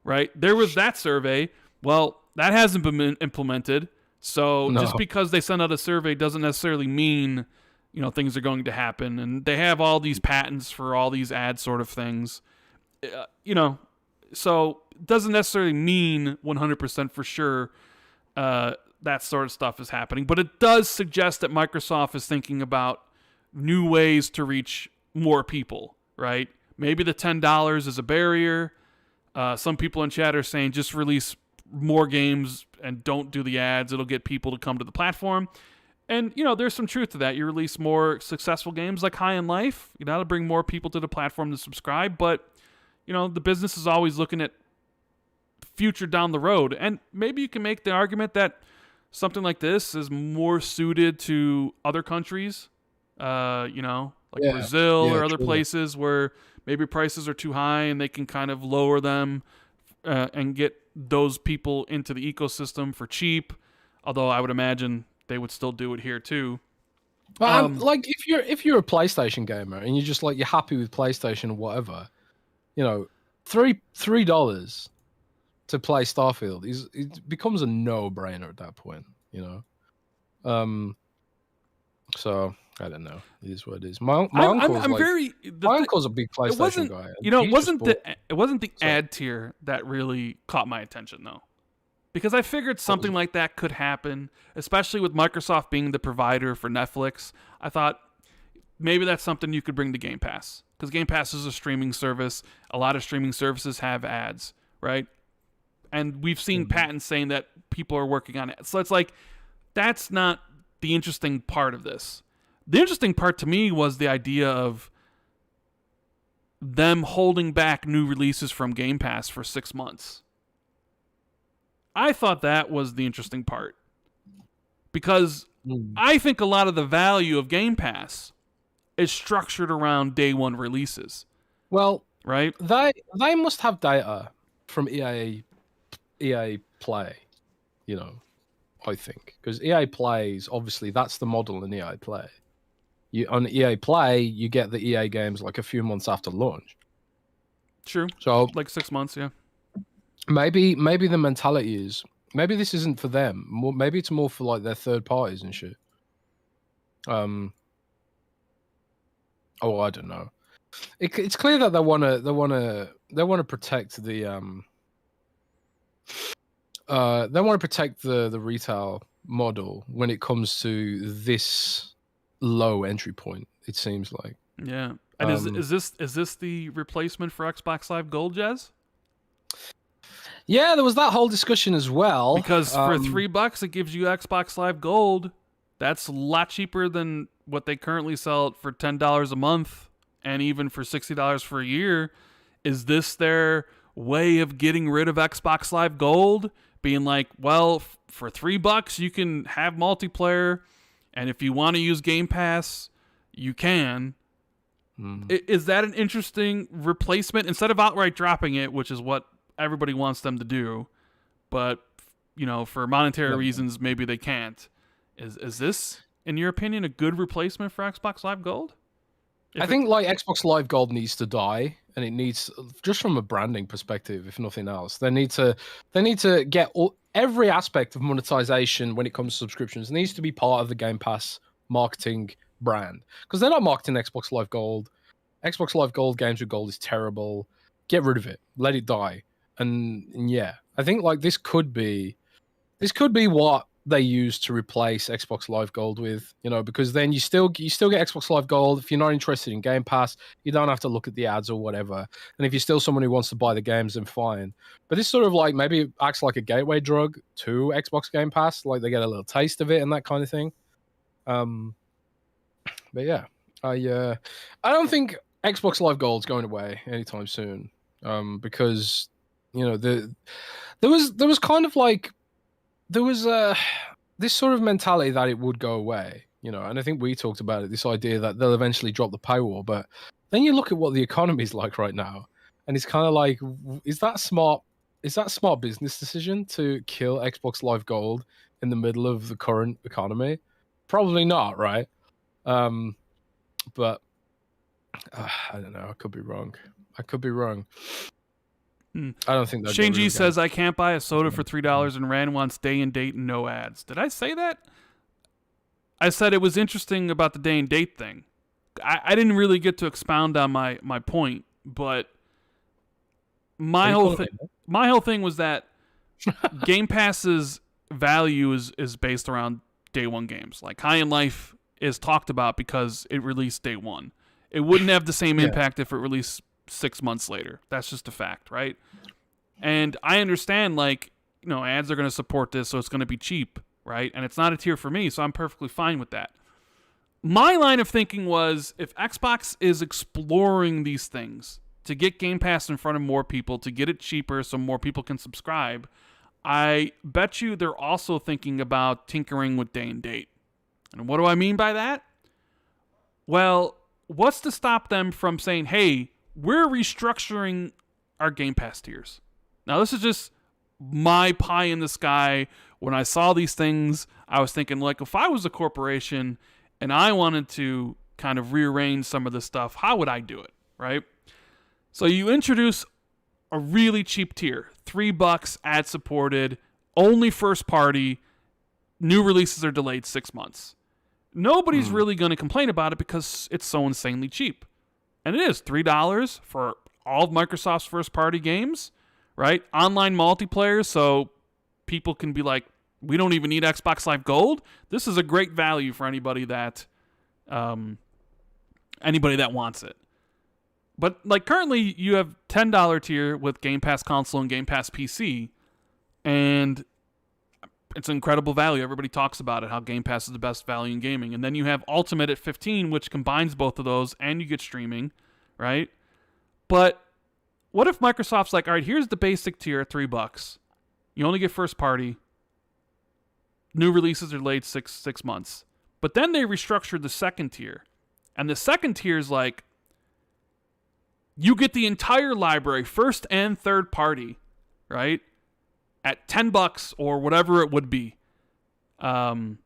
Speaker 1: right? There was that survey. Well, that hasn't been implemented. So just because they send out a survey doesn't necessarily mean, you know, things are going to happen. And they have all these patents for all these ad sort of things, you know, so it doesn't necessarily mean 100% for sure that sort of stuff is happening. But it does suggest that Microsoft is thinking about new ways to reach more people, right? Maybe the $10 is a barrier. Some people in chat are saying just release more games and don't do the ads. It'll get people to come to the platform. And, you know, there's some truth to that. You release more successful games like High in Life. You know, that'll bring more people to the platform to subscribe. But, you know, the business is always looking at future down the road. And maybe you can make the argument that something like this is more suited to other countries, you know, like Brazil or other places where maybe prices are too high and they can kind of lower them and get those people into the ecosystem for cheap. Although I would imagine they would still do it here too.
Speaker 2: Like if you're a PlayStation gamer and you're just like, you're happy with PlayStation or whatever, you know, $3 to play Starfield it becomes a no-brainer at that point, you know. So I don't know. It is what it is. My uncle's a big PlayStation guy.
Speaker 1: You know, it wasn't the ad tier that really caught my attention though, because I figured something like that could happen, especially with Microsoft being the provider for Netflix. I thought maybe that's something you could bring to Game Pass, because Game Pass is a streaming service. A lot of streaming services have ads, right? And we've seen patents saying that people are working on it. So it's like, that's not the interesting part of this. The interesting part to me was the idea of them holding back new releases from Game Pass for 6 months. I thought that was the interesting part. Because I think a lot of the value of Game Pass is structured around day one releases.
Speaker 2: Well,
Speaker 1: right?
Speaker 2: They must have data from EA Play, you know, I think. Because EA Plays, obviously, that's the model in EA Play. On EA Play, you get the EA games like a few months after launch.
Speaker 1: True.
Speaker 2: So
Speaker 1: like 6 months, yeah.
Speaker 2: Maybe the mentality is, maybe this isn't for them. Maybe it's more for like their third parties and shit. Oh, I don't know. It's clear that they wanna protect the they want to protect the retail model when it comes to this low entry point. It seems like.
Speaker 1: Yeah. And is this the replacement for Xbox Live Gold, Jez?
Speaker 2: Yeah, there was that whole discussion as well.
Speaker 1: Because for $3 it gives you Xbox Live Gold. That's a lot cheaper than what they currently sell it for $10 a month, and even for $60 for a year. Is this their way of getting rid of Xbox Live Gold? Being like, well, for $3 you can have multiplayer, and if you want to use Game Pass, you can. Is that an interesting replacement? Instead of outright dropping it, which is what everybody wants them to do, but you know, for monetary reasons, maybe they can't. Is this, in your opinion, a good replacement for Xbox Live Gold?
Speaker 2: I think like Xbox Live Gold needs to die, and it needs, just from a branding perspective, if nothing else, they need to get every aspect of monetization when it comes to subscriptions needs to be part of the Game Pass marketing brand, because they're not marketing Xbox Live Gold. Xbox Live Gold games with gold is terrible. Get rid of it. Let it die. And yeah, I think like this could be what they use to replace Xbox Live Gold with, you know, because then you still get Xbox Live Gold. If you're not interested in Game Pass, you don't have to look at the ads or whatever. And if you're still someone who wants to buy the games, then fine. But this sort of like maybe it acts like a gateway drug to Xbox Game Pass, like they get a little taste of it and that kind of thing. But yeah, I don't think Xbox Live Gold's going away anytime soon. Because you know there was kind of like this sort of mentality that it would go away, you know, and I think we talked about it, this idea that they'll eventually drop the paywall. But then you look at what the economy's like right now, and it's kind of like, is that smart business decision to kill Xbox Live Gold in the middle of the current economy? Probably not, right? But I don't know, I could be wrong. I don't think that.
Speaker 1: Shane G says, I can't buy a soda for $3 and Rand wants day and date and no ads. Did I say that? I said it was interesting about the day and date thing. I didn't really get to expound on my point, but my whole thing was that Game Pass's value is based around day one games. Like High in Life is talked about because it released day one. It wouldn't have the same impact if it released 6 months later. That's just a fact, right? And I understand, like, you know, ads are going to support this, so it's going to be cheap, right? And it's not a tier for me, so I'm perfectly fine with that. My line of thinking was, if Xbox is exploring these things to get Game Pass in front of more people, to get it cheaper so more people can subscribe, I bet you they're also thinking about tinkering with day and date. And what do I mean by that? Well, what's to stop them from saying, hey, we're restructuring our Game Pass tiers. Now, this is just my pie in the sky. When I saw these things, I was thinking, like, if I was a corporation and I wanted to kind of rearrange some of this stuff, how would I do it, right? So you introduce a really cheap tier, $3, ad-supported, only first party, new releases are delayed 6 months. Nobody's really going to complain about it because it's so insanely cheap. And it is $3 for all of Microsoft's first-party games, right? Online multiplayer, so people can be like, we don't even need Xbox Live Gold. This is a great value for anybody that anybody that wants it. But like currently you have $10 tier with Game Pass console and Game Pass PC, and it's incredible value. Everybody talks about it, how Game Pass is the best value in gaming. And then you have Ultimate at $15, which combines both of those, and you get streaming, right? But what if Microsoft's like, all right, here's the basic tier at $3. You only get first party. New releases are delayed six months. But then they restructured the second tier. And the second tier is like, you get the entire library, first and third party, right? At $10 or whatever it would be. And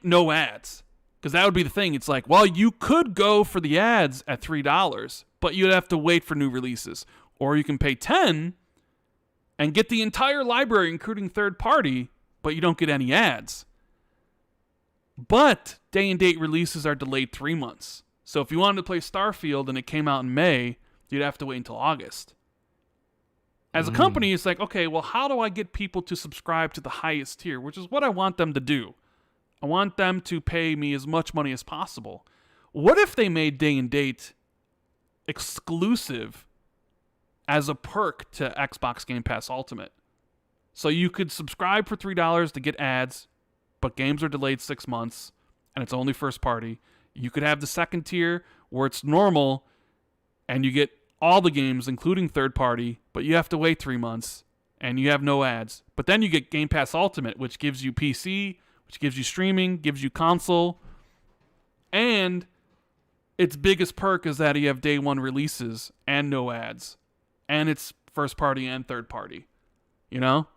Speaker 1: no ads. Because that would be the thing. It's like, well, you could go for the ads at $3, but you'd have to wait for new releases. Or you can pay $10 and get the entire library, including third party, but you don't get any ads. But day and date releases are delayed 3 months. So if you wanted to play Starfield and it came out in May, you'd have to wait until August. As a company, it's like, okay, well, how do I get people to subscribe to the highest tier, which is what I want them to do. I want them to pay me as much money as possible. What if they made day and date exclusive as a perk to Xbox Game Pass Ultimate? So you could subscribe for $3 to get ads, but games are delayed 6 months, and it's only first party. You could have the second tier where it's normal, and you get all the games, including third party, but you have to wait 3 months, and you have no ads. But then you get Game Pass Ultimate, which gives you PC, which gives you streaming, gives you console, and its biggest perk is that you have day one releases and no ads, and it's first party and third party. You know?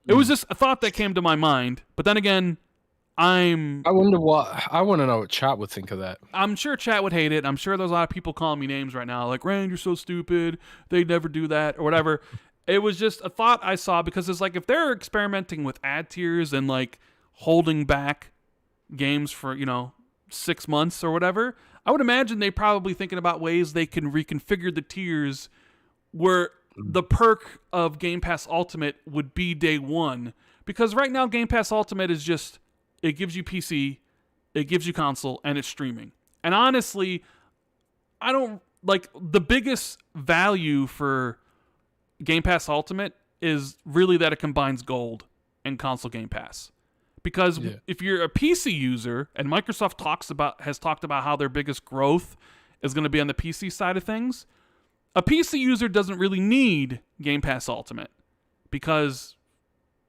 Speaker 1: It was just a thought that came to my mind, but then again, I want
Speaker 2: to know what chat would think of that.
Speaker 1: I'm sure chat would hate it. I'm sure there's a lot of people calling me names right now, like, Rand, you're so stupid. They'd never do that, or whatever. It was just a thought I saw, because it's like, if they're experimenting with ad tiers and like holding back games for, 6 months or whatever, I would imagine they probably thinking about ways they can reconfigure the tiers where the perk of Game Pass Ultimate would be day one. Because right now, Game Pass Ultimate is just, it gives you PC, it gives you console, and it's streaming. And honestly, I don't, like, the biggest value for Game Pass Ultimate is really that it combines gold and console Game Pass. Because if you're a PC user, and Microsoft has talked about how their biggest growth is going to be on the PC side of things, a PC user doesn't really need Game Pass Ultimate because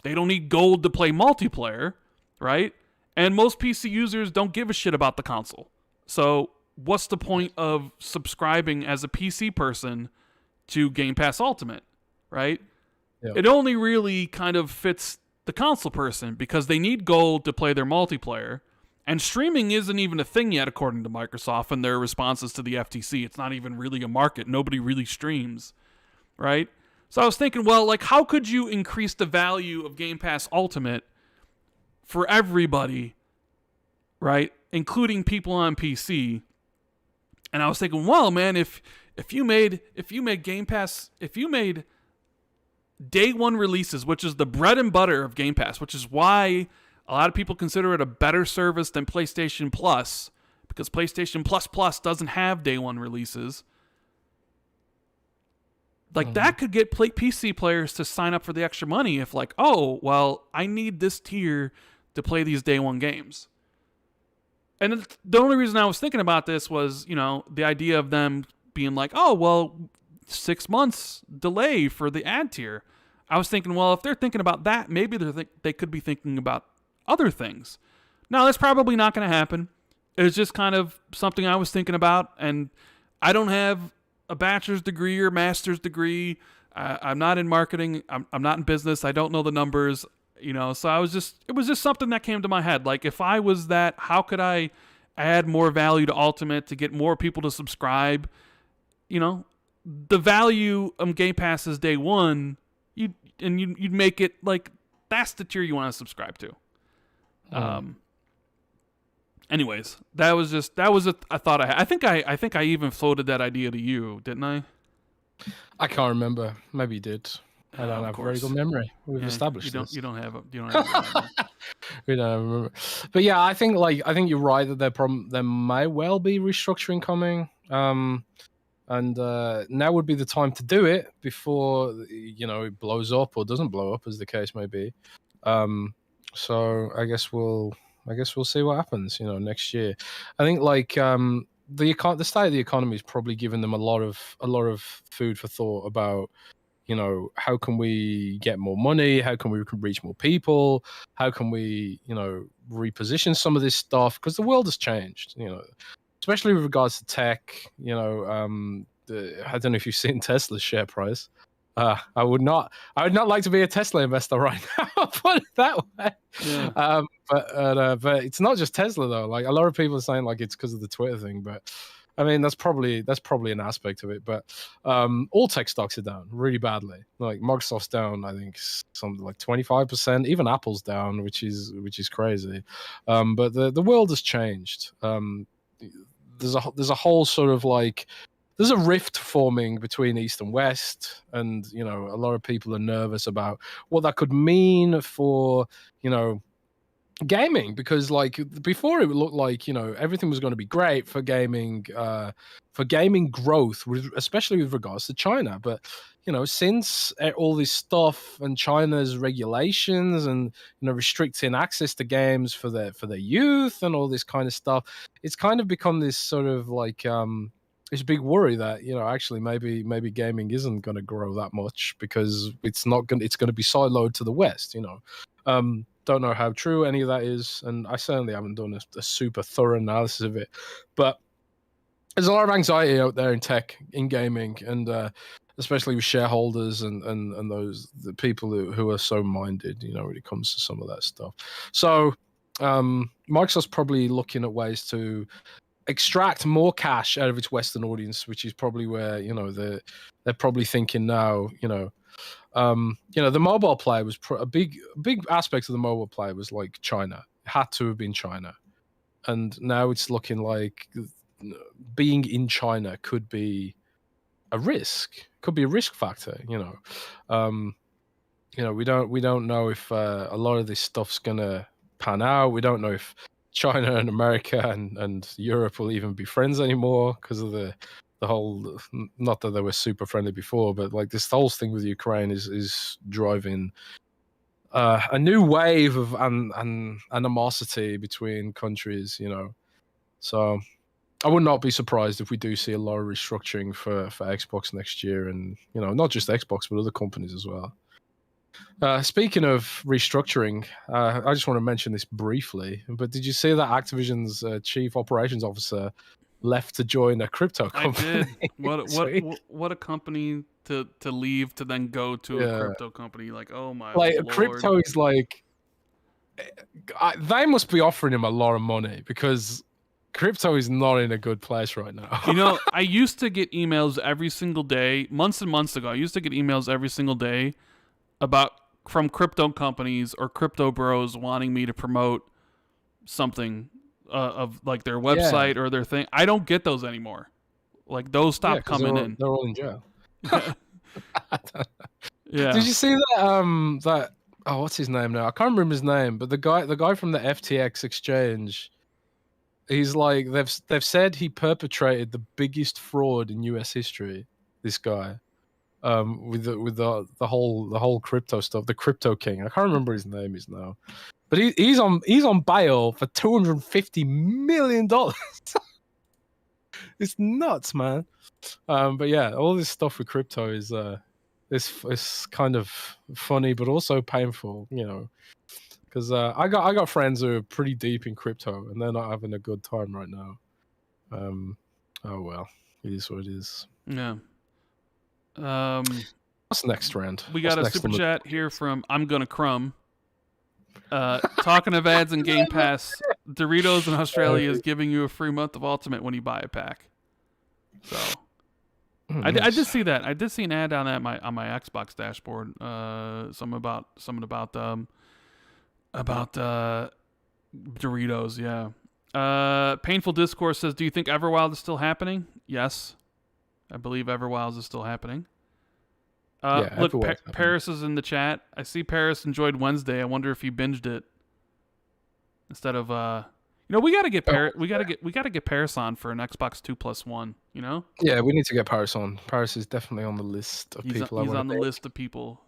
Speaker 1: they don't need gold to play multiplayer, right? And most PC users don't give a shit about the console. So what's the point of subscribing as a PC person to Game Pass Ultimate, right? Yep. It only really kind of fits the console person because they need gold to play their multiplayer. And streaming isn't even a thing yet, according to Microsoft and their responses to the FTC. It's not even really a market. Nobody really streams, right? So I was thinking, well, like, how could you increase the value of Game Pass Ultimate for everybody, right? Including people on PC. And I was thinking, well, man, if you made Game Pass, if you made day one releases, which is the bread and butter of Game Pass, which is why a lot of people consider it a better service than PlayStation Plus, because PlayStation Plus doesn't have day one releases. Like, that could get PC players to sign up for the extra money if, like, oh, well, I need this tier to play these day one games. And the only reason I was thinking about this was, the idea of them being like, oh, well, 6 months delay for the ad tier. I was thinking, well, if they're thinking about that, maybe they could be thinking about other things. Now, that's probably not going to happen. It's just kind of something I was thinking about, and I don't have a bachelor's degree or master's degree. I'm not in marketing. I'm not in business. I don't know the numbers, so it was just something that came to my head. Like, if I was that, how could I add more value to Ultimate to get more people to subscribe? The value of Game Pass is day one, you'd make it like that's the tier you want to subscribe to. Anyways, that was a thought I had. I think I even floated that idea to you, didn't I?
Speaker 2: I can't remember. Maybe you did. I don't
Speaker 1: Of
Speaker 2: have a very
Speaker 1: course.
Speaker 2: good memory. We've
Speaker 1: Yeah,
Speaker 2: established
Speaker 1: you don't.
Speaker 2: this.
Speaker 1: You don't have a. You don't have a good memory.
Speaker 2: We don't remember. But yeah, I think you're right that there may well be restructuring coming. And now would be the time to do it before it blows up or doesn't blow up, as the case may be. So I guess we'll see what happens next year. I think the state of the economy is probably giving them a lot of food for thought about how can we get more money, how can we reach more people, how can we reposition some of this stuff, because the world has changed, especially with regards to tech. I don't know if you've seen Tesla's share price. I would not like to be a Tesla investor right now. I'll put it that way.
Speaker 1: Yeah.
Speaker 2: But it's not just Tesla though. Like, a lot of people are saying like it's because of the Twitter thing, but I mean that's probably an aspect of it. But all tech stocks are down really badly. Like Microsoft's down, I think something like 25%. Even Apple's down, which is crazy. But the world has changed. There's a whole sort of like. There's a rift forming between East and West, and a lot of people are nervous about what that could mean for gaming, because like before it looked like everything was going to be great for gaming growth, especially with regards to China. But since all this stuff and China's regulations and restricting access to games for their youth and all this kind of stuff, it's kind of become this sort of like it's a big worry that actually maybe gaming isn't going to grow that much, because it's going to be siloed to the West. Don't know how true any of that is, and I certainly haven't done a super thorough analysis of it. But there's a lot of anxiety out there in tech, in gaming, and especially with shareholders and the people who are so minded, when it comes to some of that stuff. So Microsoft's probably looking at ways to extract more cash out of its Western audience, which is probably where they're probably thinking now. The mobile play was a big aspect of the mobile play was like China. It had to have been China, and now it's looking like being in China could be a risk. Could be a risk factor. We don't know if a lot of this stuff's gonna pan out. We don't know if China and America and Europe will even be friends anymore, because of the whole, not that they were super friendly before, but like this whole thing with Ukraine is driving a new wave of animosity between countries. So I would not be surprised if we do see a lot of restructuring for Xbox next year, and not just Xbox but other companies as well. Speaking of restructuring, I just want to mention this briefly, but did you see that Activision's chief operations officer left to join a crypto company?
Speaker 1: I did. What a company to leave to then go to a crypto company. Like, oh my Lord.
Speaker 2: Crypto is like, they must be offering him a lot of money, because crypto is not in a good place right now.
Speaker 1: I used to get emails every single day, months and months ago. I used to get emails every single day from crypto companies or crypto bros wanting me to promote something of like their website or their thing. I don't get those anymore. Like, those stopped coming in.
Speaker 2: They're all in jail.
Speaker 1: Yeah.
Speaker 2: Did you see that what's his name now? I can't remember his name, but the guy from the FTX exchange, he's like, they've said he perpetrated the biggest fraud in US history, this guy. With the whole crypto stuff, the crypto king. I can't remember his name is now, but he's on bail for $250 million. It's nuts, man. But yeah, all this stuff with crypto is kind of funny, but also painful, because I got friends who are pretty deep in crypto, and they're not having a good time right now. Oh well, it is what it is.
Speaker 1: Yeah.
Speaker 2: What's next, Rand?
Speaker 1: We got a super chat here from I'm Gonna Crumb. Talking of ads and Game Pass, Doritos in Australia is giving you a free month of Ultimate when you buy a pack. So I did see that. I did see an ad on that on my Xbox dashboard. Something about Doritos. Yeah. Painful Discourse says, "Do you think Everwild is still happening?" Yes. I believe Everwild is still happening. Look,
Speaker 2: everyone's having it.
Speaker 1: Paris is in the chat. I see Paris enjoyed Wednesday. I wonder if he binged it instead of we gotta get Paris. We gotta get Paris on for an Xbox 2+1. You know?
Speaker 2: Yeah, we need to get Paris on. Paris is definitely on the list of people.
Speaker 1: He's on the list of people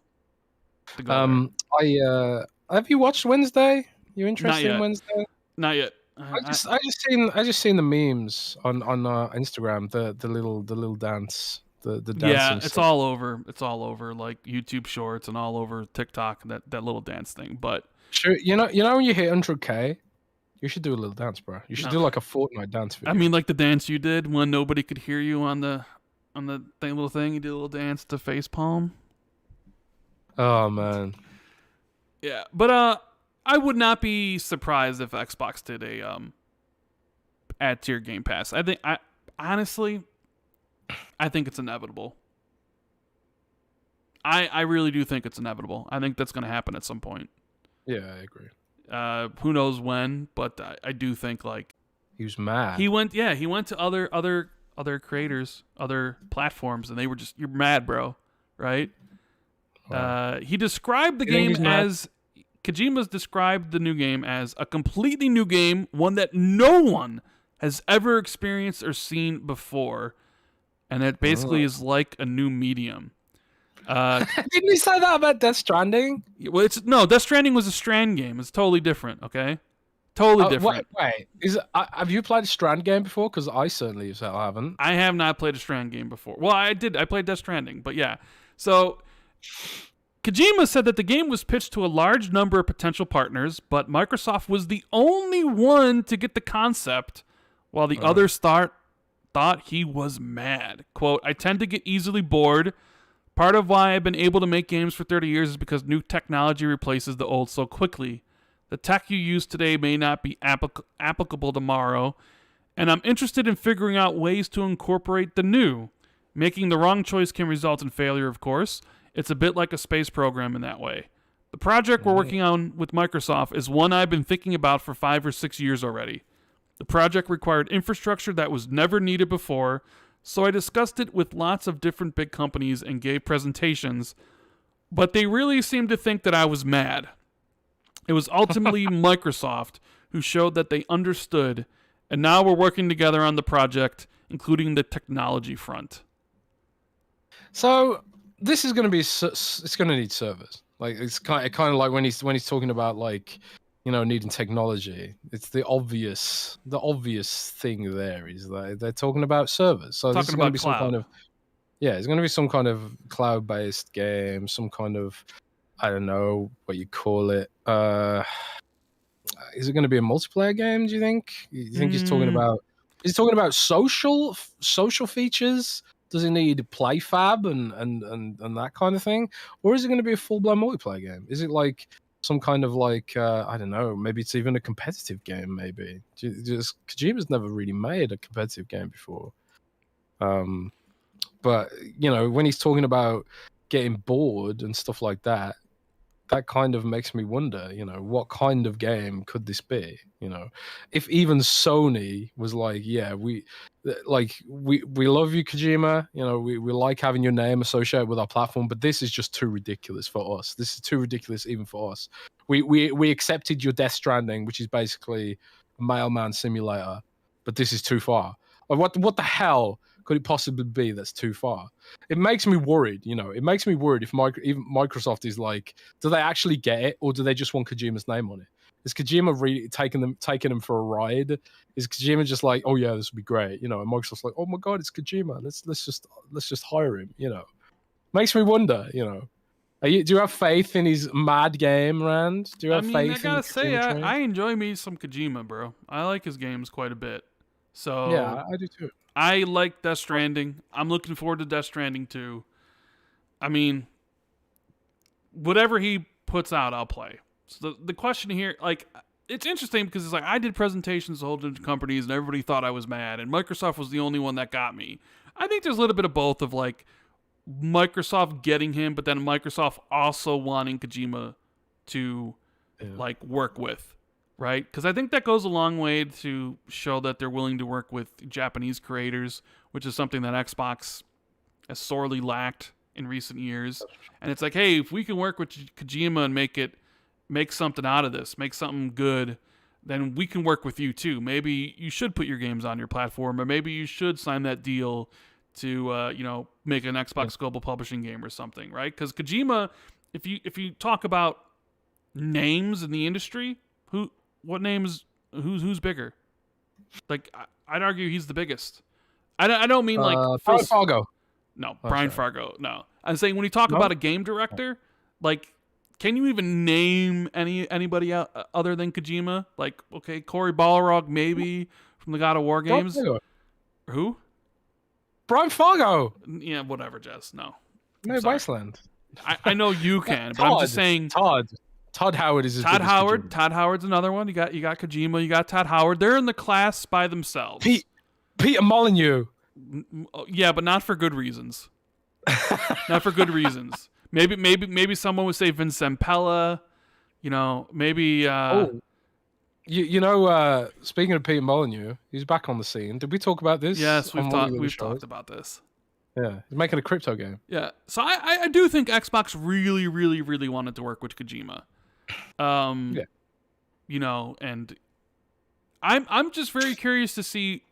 Speaker 1: to go there.
Speaker 2: Have you watched Wednesday? You interested in Wednesday?
Speaker 1: Not yet.
Speaker 2: I just seen the memes on Instagram. The little dance. The dancing.
Speaker 1: Yeah, it's all over. It's all over like YouTube Shorts and all over TikTok. That little dance thing. But
Speaker 2: sure, you know when you hit 100K, you should do a little dance, bro. You should do like a Fortnite dance video.
Speaker 1: I mean, like the dance you did when nobody could hear you on the little thing. You did a little dance to facepalm.
Speaker 2: Oh man.
Speaker 1: Yeah, but I would not be surprised if Xbox did a add to your Game Pass. Honestly, I think it's inevitable. I really do think it's inevitable. I think that's going to happen at some point.
Speaker 2: Yeah, I agree.
Speaker 1: Who knows when? But I do think like
Speaker 2: he was mad.
Speaker 1: He went to other creators, other platforms, and they were just, you're mad, bro, right? Wow. He described the game as Kojima's described the new game as a completely new game, one that no one has ever experienced or seen before, and it basically is like a new medium.
Speaker 2: Didn't he say that about Death Stranding?
Speaker 1: Well, Death Stranding was a Strand game. It's totally different, okay? Totally different.
Speaker 2: Wait. Have you played a Strand game before? Because I certainly haven't.
Speaker 1: I have not played a Strand game before. Well, I did. I played Death Stranding, but yeah. So Kojima said that the game was pitched to a large number of potential partners, but Microsoft was the only one to get the concept, while the others thought he was mad. Quote, I tend to get easily bored. Part of why I've been able to make games for 30 years is because new technology replaces the old so quickly. The tech you use today may not be applicable tomorrow, and I'm interested in figuring out ways to incorporate the new. Making the wrong choice can result in failure, of course. It's a bit like a space program in that way. The project we're working on with Microsoft is one I've been thinking about for 5 or 6 years already. The project required infrastructure that was never needed before, so I discussed it with lots of different big companies and gave presentations, but they really seemed to think that I was mad. It was ultimately Microsoft who showed that they understood, and now we're working together on the project, including the technology front.
Speaker 2: So this is going to be, it's going to need servers. Like it's kind of like when he's talking about like, you know, needing technology. It's the obvious thing there is that they're talking about servers. So this is going to be some kind of, it's going to be some kind of cloud-based game, some kind of, I don't know what you call it. Is it going to be a multiplayer game? Do you think? You think he's talking about? Is he talking about social features? Does it need PlayFab and that kind of thing, or is it going to be a full-blown multiplayer game? Is it like some kind of like I don't know? Maybe it's even a competitive game. Maybe just Kojima's never really made a competitive game before. But you know, when he's talking about getting bored and stuff like that, that kind of makes me wonder, you know, what kind of game could this be? You know, if even Sony was like, yeah, we love you, Kojima, you know, we like having your name associated with our platform, but this is just too ridiculous for us. This is too ridiculous even for us. We accepted your Death Stranding, which is basically a mailman simulator, but this is too far. Like, what the hell could it possibly be that's too far? It makes me worried, you know. It makes me worried if even Microsoft is like, do they actually get it, or do they just want Kojima's name on it? Is Kojima really taking them for a ride? Is Kojima just like, oh yeah, this would be great, you know? And Microsoft's like, oh my god, it's Kojima. Let's just hire him, you know? Makes me wonder, you know. Do you have faith in his mad game, Rand? Do you have faith? I
Speaker 1: gotta say, I enjoy me some Kojima, bro. I like his games quite a bit. So
Speaker 2: yeah, I do too.
Speaker 1: I like Death Stranding. I'm looking forward to Death Stranding too. I mean, whatever he puts out, I'll play. So the question here, like, it's interesting because it's like I did presentations to a whole bunch of companies and everybody thought I was mad, and Microsoft was the only one that got me. I think there's a little bit of both of like Microsoft getting him, but then Microsoft also wanting Kojima to like work with. Right? Because I think that goes a long way to show that they're willing to work with Japanese creators, which is something that Xbox has sorely lacked in recent years. And it's like, hey, if we can work with Kojima and make something out of this, make something good, then we can work with you too. Maybe you should put your games on your platform, or maybe you should sign that deal to make an Xbox Global Publishing game or something, right? Because Kojima, if you talk about names in the industry, who's bigger? Like I'd argue he's the biggest. I don't mean like
Speaker 2: Brian Fargo.
Speaker 1: No, Brian Fargo. No, I'm saying when you talk about a game director, like, can you even name anybody other than Kojima? Like, okay, Cory Balrog maybe from the God of War games. Who?
Speaker 2: Brian Fargo.
Speaker 1: Yeah, whatever, Jess. No.
Speaker 2: Wasteland.
Speaker 1: I know you can, but I'm just saying.
Speaker 2: Todd Howard is
Speaker 1: Todd Howard. Todd Howard's another one. You got Kojima. You got Todd Howard. They're in the class by themselves.
Speaker 2: Peter Molyneux.
Speaker 1: Yeah, but not for good reasons. Not for good reasons. Maybe someone would say Vince Zampella. Maybe.
Speaker 2: Speaking of Peter Molyneux, he's back on the scene. Did we talk about this?
Speaker 1: Yes, we've talked about this.
Speaker 2: Yeah, he's making a crypto game.
Speaker 1: Yeah, so I do think Xbox really, really, really wanted to work with Kojima. And I'm just very curious to see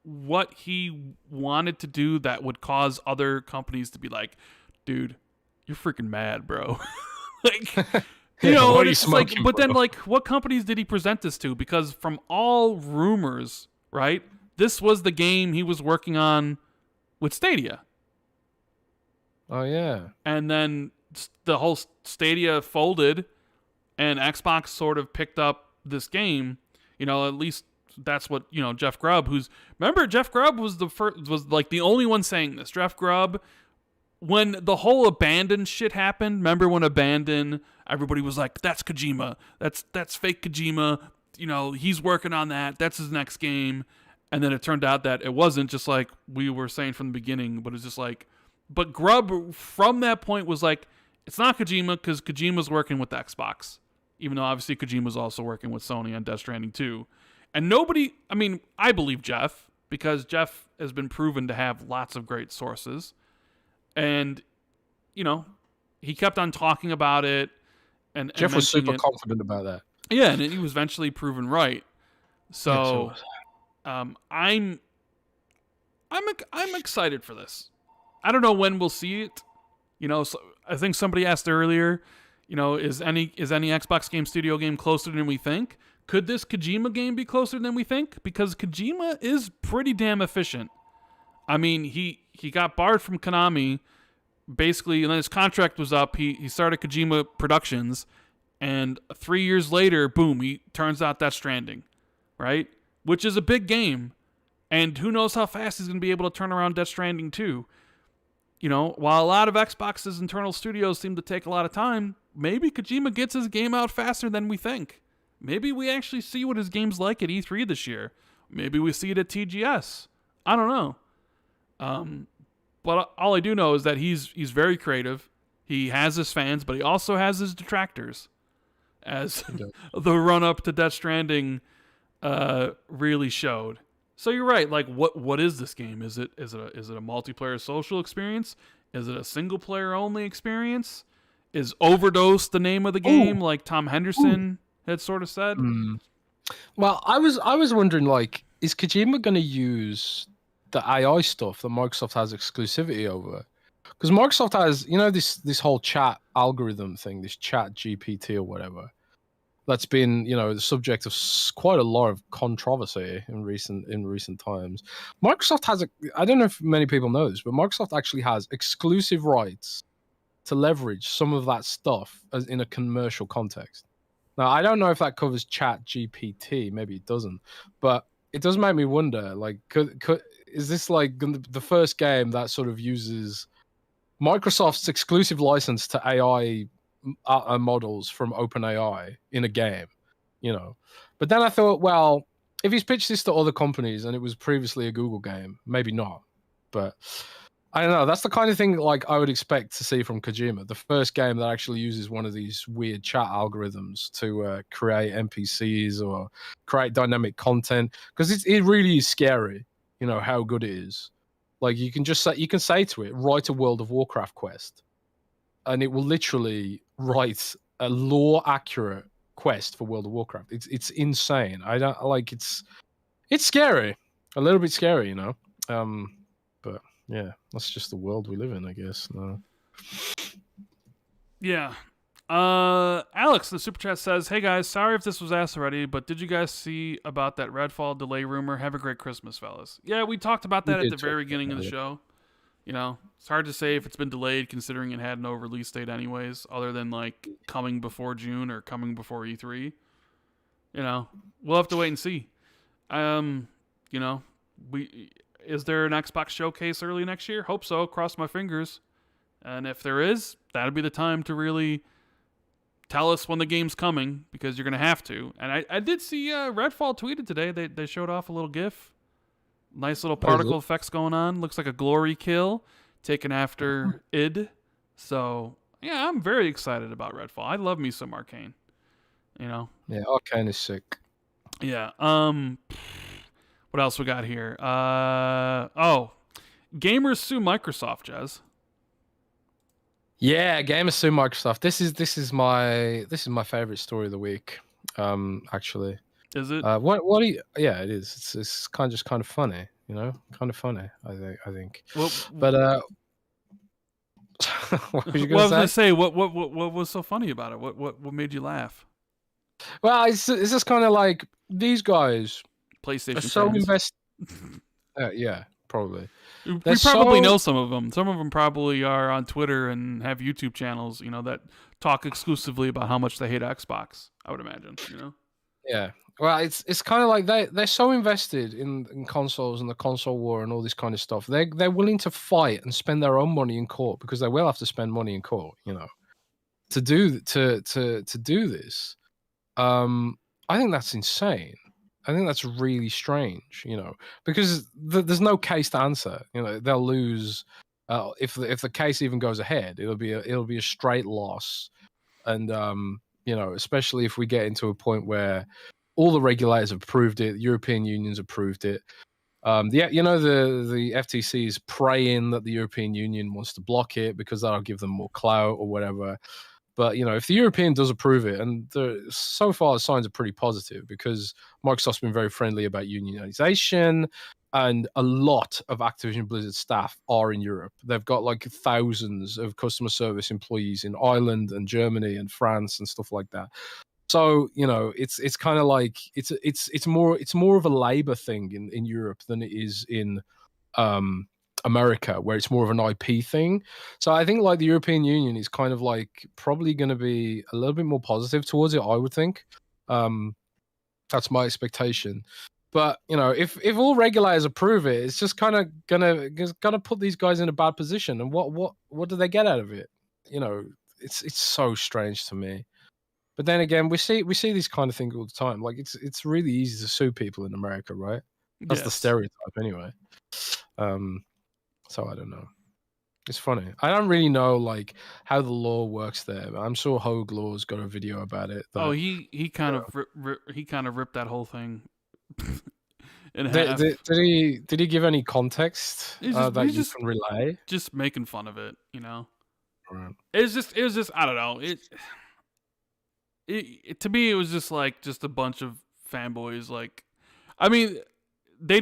Speaker 1: what he wanted to do that would cause other companies to be like, dude, you're freaking mad, bro. Like,
Speaker 2: what are you smoking,
Speaker 1: but then, like, what companies did he present this to? Because from all rumors, right, this was the game he was working on with Stadia.
Speaker 2: Oh, yeah.
Speaker 1: And then the whole Stadia folded, and Xbox sort of picked up this game. At least that's what, Jeff Grubb, Jeff Grubb was the only one saying this. Jeff Grubb, when the whole Abandon shit happened, remember when Abandon, everybody was like, that's Kojima. That's fake Kojima. He's working on that. That's his next game. And then it turned out that it wasn't, just like we were saying from the beginning, but it's just like, but Grubb from that point was like, it's not Kojima because Kojima's working with Xbox. Even though obviously Kojima's also working with Sony on Death Stranding 2. And I believe Jeff, because Jeff has been proven to have lots of great sources. And, he kept on talking about it. And
Speaker 2: Jeff was super confident about that.
Speaker 1: Yeah, and he was eventually proven right. So, I'm excited for this. I don't know when we'll see it. So I think somebody asked earlier, is any Xbox Game Studio game closer than we think? Could this Kojima game be closer than we think? Because Kojima is pretty damn efficient. I mean, he got barred from Konami, basically, and then his contract was up. He started Kojima Productions, and 3 years later, boom, he turns out Death Stranding, right? Which is a big game, and who knows how fast he's going to be able to turn around Death Stranding 2. While a lot of Xbox's internal studios seem to take a lot of time, maybe Kojima gets his game out faster than we think. Maybe we actually see what his game's like at E3 this year. Maybe we see it at TGS. I don't know. But all I do know is that he's very creative. He has his fans, but he also has his detractors. As the run-up to Death Stranding really showed. So you're right. Like, what is this game? Is it a multiplayer social experience? Is it a single player only experience? Is Overdose the name of the game, like Tom Henderson had sort of said?
Speaker 2: Well, I was wondering, like, is Kojima going to use the AI stuff that Microsoft has exclusivity over? Because Microsoft has, this whole chat algorithm thing, this chat GPT or whatever. That's been, the subject of quite a lot of controversy in recent times. Microsoft has I don't know if many people know this, but Microsoft actually has exclusive rights to leverage some of that stuff as in a commercial context. Now, I don't know if that covers Chat GPT. Maybe it doesn't, but it does make me wonder. Like, is this like the first game that sort of uses Microsoft's exclusive license to AI models from OpenAI in a game, But then I thought, well, if he's pitched this to other companies and it was previously a Google game, maybe not. But I don't know. That's the kind of thing like I would expect to see from Kojima. The first game that actually uses one of these weird chat algorithms to create NPCs or create dynamic content, because it really is scary, how good it is. Like you can say to it, write a World of Warcraft quest, and it will literally write a lore accurate quest for World of Warcraft. It's insane. I don't like it's scary, a little bit scary, you know. But yeah, that's just the world we live in, I guess. No.
Speaker 1: Yeah. Alex, the super chat says, "Hey guys, sorry if this was asked already, but did you guys see about that Redfall delay rumor? Have a great Christmas, fellas." Yeah, we talked about that at the very beginning of the show. You know, it's hard to say if it's been delayed considering it had no release date anyways, other than like coming before June or coming before E3. You know, we'll have to wait and see. You know, is there an Xbox showcase early next year? Hope so. Cross my fingers. And if there is, that'll be the time to really tell us when the game's coming, because you're going to have to. And I did see Redfall tweeted today. They showed off a little GIF. Nice little particle effects going on. Looks like a glory kill taken after id. So, yeah, I'm very excited about Redfall. I love me some Arcane. You know?
Speaker 2: Yeah, Arcane is sick.
Speaker 1: Yeah. What else we got here? Gamers sue Microsoft, Jez.
Speaker 2: Yeah, gamers sue Microsoft. This is my favorite story of the week. Actually.
Speaker 1: Is it?
Speaker 2: What do you? Yeah, it is. It's kind of funny, you know, kind of funny. I think.
Speaker 1: Well,
Speaker 2: but what was you
Speaker 1: gonna say? What was so funny about it? What made you laugh?
Speaker 2: Well, it's just kind of like these guys.
Speaker 1: PlayStation.
Speaker 2: Are so invested. Yeah, probably.
Speaker 1: We probably know some of them. Some of them probably are on Twitter and have YouTube channels, you know, that talk exclusively about how much they hate Xbox. I would imagine, you know.
Speaker 2: Yeah. Well, it's kind of like they're so invested in consoles and the console war and all this kind of stuff. They're willing to fight and spend their own money in court, because they will have to spend money in court, you know, to do this. I think that's insane. I think that's really strange, you know, because there's no case to answer. You know, they'll lose if the case even goes ahead. It'll be a straight loss, and you know, especially if we get into a point where all the regulators have approved it, the European Union's approved it. You know, the FTC is praying that the European Union wants to block it because that'll give them more clout or whatever. But, you know, if the European does approve it, and so far the signs are pretty positive, because Microsoft's been very friendly about unionization, and a lot of Activision Blizzard staff are in Europe. They've got like thousands of customer service employees in Ireland and Germany and France and stuff like that. So, you know, it's kind of like it's more of a labor thing in Europe than it is in America, where it's more of an IP thing. So I think like the European Union is kind of like probably going to be a little bit more positive towards it, I would think. That's my expectation. But, you know, if all regulators approve it, it's just kind of gonna put these guys in a bad position. And what do they get out of it? You know, it's so strange to me. But then again, we see these kind of things all the time. Like it's really easy to sue people in America, right? That's the stereotype anyway. So I don't know. It's funny. I don't really know like how the law works there. But I'm sure Hogue Law's got a video about it.
Speaker 1: He kind of ripped that whole thing in
Speaker 2: half. Did he give any context that you can relay?
Speaker 1: Just making fun of it, you know.
Speaker 2: Right.
Speaker 1: It was just I don't know. It to me it was just a bunch of fanboys. Like, I mean, they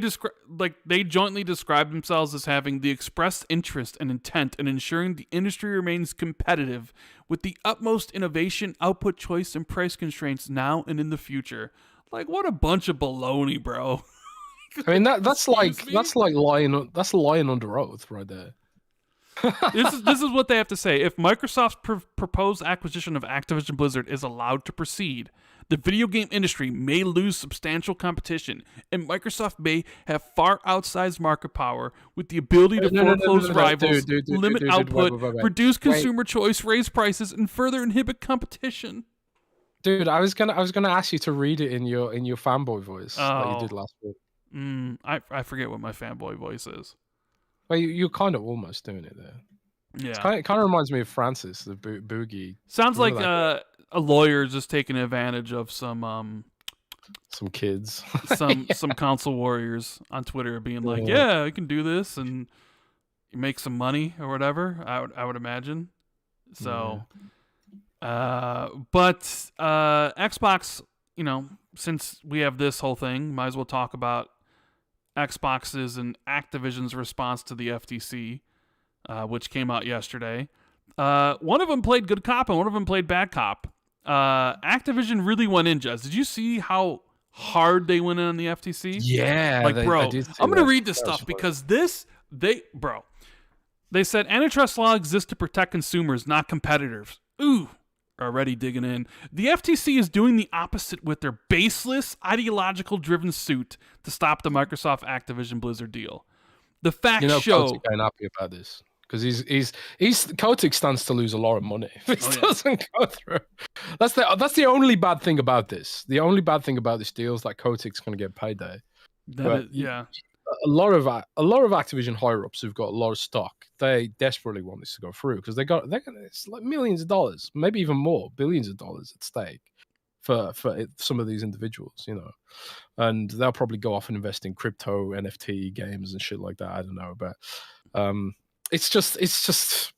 Speaker 1: jointly describe themselves as having the expressed interest and intent in ensuring the industry remains competitive with the utmost innovation, output choice, and price constraints now and in the future. Like, what a bunch of baloney, bro.
Speaker 2: I mean, that's lying under oath right there.
Speaker 1: This is what they have to say. If Microsoft's proposed acquisition of Activision Blizzard is allowed to proceed, the video game industry may lose substantial competition, and Microsoft may have far outsized market power with the ability to foreclose rivals, limit output, reduce consumer choice, raise prices, and further inhibit competition.
Speaker 2: Dude, I was gonna ask you to read it in your fanboy voice that you did last week.
Speaker 1: I forget what my fanboy voice is.
Speaker 2: Well, you're kind of almost doing it there.
Speaker 1: Yeah,
Speaker 2: it kind of reminds me of Francis, the Boogie.
Speaker 1: Sounds like a lawyer just taking advantage of some
Speaker 2: some kids,
Speaker 1: some console warriors on Twitter being like, "Yeah, I can do this," and you make some money or whatever. I would imagine. So, but Xbox, since we have this whole thing, might as well talk about Xbox's and Activision's response to the FTC, which came out yesterday. One of them played good cop and one of them played bad cop. Activision really went in, Jez. Did you see how hard they went in on the FTC?
Speaker 2: Yeah,
Speaker 1: like, bro, I'm going to read this stuff because they said antitrust law exists to protect consumers, not competitors. Ooh, already digging in. The FTC is doing the opposite with their baseless, ideological-driven suit to stop the Microsoft Activision Blizzard deal. The facts show.
Speaker 2: Kotick ain't happy about this because Kotick stands to lose a lot of money if it doesn't go through. That's the only bad thing about this. The only bad thing about this deal is that Kotick's going to get payday. A lot of Activision higher ups who've got a lot of stock, they desperately want this to go through because it's like millions of dollars, maybe even more, billions of dollars at stake for some of these individuals, and they'll probably go off and invest in crypto, NFT games and shit like that. I don't know, but it's just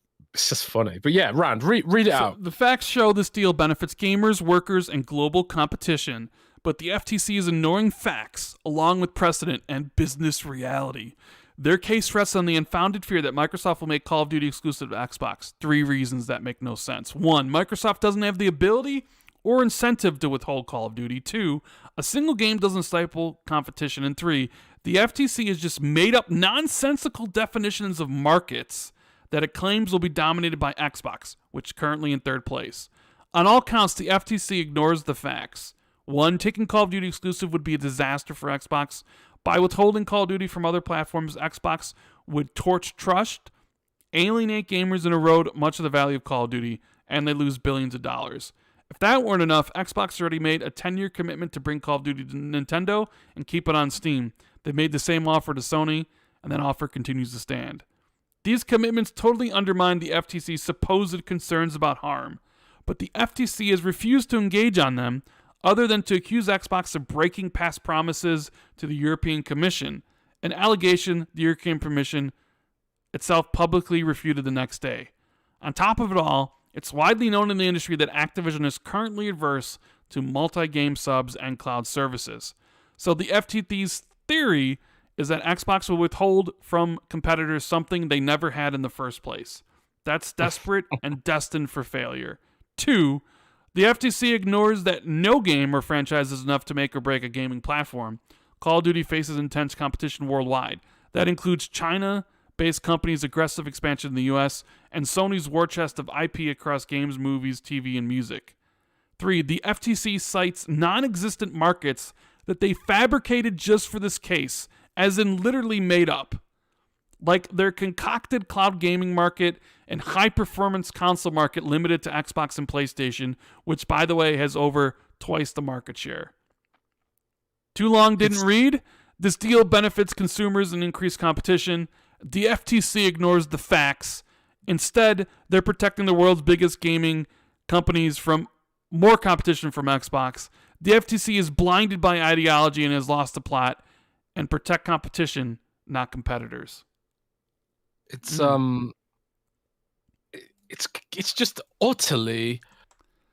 Speaker 2: funny. But yeah, Rand, read it out.
Speaker 1: The facts show this deal benefits gamers, workers, and global competition. But the FTC is ignoring facts, along with precedent and business reality. Their case rests on the unfounded fear that Microsoft will make Call of Duty exclusive to Xbox. 3 reasons that make no sense. 1, Microsoft doesn't have the ability or incentive to withhold Call of Duty. 2, a single game doesn't stifle competition. And 3, the FTC has just made up nonsensical definitions of markets that it claims will be dominated by Xbox, which is currently in 3rd place. On all counts, the FTC ignores the facts. 1, taking Call of Duty exclusive would be a disaster for Xbox. By withholding Call of Duty from other platforms, Xbox would torch trust, alienate gamers, and erode much of the value of Call of Duty, and they lose billions of dollars. If that weren't enough, Xbox already made a 10-year commitment to bring Call of Duty to Nintendo and keep it on Steam. They made the same offer to Sony, and that offer continues to stand. These commitments totally undermine the FTC's supposed concerns about harm, but the FTC has refused to engage on them, other than to accuse Xbox of breaking past promises to the European Commission, an allegation the European Commission itself publicly refuted the next day. On top of it all, it's widely known in the industry that Activision is currently adverse to multi-game subs and cloud services. So the FTC's theory is that Xbox will withhold from competitors something they never had in the first place. That's desperate and destined for failure. 2, the FTC ignores that no game or franchise is enough to make or break a gaming platform. Call of Duty faces intense competition worldwide. That includes China-based companies' aggressive expansion in the US and Sony's war chest of IP across games, movies, TV, and music. 3, the FTC cites non-existent markets that they fabricated just for this case, as in literally made up. Like their concocted cloud gaming market and high-performance console market limited to Xbox and PlayStation, which, by the way, has over twice the market share. Too long didn't read? This deal benefits consumers and increased competition. The FTC ignores the facts. Instead, they're protecting the world's biggest gaming companies from more competition from Xbox. The FTC is blinded by ideology and has lost the plot. And protect competition, not competitors.
Speaker 2: It's it's just utterly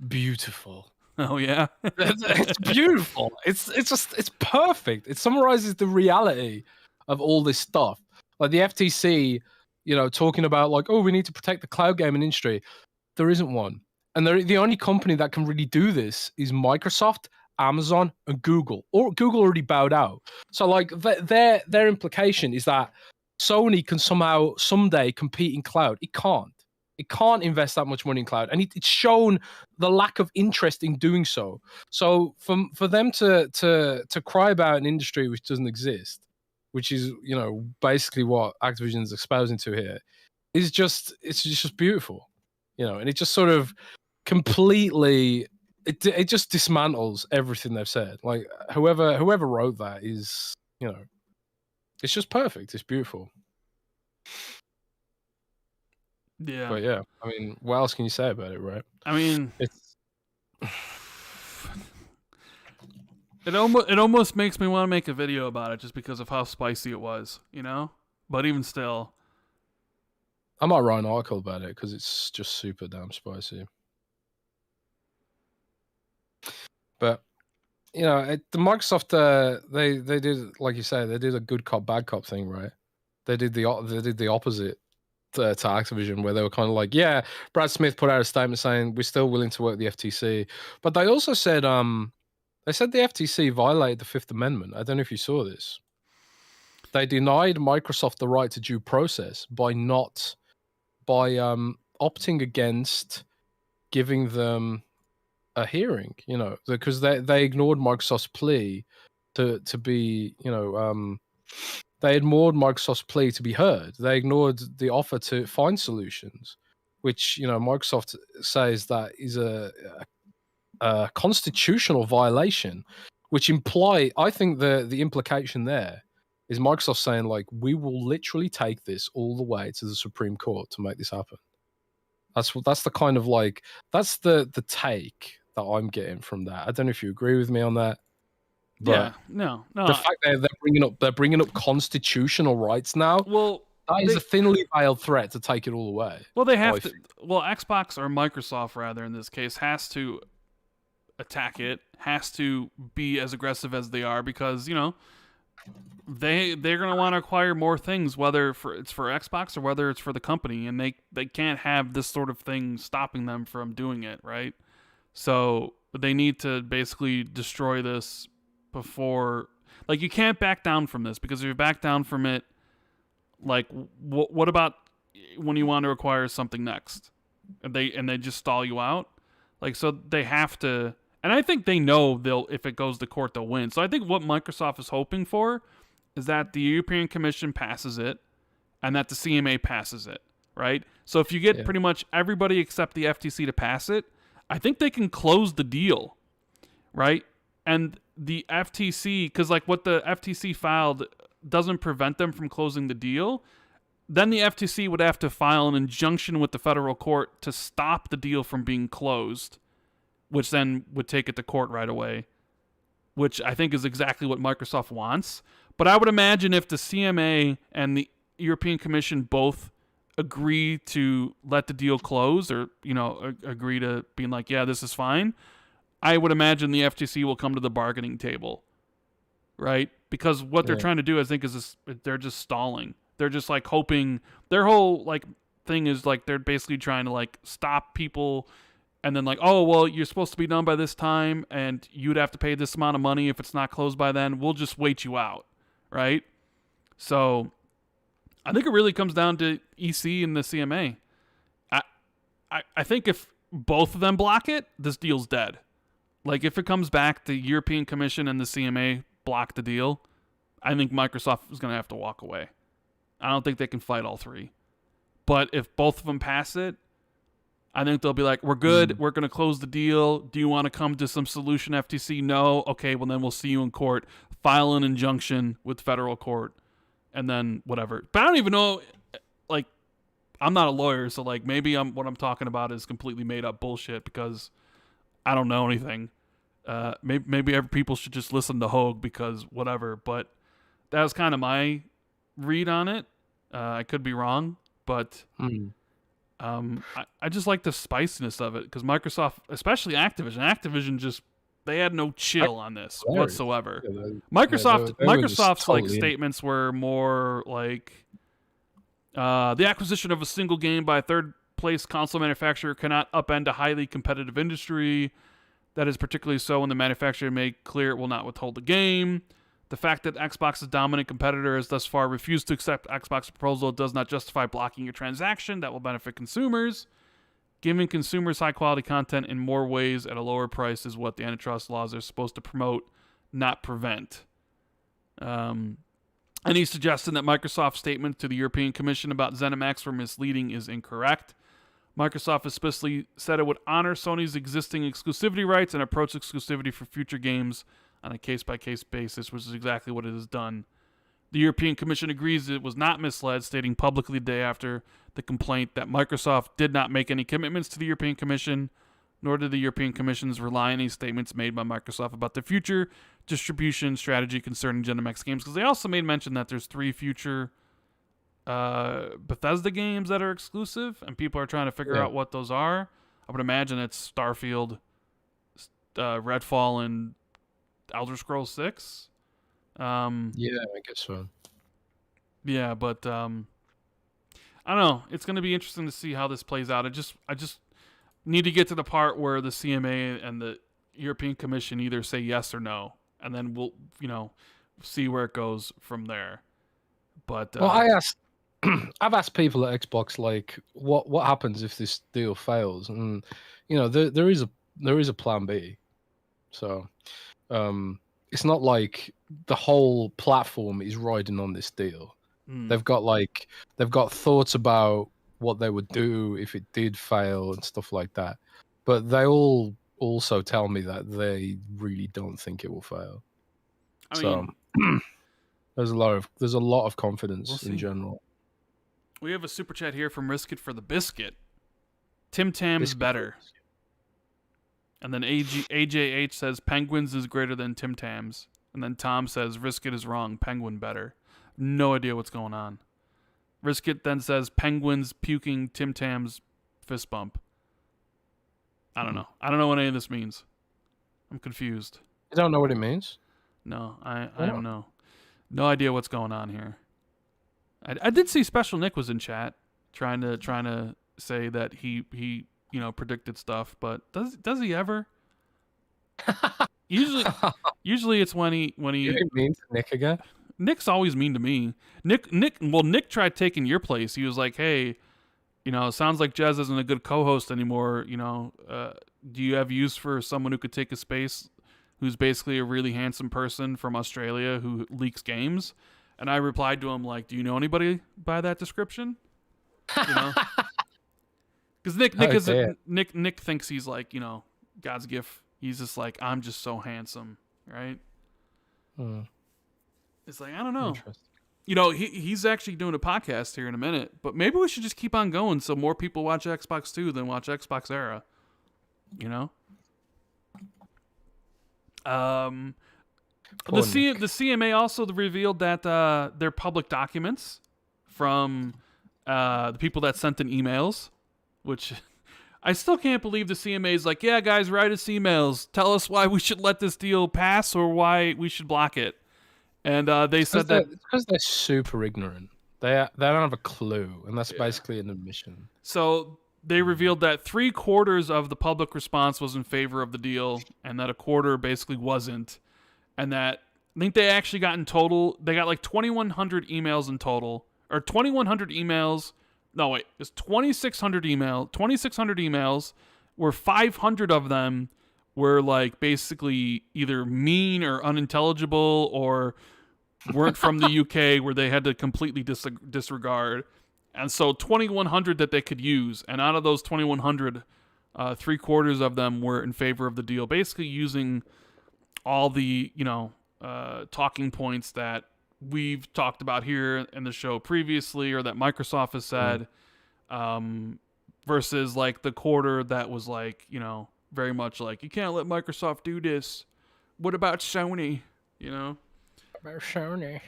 Speaker 2: beautiful.
Speaker 1: Oh yeah,
Speaker 2: it's beautiful. It's perfect. It summarizes the reality of all this stuff. Like the FTC, talking about like, oh, we need to protect the cloud gaming industry. There isn't one, and the only company that can really do this is Microsoft, Amazon, and Google. Or Google already bowed out. So like their implication is that Sony can someday compete in cloud. It can't. It can't invest that much money in cloud, and it's shown the lack of interest in doing so. So for them to cry about an industry which doesn't exist, which is basically what Activision is espousing to here, it's just beautiful, and it just sort of completely it just dismantles everything they've said. Like whoever wrote that is it's just perfect. It's beautiful.
Speaker 1: Yeah.
Speaker 2: But yeah, I mean, what else can you say about it, right?
Speaker 1: I mean,
Speaker 2: it's
Speaker 1: It almost makes me want to make a video about it just because of how spicy it was, you know? But even still,
Speaker 2: I might write an article about it because it's just super damn spicy. But you know, the Microsoft they did, like you say, they did a good cop bad cop thing, right? They did the opposite to Activision, where they were kind of like, yeah, Brad Smith put out a statement saying we're still willing to work with the FTC, but they also said they said the FTC violated the Fifth Amendment. I don't know if you saw this. They denied Microsoft the right to due process by opting against giving them a hearing, you know, because they ignored Microsoft's plea to be, you know, they ignored Microsoft's plea to be heard. They ignored the offer to find solutions, which, you know, Microsoft says that is a constitutional violation, which I think the implication there is Microsoft saying, like, we will literally take this all the way to the Supreme Court to make this happen. That's the kind of, like, that's the take that I'm getting from that. I don't know if you agree with me on that. But
Speaker 1: yeah, no.
Speaker 2: the fact that they're bringing up constitutional rights now,
Speaker 1: Well,
Speaker 2: that is a thinly veiled threat to take it all away.
Speaker 1: Well, they have to. Well, Xbox or Microsoft, rather, in this case, has to attack it. Has to be as aggressive as they are because, you know, they're gonna want to acquire more things, whether it's for Xbox or whether it's for the company, and they can't have this sort of thing stopping them from doing it, right? So they need to basically destroy this before, like, you can't back down from this, because if you back down from it, like, what about when you want to acquire something next, and they just stall you out? Like, so they have to, and I think they know if it goes to court, they'll win. So I think what Microsoft is hoping for is that the European Commission passes it and that the CMA passes it, right? So if you get pretty much everybody except the FTC to pass it, I think they can close the deal, right? And the FTC, because, like, what the FTC filed doesn't prevent them from closing the deal. Then the FTC would have to file an injunction with the federal court to stop the deal from being closed, which then would take it to court right away, which I think is exactly what Microsoft wants. But I would imagine if the CMA and the European Commission both agree to let the deal close, or, you know, agree to being like, yeah, this is fine, I would imagine the FTC will come to the bargaining table, right? Because what they're trying to do, I think, is they're just stalling. They're just, like, hoping, their whole, like, thing is, like, they're basically trying to, like, stop people, and then, like, oh, well, you're supposed to be done by this time, and you'd have to pay this amount of money if it's not closed by then. We'll just wait you out, right? So I think it really comes down to EC and the CMA. I think if both of them block it, this deal's dead. Like, if it comes back, the European Commission and the CMA block the deal, I think Microsoft is going to have to walk away. I don't think they can fight all three. But if both of them pass it, I think they'll be like, we're good. We're going to close the deal. Do you want to come to some solution, FTC? No. Okay, well, then we'll see you in court. File an injunction with federal court, and then whatever. But I don't even know, like, I'm not a lawyer, so, like, maybe what I'm talking about is completely made up bullshit because I don't know anything. Maybe people should just listen to Hogue because whatever. But that was kind of my read on it. I could be wrong, but I just like the spiciness of it because Microsoft, especially Activision just, they had no chill on this whatsoever. Microsoft's like statements were more like, the acquisition of a single game by a third-place console manufacturer cannot upend a highly competitive industry. That is particularly so when the manufacturer made clear it will not withhold the game. The fact that Xbox's dominant competitor has thus far refused to accept Xbox's proposal does not justify blocking a transaction that will benefit consumers. Giving consumers high-quality content in more ways at a lower price is what the antitrust laws are supposed to promote, not prevent. Any suggestion that Microsoft's statement to the European Commission about ZeniMax were misleading is incorrect. Microsoft explicitly said it would honor Sony's existing exclusivity rights and approach exclusivity for future games on a case-by-case basis, which is exactly what it has done. The European Commission agrees it was not misled, stating publicly the day after the complaint that Microsoft did not make any commitments to the European Commission, nor did the European Commission's rely on any statements made by Microsoft about the future distribution strategy concerning ZeniMax games, because they also made mention that there's 3 future Bethesda games that are exclusive, and people are trying to figure out what those are. I would imagine it's Starfield, Redfall, and Elder Scrolls 6.
Speaker 2: Yeah, I guess so.
Speaker 1: Yeah, but I don't know. It's going to be interesting to see how this plays out. I just need to get to the part where the CMA and the European Commission either say yes or no, and then we'll, see where it goes from there. But
Speaker 2: well, I've asked people at Xbox, like, what happens if this deal fails, and there is a plan B. So it's not like the whole platform is riding on this deal. They've got thoughts about what they would do if it did fail and stuff like that, but they all also tell me that they really don't think it will fail. I mean, there's a lot of confidence in general.
Speaker 1: We have a super chat here from Risk It for the Biscuit. Tim Tam's better. And then AJH says Penguins is greater than Tim Tams. And then Tom says Risk It is wrong. Penguin better. No idea what's going on. Risk It then says Penguins puking Tim Tams fist bump. I don't know. I don't know what any of this means. I'm confused.
Speaker 2: You don't know what it means?
Speaker 1: No, I don't know. No idea what's going on here. I did see Special Nick was in chat trying to say that he predicted stuff, but does he ever? Usually it's when he
Speaker 2: You mean to Nick again?
Speaker 1: Nick's always mean to me. Nick tried taking your place. He was like, "Hey, it sounds like Jez isn't a good co-host anymore. Do you have use for someone who could take his space, who's basically a really handsome person from Australia who leaks games?" And I replied to him like, "Do you know anybody by that description?" Because Nick thinks he's like, God's gift. He's just like, I'm just so handsome, right? It's like, I don't know. He's actually doing a podcast here in a minute, but maybe we should just keep on going so more people watch Xbox 2 than watch Xbox Era. The CMA also revealed that their public documents from the people that sent in emails, which I still can't believe the CMA is like, yeah, guys, write us emails. Tell us why we should let this deal pass or why we should block it. And they said that
Speaker 2: it's because they're super ignorant. They don't have a clue, and that's basically an admission.
Speaker 1: So they revealed that 3/4 of the public response was in favor of the deal, and that 1/4 basically wasn't. And that I think they actually got in total, they got like 2,100 emails in total, or 2,100 emails. No, wait, it's 2,600 emails, where 500 of them were like basically either mean or unintelligible or weren't from the UK, where they had to completely disregard. And so 2,100 that they could use, and out of those 2,100, 3/4 of them were in favor of the deal, basically using all the talking points that we've talked about here in the show previously, or that Microsoft has said, versus like the 1/4 that was like, very much like, you can't let Microsoft do this. What about Sony?
Speaker 2: About Sony.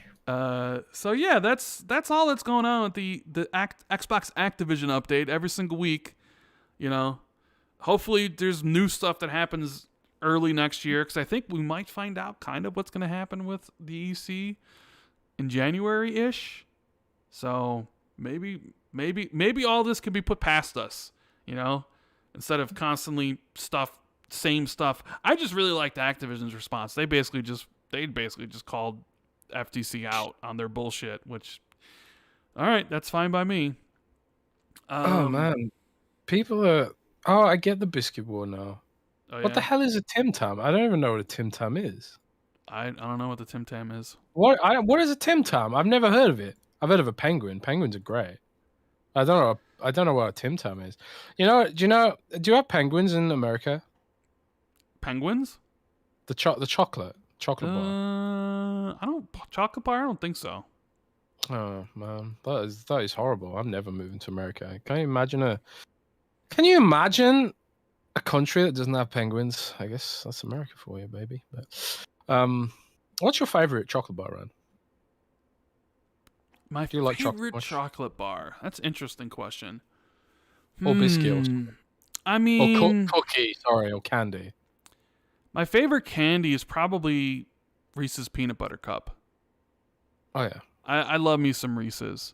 Speaker 1: So yeah, that's all that's going on with the Xbox Activision update every single week. Hopefully there's new stuff that happens early next year, because I think we might find out kind of what's going to happen with the EC in January-ish. So maybe all this could be put past us, instead of constantly same stuff. I just really liked Activision's response. They basically just called FTC out on their bullshit, which, all right, that's fine by me.
Speaker 2: Oh man, people are. Oh, I get the biscuit war now.
Speaker 1: Oh,
Speaker 2: what the hell is a Tim Tam? I don't even know what a Tim Tam is.
Speaker 1: I don't know what the Tim Tam is.
Speaker 2: What is a Tim Tam? I've never heard of it. I've heard of a penguin. Penguins are great. I don't know what a Tim Tam is. Do you have penguins in America?
Speaker 1: Penguins?
Speaker 2: The chocolate bar.
Speaker 1: Chocolate bar? I don't think so.
Speaker 2: Oh man, that is horrible. I'm never moving to America. Can you imagine a country that doesn't have penguins? I guess that's America for you, baby. But What's your favorite chocolate bar, Rand?
Speaker 1: My
Speaker 2: Do you like
Speaker 1: favorite
Speaker 2: chocolate
Speaker 1: chocolate bar. That's an interesting question.
Speaker 2: or biscuit or something?
Speaker 1: I
Speaker 2: Or
Speaker 1: mean,
Speaker 2: cookie, sorry, or candy.
Speaker 1: my favorite candy is probably Reese's Peanut Butter Cup.
Speaker 2: Oh yeah.
Speaker 1: I love me some Reese's.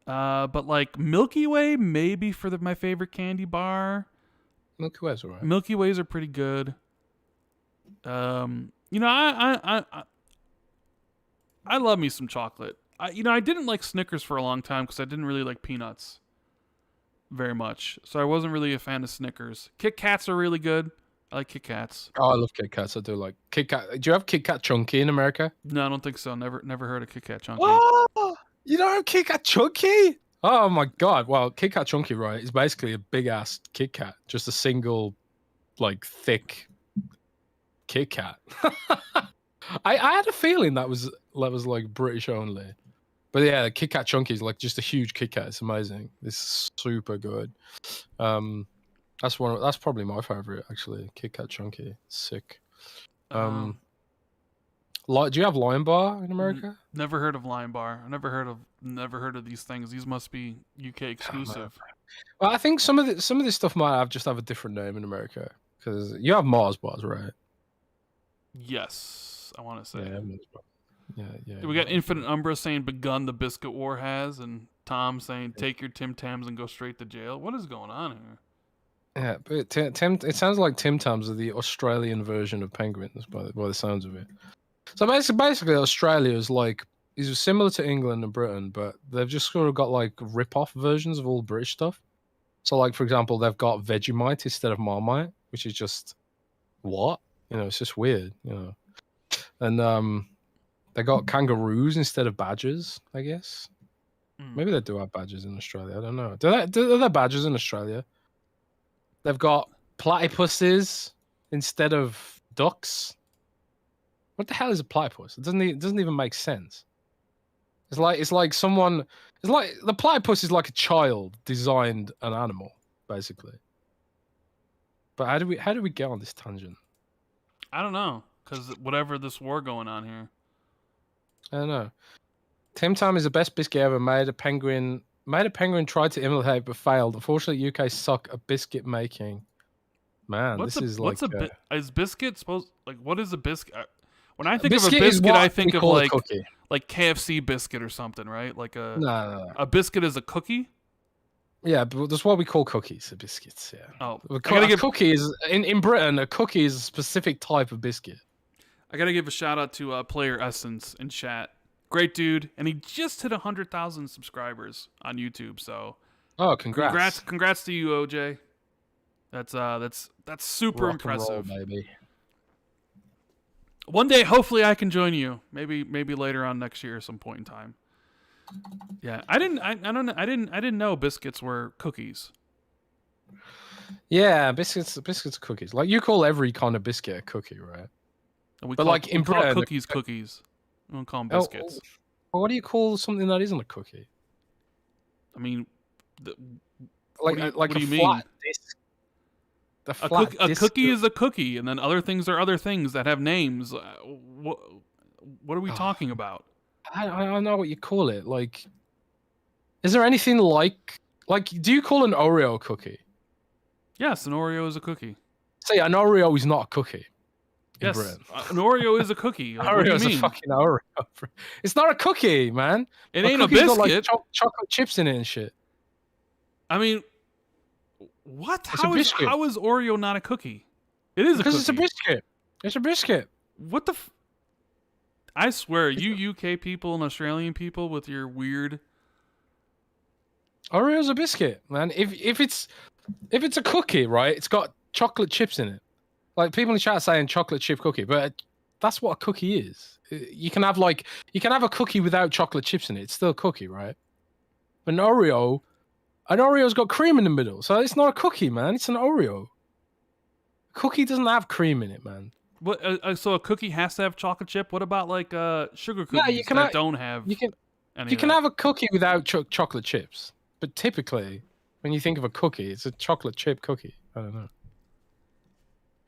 Speaker 1: But like Milky Way, maybe for my favorite candy bar.
Speaker 2: Milky Way's alright.
Speaker 1: Milky Ways are pretty good. You know, I love me some chocolate. I didn't like Snickers for a long time because I didn't really like peanuts very much. So I wasn't really a fan of Snickers. Kit Kats are really good. I like Kit Kats.
Speaker 2: Oh, I love Kit Kats. I do like Kit Kat. Do you have Kit Kat Chunky in America?
Speaker 1: No, I don't think so. Never heard of Kit Kat Chunky.
Speaker 2: Oh, you don't have Kit Kat Chunky? Oh my god! Well, Kit Kat Chunky, right, is basically a big ass Kit Kat, just a single, like thick Kit Kat. I had a feeling that was like British only, but yeah, Kit Kat Chunky is like just a huge Kit Kat. It's amazing. It's super good. That's probably my favorite actually. Kit Kat Chunky, sick. Do you have Lion Bar in America?
Speaker 1: Never heard of Lion Bar. Never heard of these things. These must be UK exclusive.
Speaker 2: Well, I think some of this stuff might just have a different name in America because you have Mars bars, right?
Speaker 1: Yes, I want to say.
Speaker 2: Yeah.
Speaker 1: We got Infinite Umbra saying "begun the biscuit war has," and Tom saying "take your Tim Tams and go straight to jail." What is going on here?
Speaker 2: Yeah, but it sounds like Tim Tams are the Australian version of penguins by the sounds of it. So basically, Australia is similar to England and Britain, but they've just sort of got like rip-off versions of all British stuff. So, like for example, they've got Vegemite instead of Marmite, which is just what? It's just weird, And they got kangaroos instead of badgers, I guess. Maybe they do have badgers in Australia. I don't know. Do there badgers in Australia? They've got platypuses instead of ducks. What the hell is a platypus? It doesn't even make sense. It's like the platypus is like a child designed an animal, basically. But how do we get on this tangent?
Speaker 1: I don't know, because whatever this war going on here.
Speaker 2: I don't know. Tim Tam is the best biscuit ever made. A penguin tried to imitate but failed. Unfortunately, UK suck at biscuit making. Man,
Speaker 1: is biscuit supposed what is a biscuit? When I think of a
Speaker 2: Biscuit
Speaker 1: biscuit, I think of
Speaker 2: a cookie.
Speaker 1: like KFC biscuit or something, right? Like
Speaker 2: No.
Speaker 1: A biscuit is a cookie.
Speaker 2: Yeah, but that's what we call cookies. The biscuits. Yeah.
Speaker 1: Oh,
Speaker 2: cookie is in Britain. A cookie is a specific type of biscuit.
Speaker 1: I gotta give a shout out to Player Essence in chat. Great dude, and he just hit 100,000 subscribers on YouTube. So, congrats to you, OJ. That's super
Speaker 2: Rock
Speaker 1: impressive,
Speaker 2: and roll, baby.
Speaker 1: One day, hopefully, I can join you. Maybe later on next year, at some point in time. Yeah, I didn't know biscuits were cookies.
Speaker 2: Yeah, biscuits are cookies. Like you call every kind of biscuit a cookie, right?
Speaker 1: And
Speaker 2: in Britain,
Speaker 1: cookies. We don't call them biscuits.
Speaker 2: What do you call something that isn't a cookie?
Speaker 1: I mean,
Speaker 2: what do you mean? Disc.
Speaker 1: A cookie is a cookie, and then other things are other things that have names. What are we talking about?
Speaker 2: I don't know what you call it. Like, is there anything like do you call an Oreo a cookie?
Speaker 1: Yes, an Oreo is a cookie.
Speaker 2: See, an Oreo is not a cookie.
Speaker 1: Yes, an Oreo is a cookie.
Speaker 2: Oreo is a fucking Oreo. It's not a cookie, man.
Speaker 1: It ain't a biscuit.
Speaker 2: Got, like, chocolate chips in it and shit.
Speaker 1: I mean, what? How is Oreo not a cookie? It is
Speaker 2: because it's a biscuit. It's a biscuit.
Speaker 1: What the? I swear, you UK people and Australian people with your weird.
Speaker 2: Oreo's a biscuit, man. If it's a cookie, right? It's got chocolate chips in it. Like people in the chat saying chocolate chip cookie, but that's what a cookie is. You can have a cookie without chocolate chips in it. It's still a cookie, right? But an Oreo's got cream in the middle, so it's not a cookie, man. It's an Oreo. A cookie doesn't have cream in it, man.
Speaker 1: What? So a cookie has to have chocolate chip? What about like sugar cookies that don't have?
Speaker 2: You can have a cookie without chocolate chips, but typically, when you think of a cookie, it's a chocolate chip cookie. I don't know.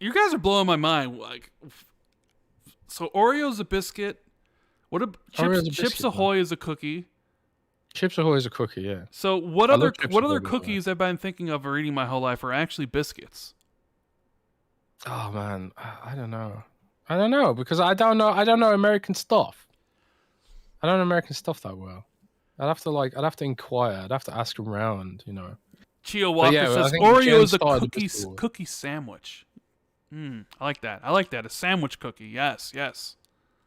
Speaker 1: You guys are blowing my mind. Like, So Oreo's a biscuit.
Speaker 2: Oreo's a
Speaker 1: Chips
Speaker 2: biscuit,
Speaker 1: Ahoy is a cookie.
Speaker 2: Chips Ahoy is a cookie, yeah.
Speaker 1: So what
Speaker 2: I
Speaker 1: other
Speaker 2: love Chips Ahoy,
Speaker 1: cookies I've been thinking of or eating my whole life are actually biscuits?
Speaker 2: Oh man, I don't know. I don't know because I don't know American stuff. I don't know American stuff that well. I'd have to inquire. I'd have to ask around, you know.
Speaker 1: Chia Walker
Speaker 2: I
Speaker 1: says
Speaker 2: think
Speaker 1: Oreo
Speaker 2: Jen
Speaker 1: is a
Speaker 2: started this
Speaker 1: cookie sandwich. I like that. I like that. A sandwich cookie. Yes.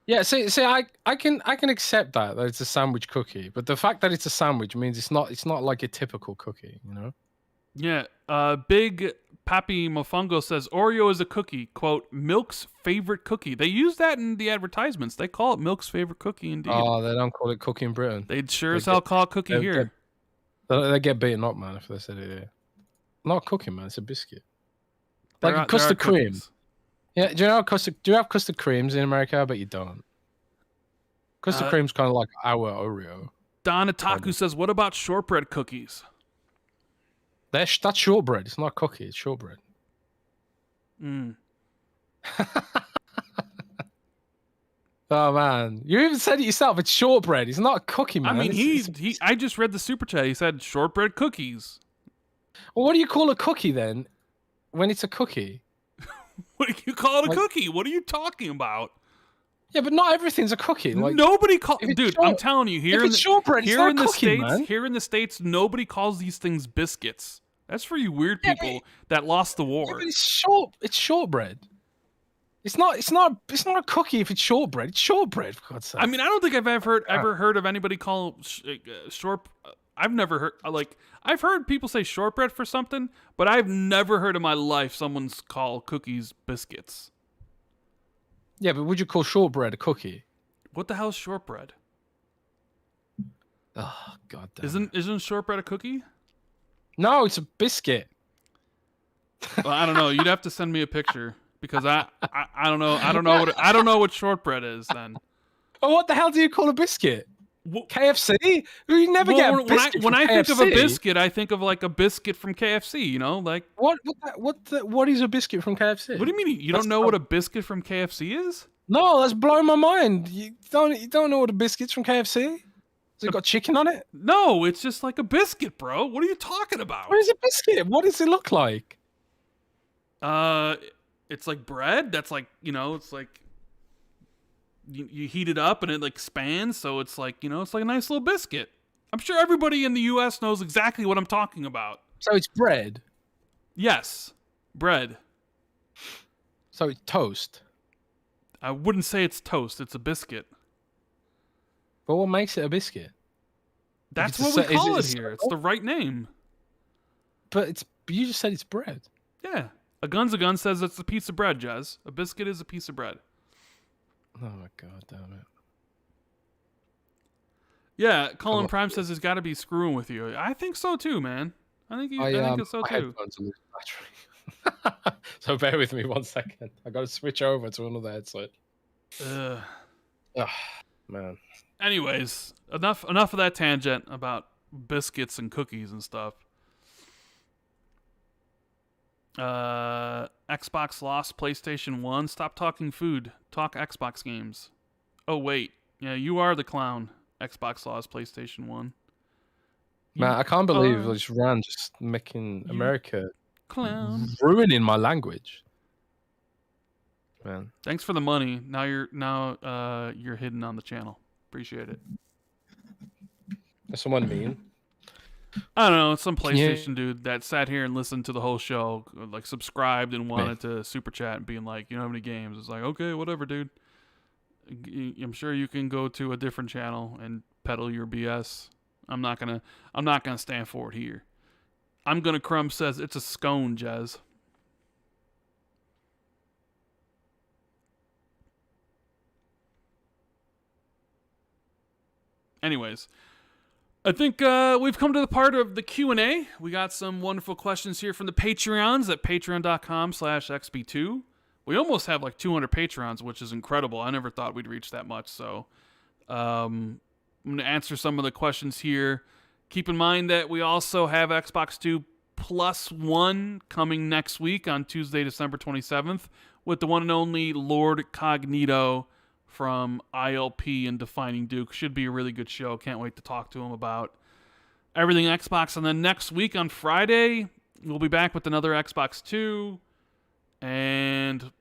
Speaker 2: Yeah, see, I can accept that it's a sandwich cookie, but the fact that it's a sandwich means it's not like a typical cookie, you know?
Speaker 1: Yeah. Big Papi Mofongo says Oreo is a cookie. Quote, Milk's favorite cookie. They use that in the advertisements. They call it Milk's favorite cookie indeed.
Speaker 2: Oh, they don't call it cookie in Britain.
Speaker 1: They'd sure as hell call it cookie here.
Speaker 2: They get beaten up, man, if they said it here. Not a cookie, man. It's a biscuit. Like custard cream.
Speaker 1: Cookies.
Speaker 2: Yeah, do you have custard creams in America? I bet you don't. Custard cream's kind of like our Oreo.
Speaker 1: Don Itaku says, what about shortbread cookies?
Speaker 2: That's shortbread. It's not a cookie. It's shortbread. Oh man, you even said it yourself. It's shortbread. It's not a cookie, man.
Speaker 1: I mean, I just read the super chat. He said shortbread cookies.
Speaker 2: Well, what do you call a cookie then? When it's a cookie?
Speaker 1: What do you call it a cookie? What are you talking about?
Speaker 2: Yeah, but not everything's a cookie. Like
Speaker 1: nobody calls. Dude, I'm telling you, here in the
Speaker 2: shortbread,
Speaker 1: here in the
Speaker 2: cookie,
Speaker 1: states,
Speaker 2: man.
Speaker 1: here in the states, nobody calls these things biscuits. That's for you weird people that lost the war.
Speaker 2: Yeah, but it's shortbread. It's not a cookie if it's shortbread. It's shortbread, for God's sake.
Speaker 1: I mean, I don't think I've ever heard of anybody call short. I've never heard I've heard people say shortbread for something, but I've never heard in my life someone's call cookies biscuits.
Speaker 2: Yeah, but would you call shortbread a cookie?
Speaker 1: What the hell is shortbread?
Speaker 2: Oh God damn.
Speaker 1: Isn't shortbread a cookie?
Speaker 2: No, it's a biscuit.
Speaker 1: Well, I don't know. You'd have to send me a picture because I don't know. I don't know what shortbread is then.
Speaker 2: Oh, what the hell do you call a biscuit? KFC? You never get a biscuit
Speaker 1: when I
Speaker 2: KFC.
Speaker 1: think of a biscuit, I think of like a biscuit from KFC. You know, like
Speaker 2: what is a biscuit from KFC?
Speaker 1: What do you mean you don't know what a biscuit from KFC is?
Speaker 2: No, that's blowing my mind. You don't know what a biscuit's from KFC? Has it got chicken on it?
Speaker 1: No, it's just like a biscuit, bro. What are you talking about?
Speaker 2: What is a biscuit? What does it look like?
Speaker 1: It's like bread. That's like, you know, it's like you heat it up and it like expands, so it's like, you know, it's like a nice little biscuit. I'm sure everybody in the U.S. knows exactly what I'm talking about.
Speaker 2: So it's bread?
Speaker 1: Yes, bread.
Speaker 2: So it's toast?
Speaker 1: I wouldn't say it's toast. It's a biscuit.
Speaker 2: But what makes it a biscuit?
Speaker 1: That's what we call it here. It's the right name.
Speaker 2: But you just said it's bread.
Speaker 1: Yeah. A gun's a gun says it's a piece of bread, Jez. A biscuit is a piece of bread.
Speaker 2: Oh my God, damn it.
Speaker 1: Yeah, Colin Prime says he's got to be screwing with you. I think so too, man. I think it's so too.
Speaker 2: So bear with me 1 second. I got to switch over to another headset. Oh, man.
Speaker 1: Anyways, enough of that tangent about biscuits and cookies and stuff. Xbox lost PlayStation 1. Stop talking food. Talk Xbox games. Oh, wait. Yeah, you are the clown. Xbox lost PlayStation 1.
Speaker 2: Man, I can't believe this Rand just making America
Speaker 1: clown
Speaker 2: ruining my language. Man.
Speaker 1: Thanks for the money. Now you're hidden on the channel. Appreciate it.
Speaker 2: Is someone mean?
Speaker 1: I don't know. It's some PlayStation dude that sat here and listened to the whole show, like subscribed and wanted to super chat and being like, you don't have any games. It's like, okay, whatever, dude. I'm sure you can go to a different channel and peddle your BS. I'm not gonna stand for it here. I'm gonna Crumb says it's a scone, Jez. Anyways, I think we've come to the part of the Q&A. We got some wonderful questions here from the Patreons at patreon.com/XB2. We almost have like 200 Patreons, which is incredible. I never thought we'd reach that much. So I'm going to answer some of the questions here. Keep in mind that we also have Xbox 2 Plus 1 coming next week on Tuesday, December 27th. with the one and only Lord Cognito from ILP and Defining Duke. Should be a really good show. Can't wait to talk to him about everything Xbox. And then next week on Friday, we'll be back with another Xbox 2. And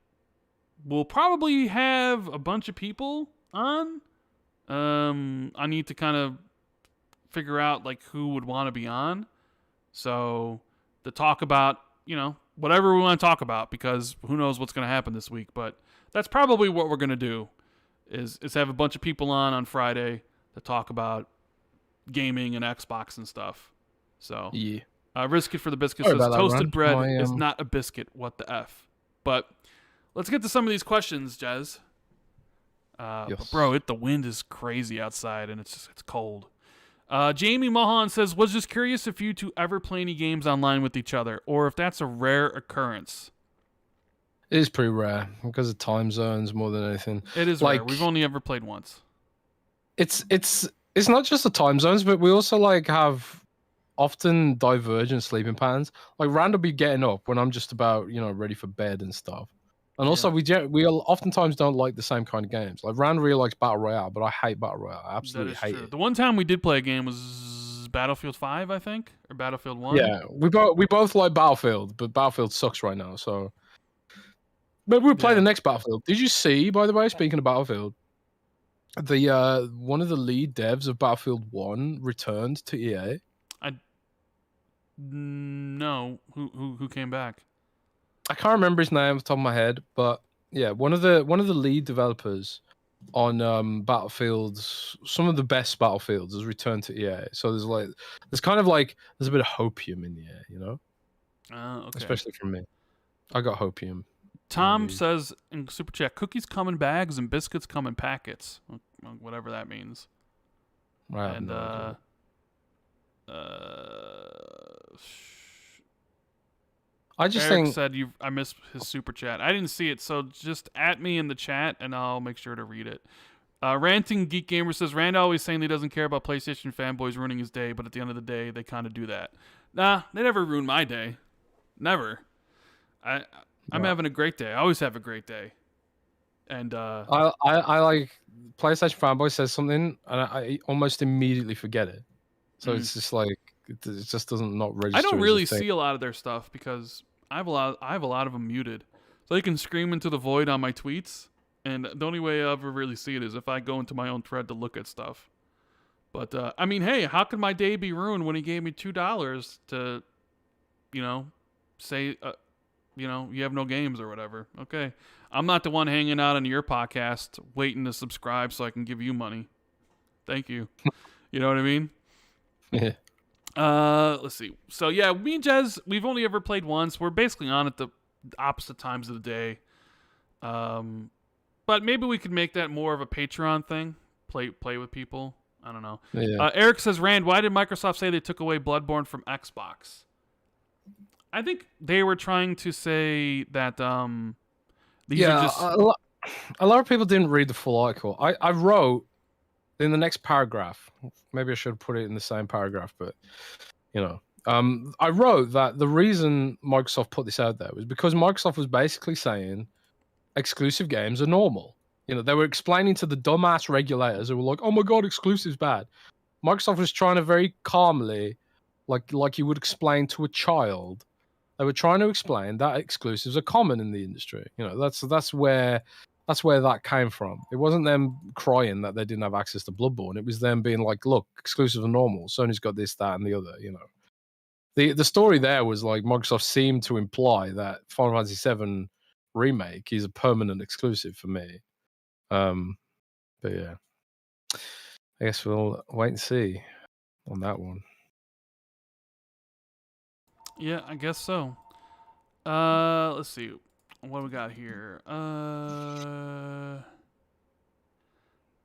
Speaker 1: we'll probably have a bunch of people on. I need to kind of figure out like who would want to be on. So to talk about, whatever we want to talk about, because who knows what's going to happen this week. But that's probably what we're going to do is have a bunch of people on Friday to talk about gaming and Xbox and stuff. So
Speaker 2: yeah.
Speaker 1: Risk It for the Biscuit says toasted bread is not a biscuit. What the F? But let's get to some of these questions, Jez.
Speaker 2: Yes.
Speaker 1: But bro, the wind is crazy outside and it's cold. Jamie Mohan says, was just curious if you two ever play any games online with each other, or if that's a rare occurrence.
Speaker 2: It is pretty rare because of time zones more than anything.
Speaker 1: It is rare. We've only ever played once.
Speaker 2: It's not just the time zones, but we also have often divergent sleeping patterns. Like Rand will be getting up when I'm just about ready for bed and stuff. And also we oftentimes don't like the same kind of games. Like Rand really likes Battle Royale, but I hate Battle Royale. I absolutely hate it.
Speaker 1: The one time we did play a game was Battlefield 5, I think, or Battlefield 1.
Speaker 2: Yeah, we both like Battlefield, but Battlefield sucks right now. So, but we'll play the next Battlefield. Did you see, by the way, speaking of Battlefield, the one of the lead devs of Battlefield 1 returned to EA?
Speaker 1: No. Who came back?
Speaker 2: I can't remember his name off the top of my head, but yeah, one of the lead developers on Battlefields, some of the best Battlefields, has returned to EA. So there's a bit of hopium in the air,
Speaker 1: Okay.
Speaker 2: Especially from me. I got hopium.
Speaker 1: Tom says in Superchat, cookies come in bags and biscuits come in packets, whatever that means.
Speaker 2: Right.
Speaker 1: And
Speaker 2: I just
Speaker 1: Eric
Speaker 2: think
Speaker 1: said I missed his super chat. I didn't see it, so just at me in the chat, and I'll make sure to read it. Ranting Geek Gamer says Rand always saying he doesn't care about PlayStation fanboys ruining his day, but at the end of the day, they kind of do that. Nah, they never ruin my day. Never. I'm having a great day. I always have a great day. And
Speaker 2: I like PlayStation fanboy says something, and I almost immediately forget it. So it's just like it just doesn't not register.
Speaker 1: I don't really see a lot of their stuff because I have a lot of them muted, so they can scream into the void on my tweets. And the only way I ever really see it is if I go into my own thread to look at stuff. But I mean, hey, how could my day be ruined when he gave me $2 to, say, you have no games or whatever? Okay, I'm not the one hanging out on your podcast waiting to subscribe so I can give you money. Thank you. You know what I mean?
Speaker 2: Yeah.
Speaker 1: Let's see. So yeah, me and Jez, we've only ever played once. We're basically on at the opposite times of the day. But maybe we could make that more of a Patreon thing. Play with people. I don't know.
Speaker 2: Yeah.
Speaker 1: Eric says, Rand, why did Microsoft say they took away Bloodborne from Xbox? I think they were trying to say that these are just...
Speaker 2: a lot of people didn't read the full article. I wrote in the next paragraph, maybe I should put it in the same paragraph, but I wrote that the reason Microsoft put this out there was because Microsoft was basically saying exclusive games are normal. They were explaining to the dumbass regulators who were like, "Oh my god, exclusive's bad." Microsoft was trying to very calmly, like you would explain to a child, they were trying to explain that exclusives are common in the industry. That's where that came from. It wasn't them crying that they didn't have access to Bloodborne. It was them being like, look, exclusive are normal. Sony's got this, that, and the other, The story there was like Microsoft seemed to imply that Final Fantasy VII Remake is a permanent exclusive for me. But yeah. I guess we'll wait and see on that one.
Speaker 1: Yeah, I guess so. Let's see. What do we got here?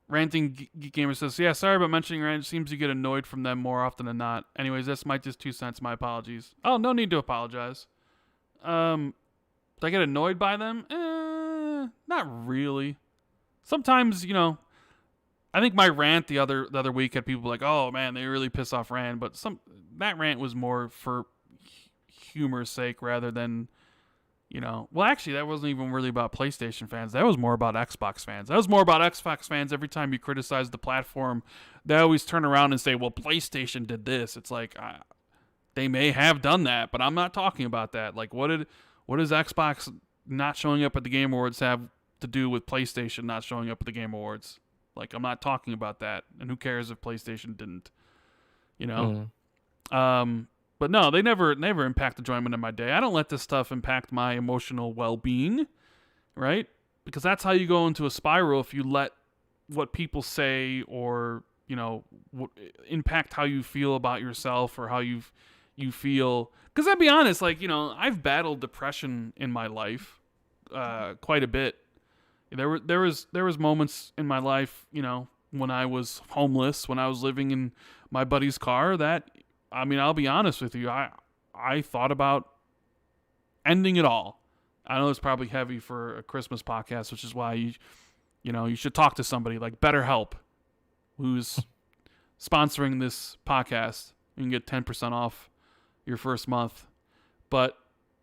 Speaker 1: Ranting Geek Gamer says, yeah, sorry about mentioning Rand. It seems you get annoyed from them more often than not. Anyways, that's my just 2 cents. My apologies. Oh, no need to apologize. Do I get annoyed by them? Not really. Sometimes, I think my rant the other week had people like, oh man, they really piss off Rand. But that rant was more for humor's sake rather than, You know, well, actually, that wasn't even really about PlayStation fans. That was more about Xbox fans. That was more about Xbox fans. Every time you criticize the platform, they always turn around and say, well, PlayStation did this. It's like, they may have done that, but I'm not talking about that. Like, what does Xbox not showing up at the Game Awards have to do with PlayStation not showing up at the Game Awards? Like, I'm not talking about that. And who cares if PlayStation didn't, you know? But no, they never impact enjoyment in my day. I don't let this stuff impact my emotional well-being, right? Because that's how you go into a spiral if you let what people say or, you know, impact how you feel about yourself or how you feel. Because I'll be honest, like, you know, I've battled depression in my life quite a bit. There was moments in my life, you know, when I was homeless, when I was living in my buddy's car that, I mean, I'll be honest with you. I thought about ending it all. I know it's probably heavy for a Christmas podcast, which is why you should talk to somebody like BetterHelp, who's sponsoring this podcast. You can get 10% off your first month. But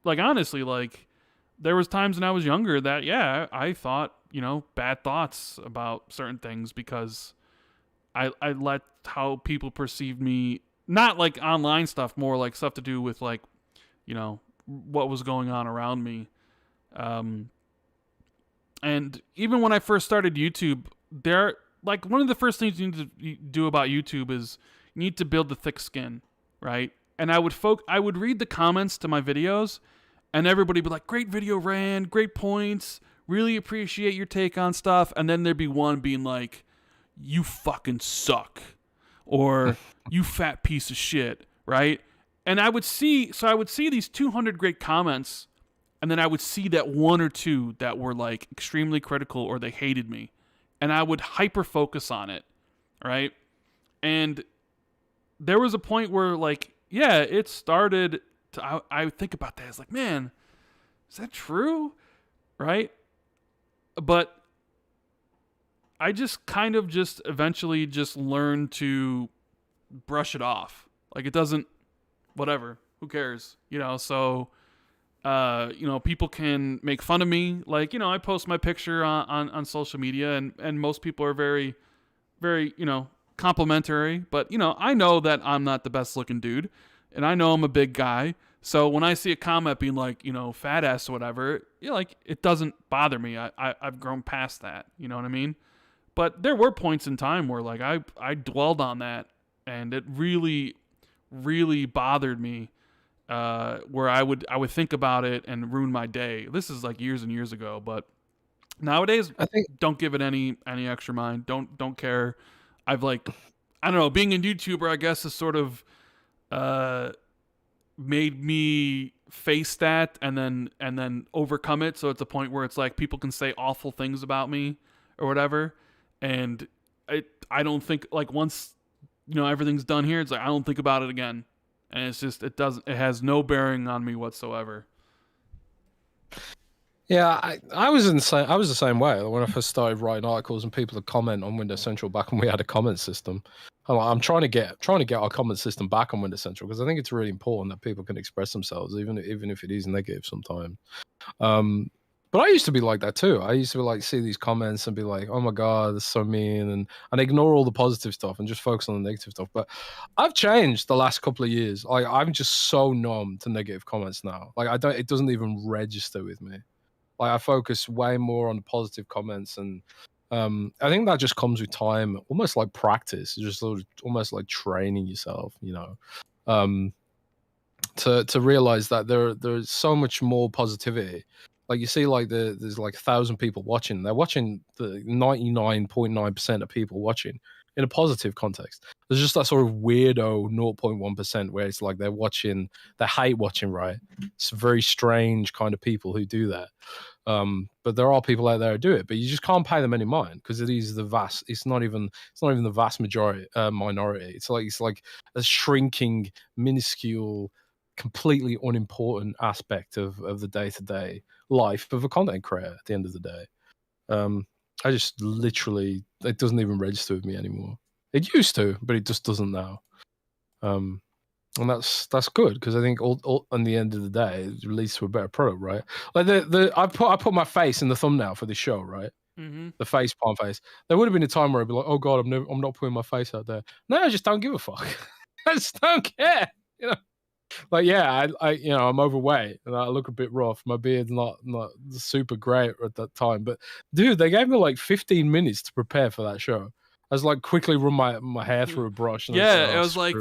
Speaker 1: like honestly, like there was times when I was younger that I thought, you know, bad thoughts about certain things because I let how people perceived me. Not like online stuff, more like stuff to do with like, you know, what was going on around me. And even when I first started YouTube, like one of the first things you need to do about YouTube is you need to build the thick skin, right? And I would read the comments to my videos, and everybody would be like, "Great video, Rand, great points, really appreciate your take on stuff." And then there'd be one being like, "You fucking suck." Or you fat piece of shit, right? And I would see these 200 great comments, and then I would see that one or two that were like extremely critical or they hated me, and I would hyper focus on it, right? And there was a point where like, it started to, I would think about that. It's like, man, is that true? Right? But I just kind of just eventually just learned to brush it off. Like it doesn't, whatever, who cares? You know, so, you know, people can make fun of me. Like, you know, I post my picture on social media and most people are very, very, you know, complimentary. But, you know, I know that I'm not the best looking dude and I know I'm a big guy. So when I see a comment being like, you know, fat ass or whatever, like it doesn't bother me. I've grown past that. You know what I mean? But there were points in time where like I dwelled on that and it really, really bothered me, where I would think about it and ruin my day. This is like years and years ago, but nowadays I think don't give it any extra mind. Don't care. I've like, I don't know, being a YouTuber, I guess, is sort of made me face that and then overcome it. So it's a point where it's like people can say awful things about me or whatever. And I don't think like once, you know, everything's done here, it's like I don't think about it again. And it's just it has no bearing on me whatsoever.
Speaker 2: Yeah, I was the same way when I first started writing articles and people would comment on Windows Central back when we had a comment system. I'm trying to get our comment system back on Windows Central because I think it's really important that people can express themselves, even if it is negative sometimes. But I used to be like that too. I used to like see these comments and be like, "Oh my god, that's so mean," and ignore all the positive stuff and just focus on the negative stuff. But I've changed the last couple of years. Like I'm just so numb to negative comments now. Like it doesn't even register with me. Like I focus way more on the positive comments, and I think that just comes with time, almost like practice, just sort of almost like training yourself, you know, to realize that there's so much more positivity. Like you see, like there's like 1,000 people watching. They're watching the 99.9% of people watching in a positive context. There's just that sort of weirdo 0.1% where it's like they hate watching, right? It's very strange kind of people who do that. But there are people out there who do it, but you just can't pay them any mind because it's not even the vast minority. It's like a shrinking, minuscule, completely unimportant aspect of the day-to-day life of a content creator at the end of the day. I just literally, it doesn't even register with me anymore. It used to, but it just doesn't now. And that's good because I think all on the end of the day it leads to a better product, right? Like I put my face in the thumbnail for this show, right?
Speaker 1: Mm-hmm.
Speaker 2: The face palm face. There would have been a time where I'd be like, oh god, I'm not putting my face out there. No, I just don't give a fuck. I just don't care. You know, like yeah, I I'm overweight and I look a bit rough. My beard's not super great at that time, but dude, they gave me like 15 minutes to prepare for that show. I was like quickly run my hair through a brush. And
Speaker 1: Yeah, it was like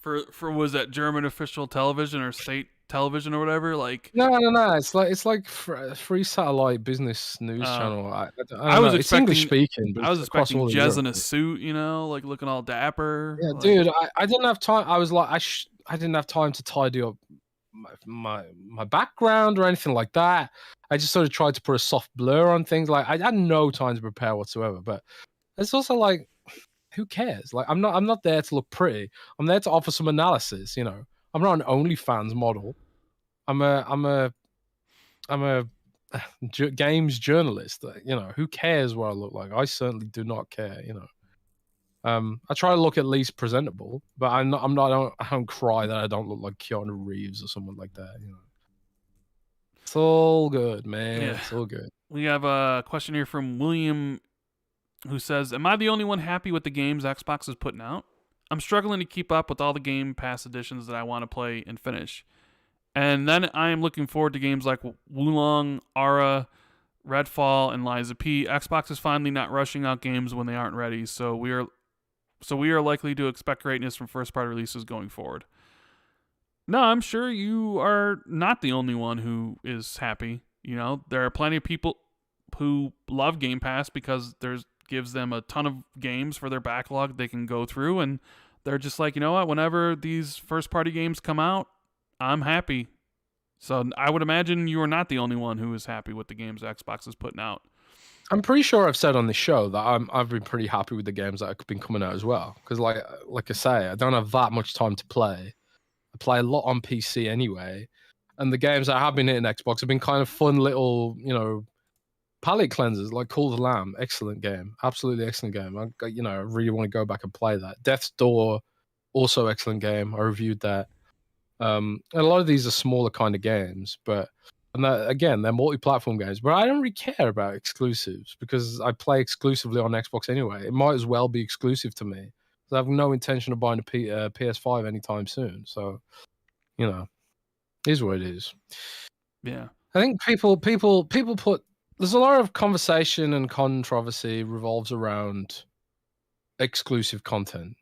Speaker 1: for was that German official television or state television or whatever? Like
Speaker 2: no. It's like free satellite business news channel. I don't know. It's English speaking, but
Speaker 1: I was
Speaker 2: it's across
Speaker 1: expecting
Speaker 2: all of
Speaker 1: Jez
Speaker 2: Europe.
Speaker 1: in a suit, like looking all dapper.
Speaker 2: Yeah,
Speaker 1: like,
Speaker 2: dude, I didn't have time. I was like, I didn't have time to tidy up my background or anything like that. I just sort of tried to put a soft blur on things. Like I had no time to prepare whatsoever. But it's also like, who cares? Like I'm not there to look pretty. I'm there to offer some analysis. I'm not an OnlyFans model. I'm a games journalist. Who cares what I look like? I certainly do not care. I try to look at least presentable, but I don't cry that I don't look like Keanu Reeves or someone like that. It's all good, man.
Speaker 1: Yeah.
Speaker 2: It's all good.
Speaker 1: We have a question here from William, who says, "Am I the only one happy with the games Xbox is putting out? I'm struggling to keep up with all the Game Pass editions that I want to play and finish. And then I am looking forward to games like Wulong, Ara, Redfall, and Lies of P. Xbox is finally not rushing out games when they aren't ready, so we are likely to expect greatness from first-party releases going forward." No, I'm sure you are not the only one who is happy. There are plenty of people who love Game Pass because gives them a ton of games for their backlog they can go through, and they're just like, you know what, whenever these first-party games come out, I'm happy. So I would imagine you are not the only one who is happy with the games Xbox is putting out.
Speaker 2: I'm pretty sure I've said on this show that I've been pretty happy with the games that have been coming out as well. Because like I say, I don't have that much time to play. I play a lot on PC anyway, and the games that have been hitting Xbox have been kind of fun little, palate cleansers. Like Call of the Lamb, excellent game, absolutely excellent game. I really want to go back and play that. Death's Door, also excellent game. I reviewed that. And a lot of these are smaller kind of games, but again, they're multi-platform games. But I don't really care about exclusives because I play exclusively on Xbox anyway. It might as well be exclusive to me. I have no intention of buying a PS5 anytime soon. So, it is what it is.
Speaker 1: Yeah,
Speaker 2: I think people put. There's a lot of conversation and controversy revolves around exclusive content.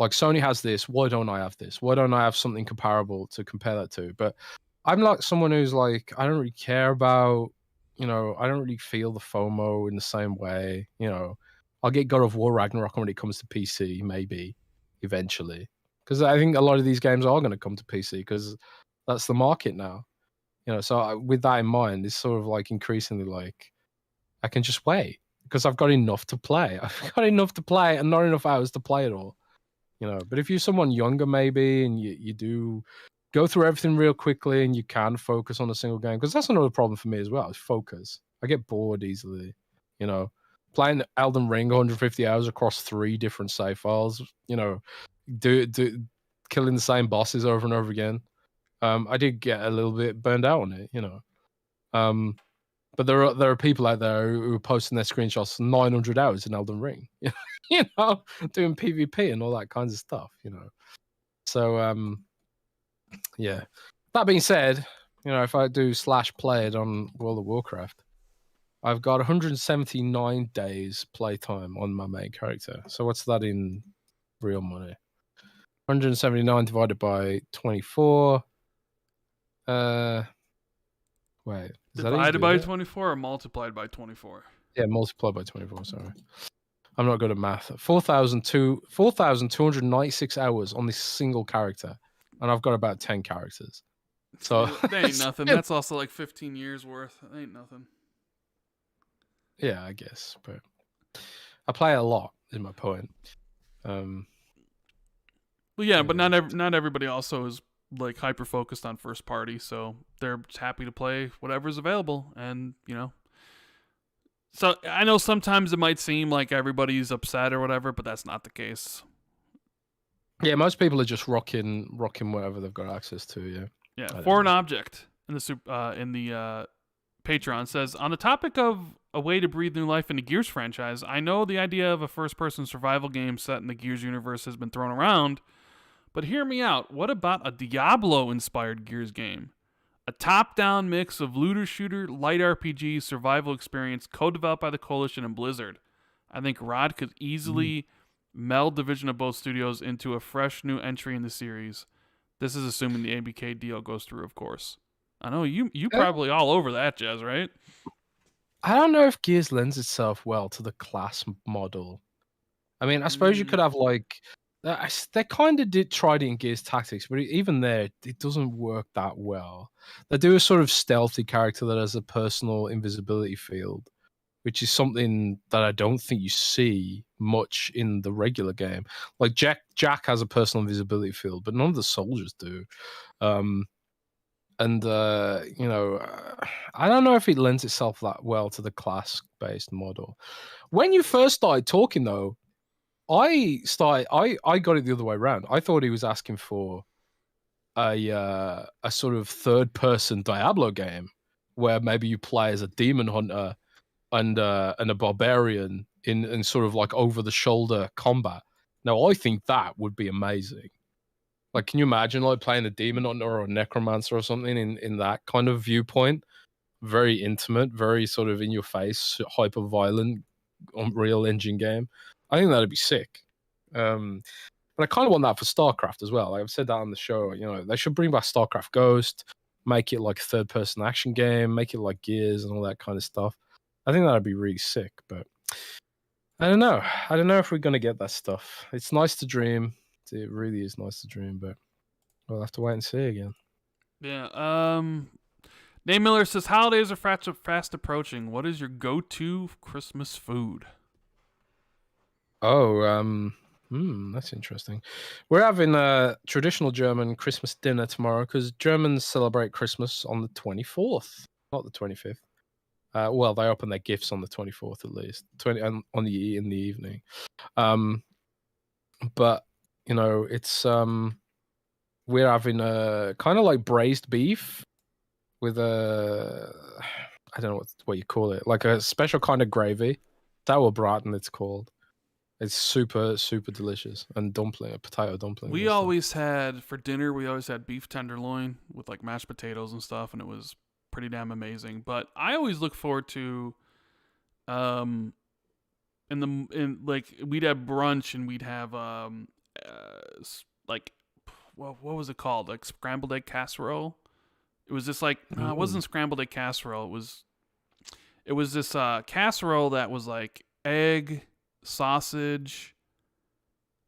Speaker 2: Like Sony has this, why don't I have this? Why don't I have something comparable to compare that to? But I'm not someone who's like, I don't really care about, I don't really feel the FOMO in the same way. I'll get God of War Ragnarok when it comes to PC, maybe, eventually. Because I think a lot of these games are going to come to PC because that's the market now. So with that in mind, it's sort of like increasingly like, I can just wait because I've got enough to play. I've got enough to play and not enough hours to play it all. But if you're someone younger maybe and you do go through everything real quickly and you can focus on a single game, because that's another problem for me as well, is focus. I get bored easily, playing Elden Ring 150 hours across 3 different save files, do killing the same bosses over and over again. I did get a little bit burned out on it, but there are people out there who are posting their screenshots 900 hours in Elden Ring, doing PvP and all that kinds of stuff, So, yeah. That being said, if I do /play it on World of Warcraft, I've got 179 days playtime on my main character. So what's that in real money? 179 divided by 24. Wait.
Speaker 1: divided by 24 or multiplied by 24?
Speaker 2: Yeah, multiplied by 24, sorry. I'm not good at math. 4,296 hours on this single character. And I've got about 10 characters. So
Speaker 1: that ain't nothing. That's also like 15 years worth. That ain't nothing.
Speaker 2: Yeah, I guess. But I play a lot, is my point.
Speaker 1: Well, yeah, but not everybody also is like hyper focused on first party, so they're just happy to play whatever's available, and So I know sometimes it might seem like everybody's upset or whatever, but that's not the case.
Speaker 2: Yeah, most people are just rocking whatever they've got access to. Yeah.
Speaker 1: Yeah,
Speaker 2: I don't
Speaker 1: Foreign
Speaker 2: know.
Speaker 1: Object in the Patreon says, on the topic of a way to breathe new life in the Gears franchise, I know the idea of a first-person survival game set in the Gears universe has been thrown around, but hear me out. What about a Diablo-inspired Gears game? A top-down mix of looter-shooter, light RPG, survival experience, co-developed by the Coalition and Blizzard. I think Rod could easily meld the vision of both studios into a fresh new entry in the series. This is assuming the ABK deal goes through, of course. I know you
Speaker 2: Uh,
Speaker 1: probably all over that, Jez, right?
Speaker 2: I don't know if Gears lends itself well to the class model. I mean, I suppose you could have like they kind of did try it in Gears Tactics, but even there, it doesn't work that well. They do a sort of stealthy character that has a personal invisibility field, which is something that I don't think you see much in the regular game. Like Jack has a personal invisibility field, but none of the soldiers do. Um, and I don't know if it lends itself that well to the class-based model. When you first started talking, though, I got it the other way around. I thought he was asking for a sort of third-person Diablo game where maybe you play as a demon hunter and a barbarian in sort of like over-the-shoulder combat. Now, I think that would be amazing. Like, can you imagine like playing a demon hunter or a necromancer or something in that kind of viewpoint? Very intimate, very sort of in your face, hyper violent, Unreal Engine game. I think that'd be sick. But I kind of want that for StarCraft as well. Like I've said that on the show. You know, they should bring back StarCraft Ghost, make it like a third-person action game, make it like Gears and all that kind of stuff. I think that'd be really sick. But I don't know. I don't know if we're gonna get that stuff. It's nice to dream. It really is nice to dream, but we'll have to wait and see again.
Speaker 1: Yeah. Nate Miller says, holidays are fast approaching. What is your go-to Christmas food?
Speaker 2: Oh, that's interesting. We're having a traditional German Christmas dinner tomorrow because Germans celebrate Christmas on the 24th, not the 25th. Well, they open their gifts on the 24th at least, in the evening. But you know, it's we're having a kind of like braised beef with a I don't know what you call it, like a special kind of gravy. Sauerbraten, it's called. It's super, super delicious. And potato dumpling.
Speaker 1: We always had, for dinner, beef tenderloin with like mashed potatoes and stuff, and it was pretty damn amazing. But I always look forward to, in like we'd have brunch and we'd have like, what was it called? Like scrambled egg casserole. It was just like no, it wasn't scrambled egg casserole. It was this casserole that was like egg, sausage.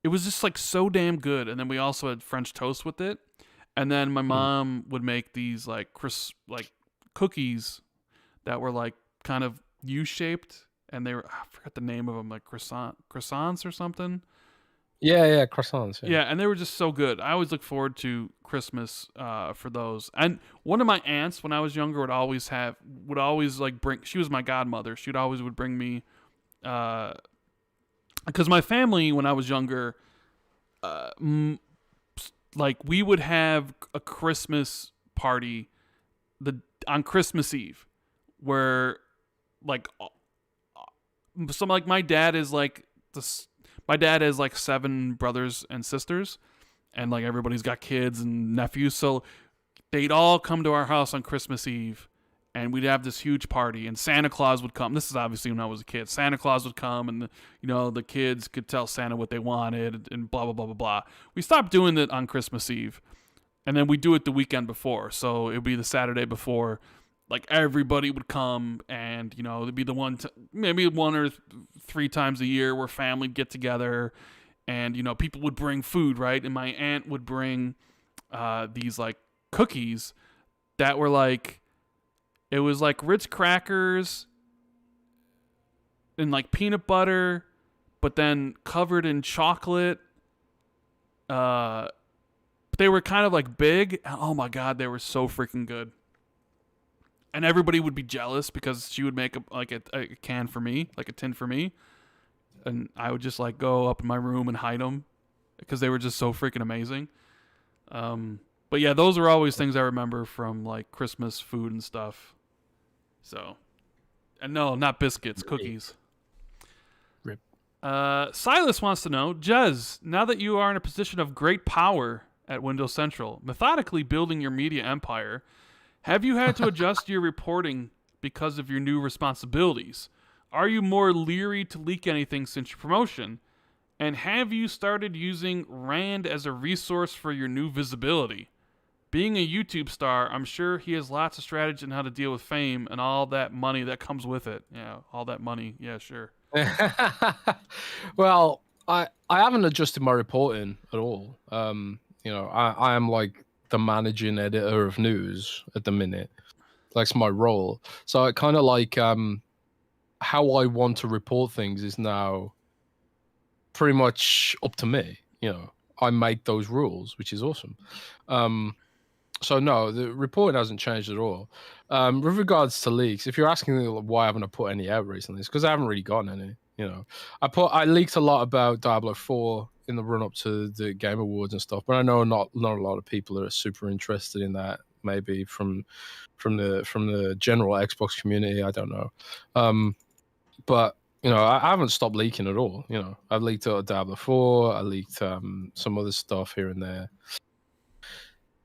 Speaker 1: It was just like so damn good. And then we also had French toast with it. And then my mom would make these like cookies that were like kind of U-shaped, and they were, I forgot the name of them, like croissants or something.
Speaker 2: Yeah, croissants.
Speaker 1: Yeah, and they were just so good. I always look forward to Christmas for those. And one of my aunts, when I was younger, would always like bring. She was my godmother. She'd always would bring me, because my family when I was younger, like we would have a Christmas party on Christmas Eve, where like my dad is like this. My dad has like 7 brothers and sisters, and like everybody's got kids and nephews, so they'd all come to our house on Christmas Eve, and we'd have this huge party, and Santa Claus would come. This is obviously when I was a kid. Santa Claus would come, and the kids could tell Santa what they wanted, and blah blah blah blah blah. We stopped doing it on Christmas Eve, and then we do it the weekend before, so it would be the Saturday before. Like everybody would come, and it'd be maybe 1 or 3 times a year where family would get together, and people would bring food, right? And my aunt would bring these like cookies that were like, it was like Ritz crackers and like peanut butter, but then covered in chocolate. But they were kind of like big. Oh my god, they were so freaking good. And everybody would be jealous because she would make a can for me, like a tin for me, and I would just like go up in my room and hide them, because they were just so freaking amazing. But yeah, those are always things I remember from like Christmas food and stuff. So, and no, not biscuits, cookies.
Speaker 2: Rip.
Speaker 1: Silas wants to know, Jez, now that you are in a position of great power at Windows Central, methodically building your media empire, have you had to adjust your reporting because of your new responsibilities? Are you more leery to leak anything since your promotion? And have you started using Rand as a resource for your new visibility? Being a YouTube star, I'm sure he has lots of strategy on how to deal with fame and all that money that comes with it. Yeah, all that money. Yeah, sure.
Speaker 2: Well, I haven't adjusted my reporting at all. I am like the managing editor of news at the minute. That's my role. So it kind of like how I want to report things is now pretty much up to me. I make those rules, which is awesome. So no, the reporting hasn't changed at all. With regards to leaks, if you're asking me why haven't I put any out recently, it's because I haven't really gotten any. I leaked a lot about Diablo 4 in the run up to the Game Awards and stuff, but I know not a lot of people are super interested in that. Maybe from the general Xbox community, I don't know. But I haven't stopped leaking at all. I've leaked Diablo 4. I leaked some other stuff here and there.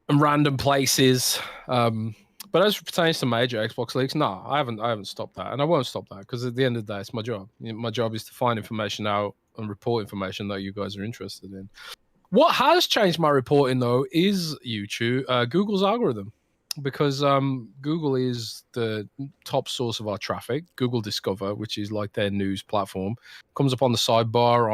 Speaker 2: And random places, but as it pertains to major Xbox leaks, no, I haven't stopped that, and I won't stop that because at the end of the day, it's my job. My job is to find information out and report information that you guys are interested in. What has changed my reporting though is Google's algorithm, because Google is the top source of our traffic. Google Discover, which is like their news platform, comes up on the sidebar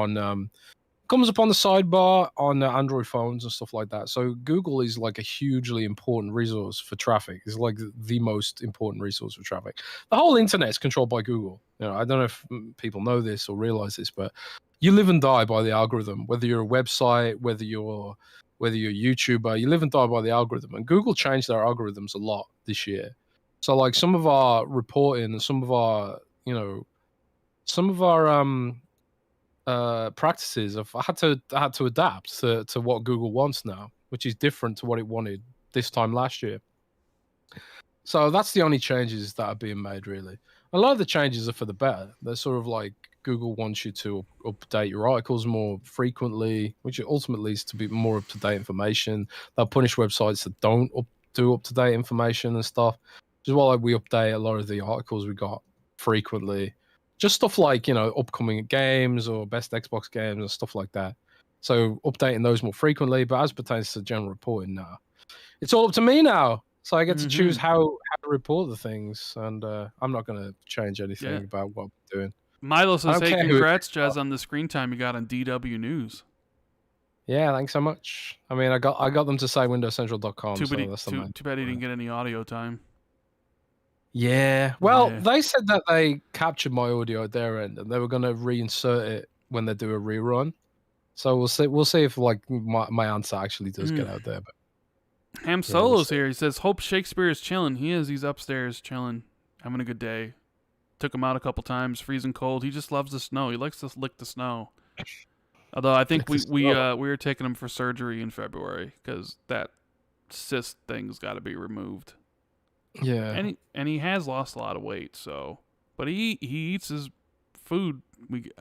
Speaker 2: on Android phones and stuff like that. So Google is like a hugely important resource for traffic. It's like the most important resource for traffic. The whole internet is controlled by Google. I don't know if people know this or realize this, but you live and die by the algorithm. Whether you're a website, whether you're a YouTuber, you live and die by the algorithm. And Google changed their algorithms a lot this year. So like some of our reporting and some of our practices I've had to adapt to what Google wants now, which is different to what it wanted this time last year. So that's the only changes that are being made, really. A lot of the changes are for the better. They're sort of like Google wants you to update your articles more frequently, which ultimately is to be more up-to-date information. They'll punish websites that don't do up-to-date information and stuff, which is why we update a lot of the articles we got frequently. Just stuff like, upcoming games or best Xbox games and stuff like that. So updating those more frequently, but as pertains to general reporting now, it's all up to me now. So I get to choose how to report the things, and I'm not going to change anything about what I'm doing.
Speaker 1: Milo says, hey, congrats, Jez, on the screen time you got on DW News.
Speaker 2: Yeah, thanks so much. I mean, I got them to say windowscentral.com.
Speaker 1: Too bad he didn't get any audio time.
Speaker 2: Yeah. Well, they said that they captured my audio at their end and they were going to reinsert it when they do a rerun. So we'll see if like my answer actually does get out there. But
Speaker 1: Ham Solo's here. He says, hope Shakespeare is chilling. He is. He's upstairs chilling, having a good day. Took him out a couple times, freezing cold. He just loves the snow. He likes to lick the snow. Although I think we were taking him for surgery in February because that cyst thing's got to be removed.
Speaker 2: Yeah,
Speaker 1: and he has lost a lot of weight. So, but he eats his food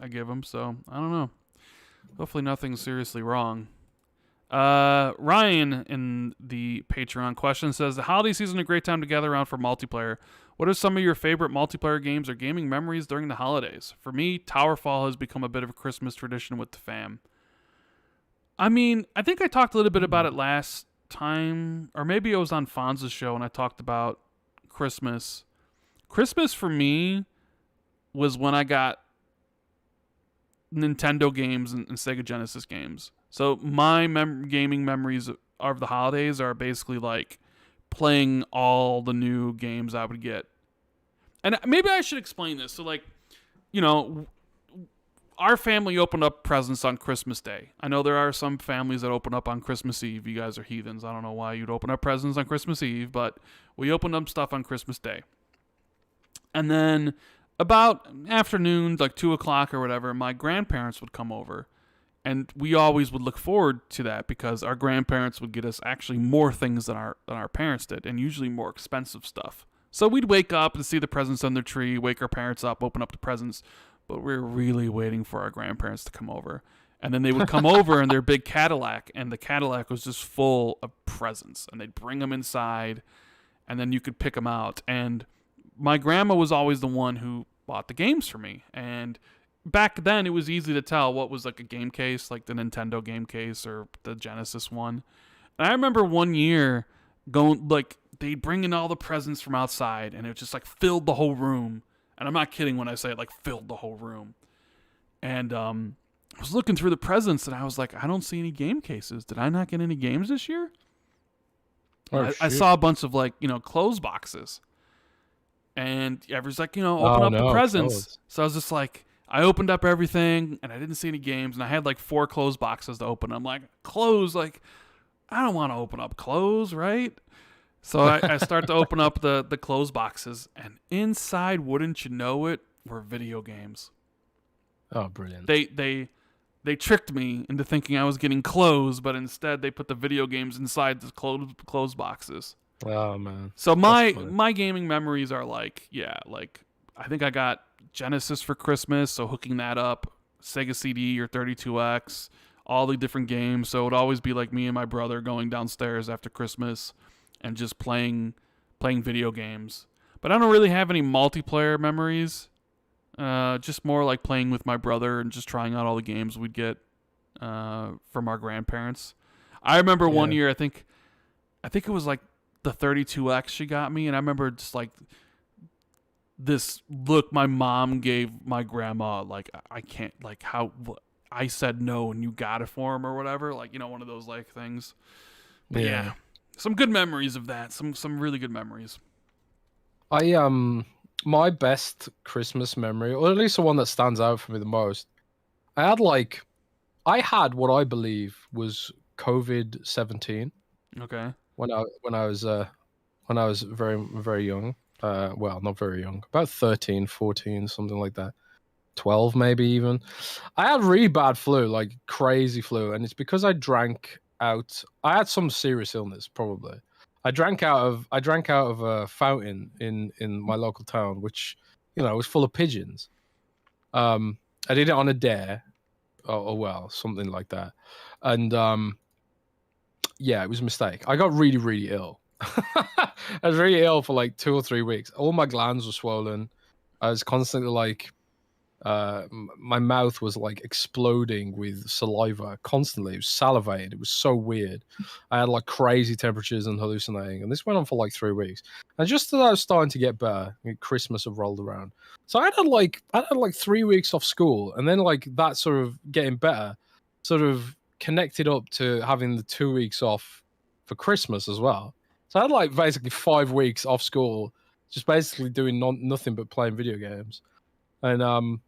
Speaker 1: I give him. So I don't know. Hopefully nothing's seriously wrong. Ryan in the Patreon question says, the holiday season is a great time to gather around for multiplayer. What are some of your favorite multiplayer games or gaming memories during the holidays? For me, Towerfall has become a bit of a Christmas tradition with the fam. I mean, I think I talked a little bit about it last time, or maybe it was on Fonz's show and I talked about Christmas. Christmas for me was when I got Nintendo games and Sega Genesis games. So my gaming memories of the holidays are basically like playing all the new games I would get. And maybe I should explain this. So like, our family opened up presents on Christmas Day. I know there are some families that open up on Christmas Eve. You guys are heathens. I don't know why you'd open up presents on Christmas Eve, but we opened up stuff on Christmas Day. And then about afternoon, like 2 o'clock or whatever, my grandparents would come over And we always would look forward to that because our grandparents would get us actually more things than our parents did, and usually more expensive stuff. So we'd wake up and see the presents on their tree, wake our parents up, open up the presents, but we were really waiting for our grandparents to come over. And then they would come over in their big Cadillac, and the Cadillac was just full of presents, and they'd bring them inside, and then you could pick them out. And my grandma was always the one who bought the games for me, and back then it was easy to tell what was like a game case, like the Nintendo game case or the Genesis one. And I remember one year going, like, they'd bring in all the presents from outside, and it just like filled the whole room. And I'm not kidding when I say it, like, filled the whole room. And I was looking through the presents, and I was like, I don't see any game cases. Did I not get any games this year? I saw a bunch of, like, clothes boxes. And everyone's like, open up the presents. Clothes. So I was just like, I opened up everything, and I didn't see any games, and I had like 4 clothes boxes to open. I'm like, clothes, like, I don't want to open up clothes, right? So I start to open up the clothes boxes, and inside, wouldn't you know it, were video games.
Speaker 2: Oh, brilliant.
Speaker 1: They tricked me into thinking I was getting clothes, but instead they put the video games inside the clothes boxes.
Speaker 2: Oh, man.
Speaker 1: So my gaming memories are like, I think I got Genesis for Christmas, so hooking that up, Sega CD or 32X, all the different games. So it would always be like me and my brother going downstairs after Christmas and just playing video games. But I don't really have any multiplayer memories. Just more like playing with my brother and just trying out all the games we'd get from our grandparents. I remember one year, I think it was like the 32X she got me, and I remember just like this look my mom gave my grandma, like, I can't, like, how I said no and you got it for him or whatever, like, one of those like things. But yeah, some good memories of that. Some really good memories.
Speaker 2: My best Christmas memory, or at least the one that stands out for me the most, I had what I believe was COVID-19.
Speaker 1: Okay.
Speaker 2: When I was very, very young. Well, not very young, about 13, 14, something like that. 12 maybe even. I had really bad flu, like crazy flu, and it's because I drank out. I had some serious illness, probably. I drank out of a fountain in my local town, which was full of pigeons. I did it on a dare, or something like that, and it was a mistake. I got really, really ill. I was really ill for like 2 or 3 weeks. All my glands were swollen. I was constantly like, my mouth was like exploding with saliva constantly. It was salivated. It was so weird. I had like crazy temperatures and hallucinating, and this went on for like 3 weeks. And just as I was starting to get better, Christmas had rolled around. So I had like 3 weeks off school, and then like that sort of getting better, sort of connected up to having the 2 weeks off for Christmas as well. So I had like basically 5 weeks off school, just basically doing nothing but playing video games. And then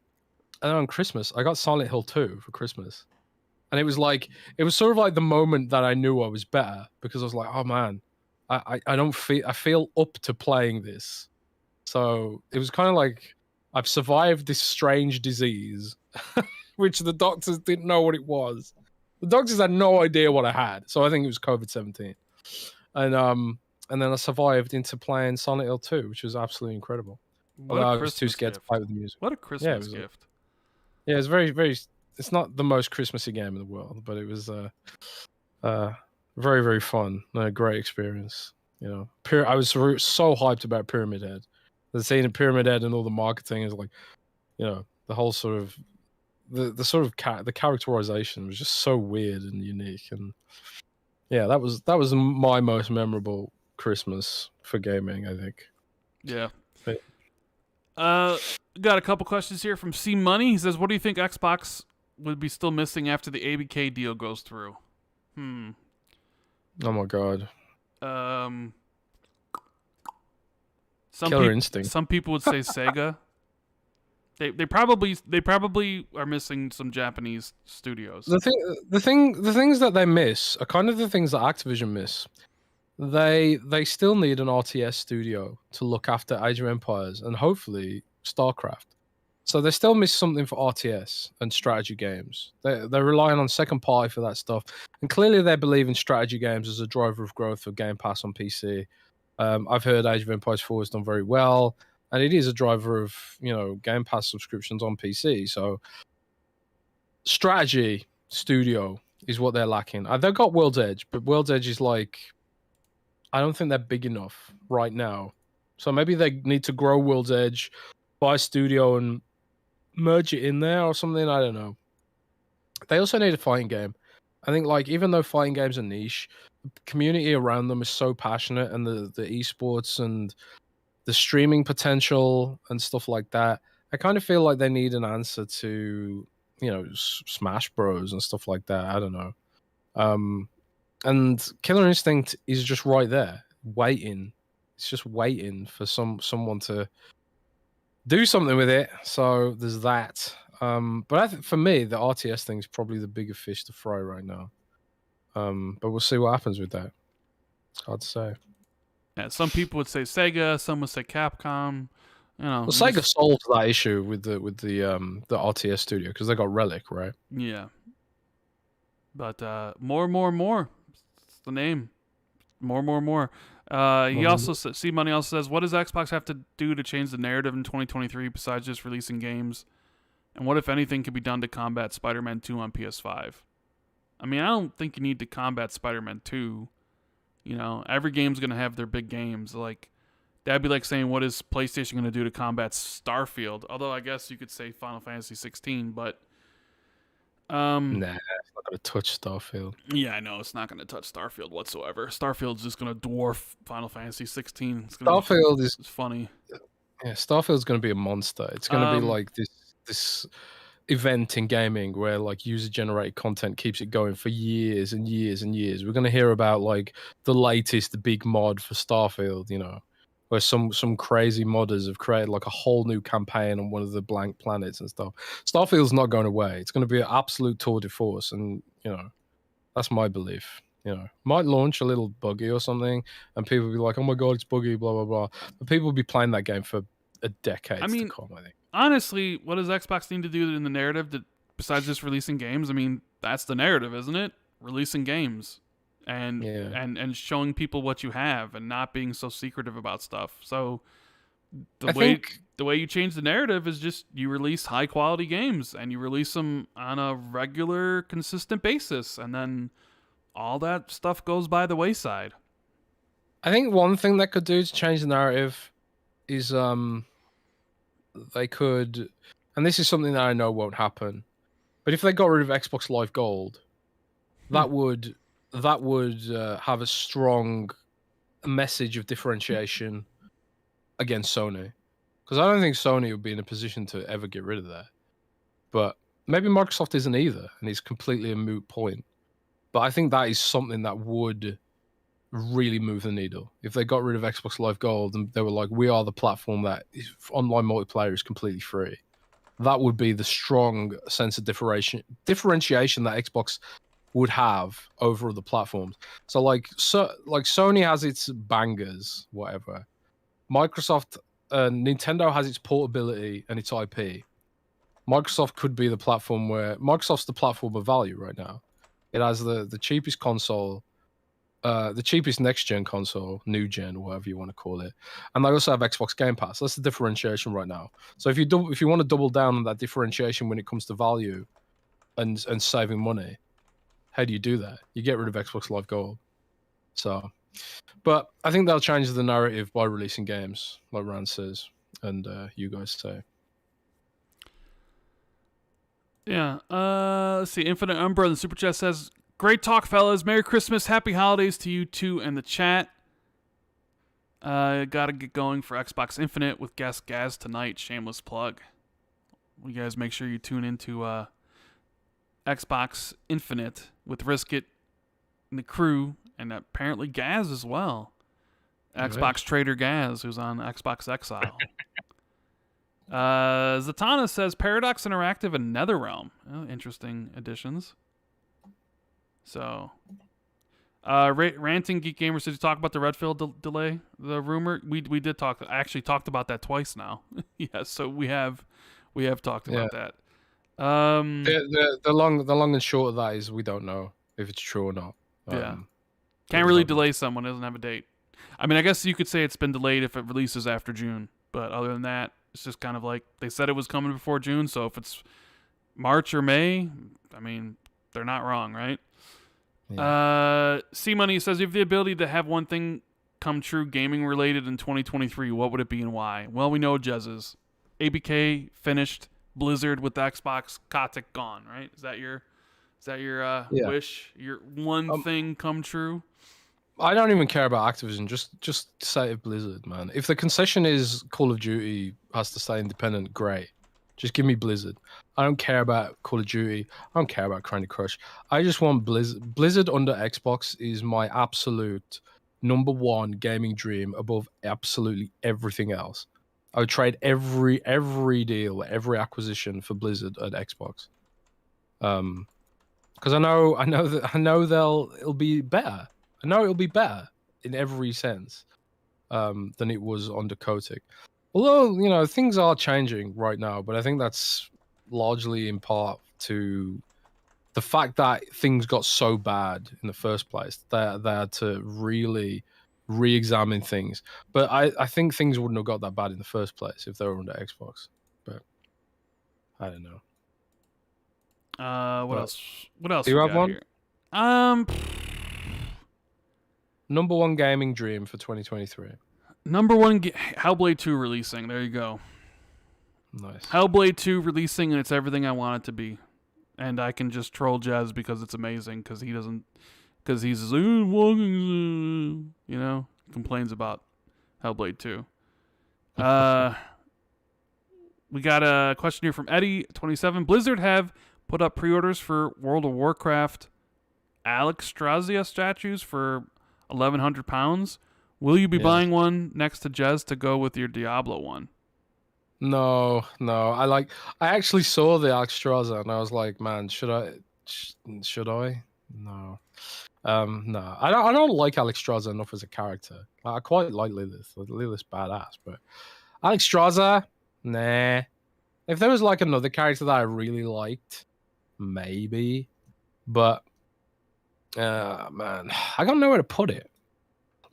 Speaker 2: on Christmas, I got Silent Hill 2 for Christmas. And it was sort of like the moment that I knew I was better, because I was like, oh man, I feel up to playing this. So it was kind of like I've survived this strange disease, which the doctors didn't know what it was. The doctors had no idea what I had. So I think it was COVID-19. And then I survived into playing Silent Hill 2, which was absolutely incredible. Although I was too scared to play with the music.
Speaker 1: What a Christmas gift.
Speaker 2: Yeah, it's very, very... It's not the most Christmassy game in the world, but it was very, very fun. A great experience. I was so hyped about Pyramid Head. The scene of Pyramid Head and all the marketing is like, the whole sort of... The sort of the characterization was just so weird and unique. And yeah, that was my most memorable Christmas for gaming, I think.
Speaker 1: Yeah. Got a couple questions here from C Money. He says, what do you think Xbox would be still missing after the ABK deal goes through?
Speaker 2: Oh my god. Killer Instinct.
Speaker 1: Some people would say Sega. They probably are missing some Japanese studios.
Speaker 2: The things that they miss are kind of the things that Activision miss. They still need an RTS studio to look after Age of Empires and hopefully StarCraft. So they still miss something for RTS and strategy games. They're relying on second party for that stuff, and clearly they believe in strategy games as a driver of growth for Game Pass on PC. I've heard Age of Empires 4 has done very well, and it is a driver of Game Pass subscriptions on PC. So strategy studio is what they're lacking. They've got World's Edge, but World's Edge is like, I don't think they're big enough right now. So maybe they need to grow World's Edge, buy a studio, and merge it in there or something. I don't know. They also need a fighting game. I think, like, even though fighting games are niche, the community around them is so passionate, and the esports and the streaming potential and stuff like that. I kind of feel like they need an answer to, Smash Bros and stuff like that. I don't know. And Killer Instinct is just right there, waiting. It's just waiting for someone to do something with it. So there's that. But I think for me, the RTS thing is probably the bigger fish to fry right now. But we'll see what happens with that. It's hard to say.
Speaker 1: Yeah, some people would say Sega, some would say Capcom.
Speaker 2: Well, Sega solved that issue with the RTS studio because they got Relic, right?
Speaker 1: Yeah. But more. It's the name. More. He also says, C Money also says, what does Xbox have to do to change the narrative in 2023 besides just releasing games? And what, if anything, can be done to combat Spider-Man 2 on PS5? I mean, I don't think you need to combat Spider-Man 2. Every game's going to have their big games. Like, that'd be like saying, what is PlayStation going to do to combat Starfield? Although I guess you could say Final Fantasy 16, but...
Speaker 2: Nah, it's not going to touch Starfield.
Speaker 1: Yeah, I know. It's not going to touch Starfield whatsoever. Starfield's just going to dwarf Final Fantasy 16.
Speaker 2: Starfield is
Speaker 1: funny.
Speaker 2: Yeah, Starfield's going to be a monster. It's going to be like this event in gaming where like user-generated content keeps it going for years and years and years. We're going to hear about like the latest big mod for Starfield, where some crazy modders have created like a whole new campaign on one of the blank planets and stuff. Starfield's not going away. It's going to be an absolute tour de force, and that's my belief. Might launch a little buggy or something, and people will be like, "Oh my god, it's buggy," blah blah blah. But people will be playing that game for a decade to come, I think.
Speaker 1: Honestly, what does Xbox need to do in the narrative besides just releasing games? I mean, that's the narrative, isn't it? Releasing games. And showing people what you have and not being so secretive about stuff. So the way you change the narrative is just you release high quality games and you release them on a regular, consistent basis, and then all that stuff goes by the wayside.
Speaker 2: I think one thing that could do to change the narrative is they could, and this is something that I know won't happen, but if they got rid of Xbox Live Gold, that would have a strong message of differentiation against Sony. Because I don't think Sony would be in a position to ever get rid of that. But maybe Microsoft isn't either, and it's completely a moot point. But I think that is something that would really move the needle. If they got rid of Xbox Live Gold and they were like, we are the platform that online multiplayer is completely free, that would be the strong sense of differentiation that Xbox would have over other platforms. So like Sony has its bangers, whatever. Nintendo has its portability and its IP. Microsoft could be the platform where Microsoft's the platform of value right now. It has the cheapest console, the cheapest next gen console, new gen, whatever you want to call it, and they also have Xbox Game Pass. That's the differentiation right now. So if you want to double down on that differentiation when it comes to value and saving money, how do you do that? You get rid of Xbox Live Gold. So, but I think they'll change the narrative by releasing games, like Rand says, and you guys say.
Speaker 1: Yeah. Let's see. Infinite Umbra in the Superchat says, great talk, fellas. Merry Christmas. Happy holidays to you two and the chat. Gotta get going for Xbox Infinite with guest Gaz tonight. Shameless plug. You guys make sure you tune into Xbox Infinite with Riskit and the crew, and apparently Gaz as well. Xbox Trader Gaz, who's on Xbox Exile. Zatanna says Paradox Interactive and NetherRealm. Oh, interesting additions. So, Ranting Geek Gamer says, you talk about the Redfall delay, the rumor. We did talk. I actually talked about that twice now. Yes, so we have We have talked about that.
Speaker 2: The long and short of that is we don't know if it's true or not.
Speaker 1: Yeah. Can't really delay someone. It doesn't have a date. I mean, I guess you could say it's been delayed if it releases after June. But other than that, it's just kind of like they said it was coming before June. So if it's March or May, I mean, they're not wrong, right? Yeah. C-Money says, you have the ability to have one thing come true gaming related in 2023. What would it be and why? Well, we know Jez's. ABK finished. Blizzard with the Xbox, Kotick gone, right? Is that your wish? Your one thing come true?
Speaker 2: I don't even care about Activision. Just say Blizzard, man. If the concession is Call of Duty has to stay independent, great. Just give me Blizzard. I don't care about Call of Duty. I don't care about Candy Crush. I just want Blizzard. Blizzard under Xbox is my absolute #1 gaming dream above absolutely everything else. I would trade every deal, every acquisition for Blizzard at Xbox. Because I know it'll be better. I know it'll be better in every sense than it was under Kotick. Although, things are changing right now, but I think that's largely in part to the fact that things got so bad in the first place that they had to really re-examine things. But I think things wouldn't have got that bad in the first place if they were under Xbox. But I don't know.
Speaker 1: What else? What else?
Speaker 2: Do you have one?
Speaker 1: Here?
Speaker 2: #1 gaming dream for 2023.
Speaker 1: #1 Hellblade 2 releasing. There you go.
Speaker 2: Nice.
Speaker 1: Hellblade 2 releasing, and it's everything I want it to be. And I can just troll Jez because it's amazing because he doesn't. Because he's complains about Hellblade 2. We got a question here from Eddie27. Blizzard have put up pre-orders for World of Warcraft Alexstrasza statues for £1,100. Will you be buying one next to Jez to go with your Diablo one?
Speaker 2: No. I actually saw the Alexstrasza and I was like, man, should I? No. No. I don't like Alexstrasza enough as a character. I quite like Lilith. Lilith's badass, but Alexstrasza, nah. If there was like another character that I really liked, maybe. But man, I don't know where to put it.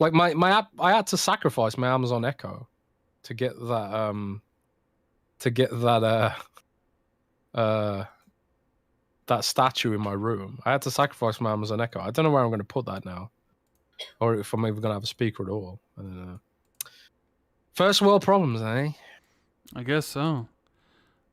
Speaker 2: Like my app, I had to sacrifice my Amazon Echo to get that that statue in my room. I had to sacrifice my Amazon Echo. I don't know where I'm going to put that now, or if I'm even going to have a speaker at all. I don't know. First world problems, eh?
Speaker 1: I guess so.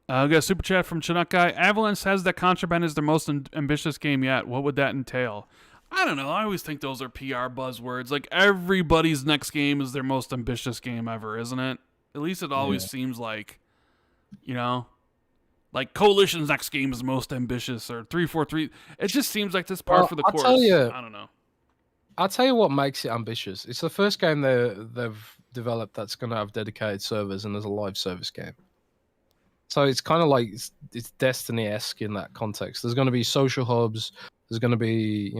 Speaker 1: I got a super chat from Chinook Guy. Avalanche says that Contraband is their most ambitious game yet. What would that entail? I don't know. I always think those are PR buzzwords. Like, everybody's next game is their most ambitious game ever, isn't it? At least it always seems like, like Coalition's next game is the most ambitious, or 343. It just seems like this par for the course. I don't know.
Speaker 2: I'll tell you what makes it ambitious. It's the first game they've developed that's going to have dedicated servers and there's a live service game. So it's kind of like it's Destiny-esque in that context. There's going to be social hubs. There's going to be,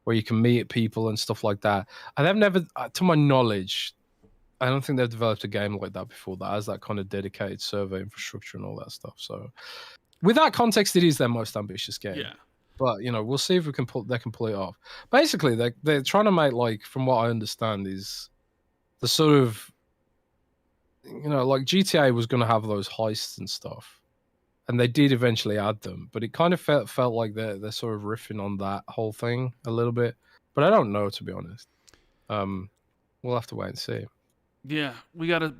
Speaker 2: where you can meet people and stuff like that. And they've never, to my knowledge, I don't think they've developed a game like that before that has that kind of dedicated server infrastructure and all that stuff. So with that context, it is their most ambitious game. Yeah. But, we'll see if they can pull it off. Basically, they're trying to make, like, from what I understand, is the sort of, like GTA was going to have those heists and stuff. And they did eventually add them. But it kind of felt like they're sort of riffing on that whole thing a little bit. But I don't know, to be honest. We'll have to wait and see.
Speaker 1: Yeah, we got a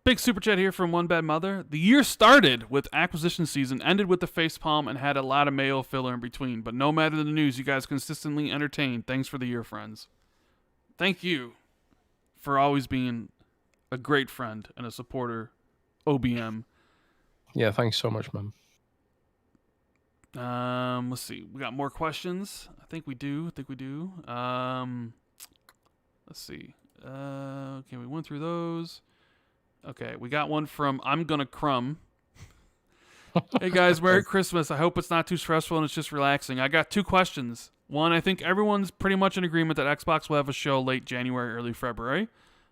Speaker 1: big super chat here from One Bad Mother. The year started with acquisition season, ended with the facepalm, and had a lot of mayo filler in between. But no matter the news, you guys consistently entertain. Thanks for the year, friends. Thank you for always being a great friend and a supporter, OBM.
Speaker 2: Yeah, thanks so much, man.
Speaker 1: Let's see. We got more questions. I think we do. Let's see. Okay, we went through those. Okay, we got one from I'm Gonna Crumb. Hey guys, Merry Christmas. I hope it's not too stressful and it's just relaxing. I got 2 questions. One, I think everyone's pretty much in agreement that Xbox will have a show late January, early February.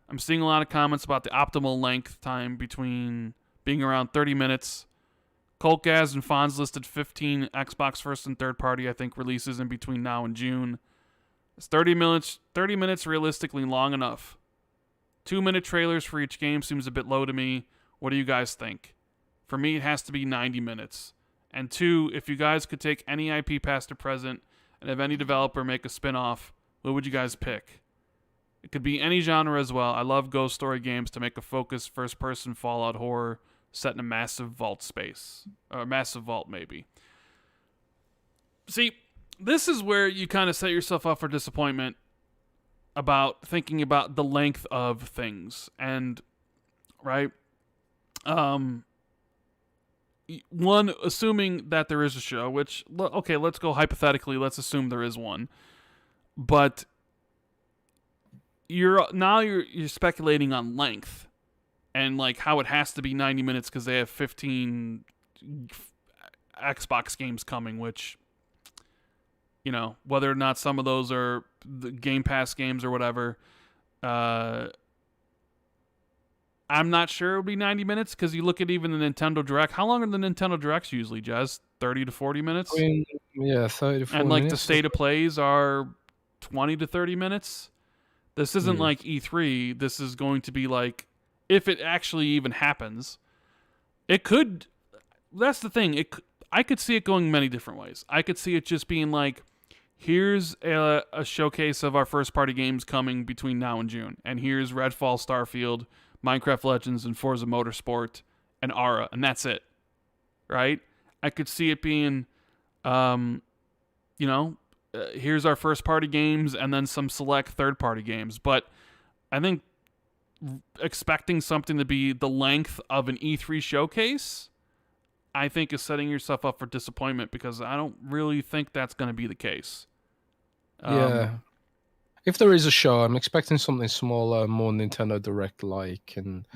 Speaker 1: I'm seeing a lot of comments about the optimal length time between being around 30 minutes. Colt Gaz and Fonz listed 15 Xbox first and third party, I think, releases in between now and June. Is 30 minutes realistically long enough? 2-minute trailers for each game seems a bit low to me. What do you guys think? For me, it has to be 90 minutes. And 2, if you guys could take any IP past or present and have any developer make a spin-off, what would you guys pick? It could be any genre as well. I love ghost story games to make a focused first-person Fallout horror set in a massive vault space. Or a massive vault, maybe. See, this is where you kind of set yourself up for disappointment about thinking about the length of things. And, right? One, assuming that there is a show, which, okay, let's go hypothetically. Let's assume there is one. But you're speculating on length. And like how it has to be 90 minutes because they have 15 Xbox games coming, which, you know, whether or not some of those are the Game Pass games or whatever, I'm not sure it would be 90 minutes because you look at even the Nintendo Direct. How long are the Nintendo Directs usually, Jez? 30 to 40 minutes?
Speaker 2: I mean, yeah, 30 to 40
Speaker 1: And like
Speaker 2: minutes.
Speaker 1: the state of plays are 20 to 30 minutes. This isn't like E3. This is going to be like, if it actually even happens, it could. That's the thing. I could see it going many different ways. I could see it just being like, here's a showcase of our first party games coming between now and June, and here's Redfall, Starfield, Minecraft Legends, and Forza Motorsport, and Ara, and that's it. Right? I could see it being, here's our first party games, and then some select third party games. But I think expecting something to be the length of an E3 showcase, I think is setting yourself up for disappointment because I don't really think that's going to be the case.
Speaker 2: Yeah. If there is a show, I'm expecting something smaller, more Nintendo Direct-like, and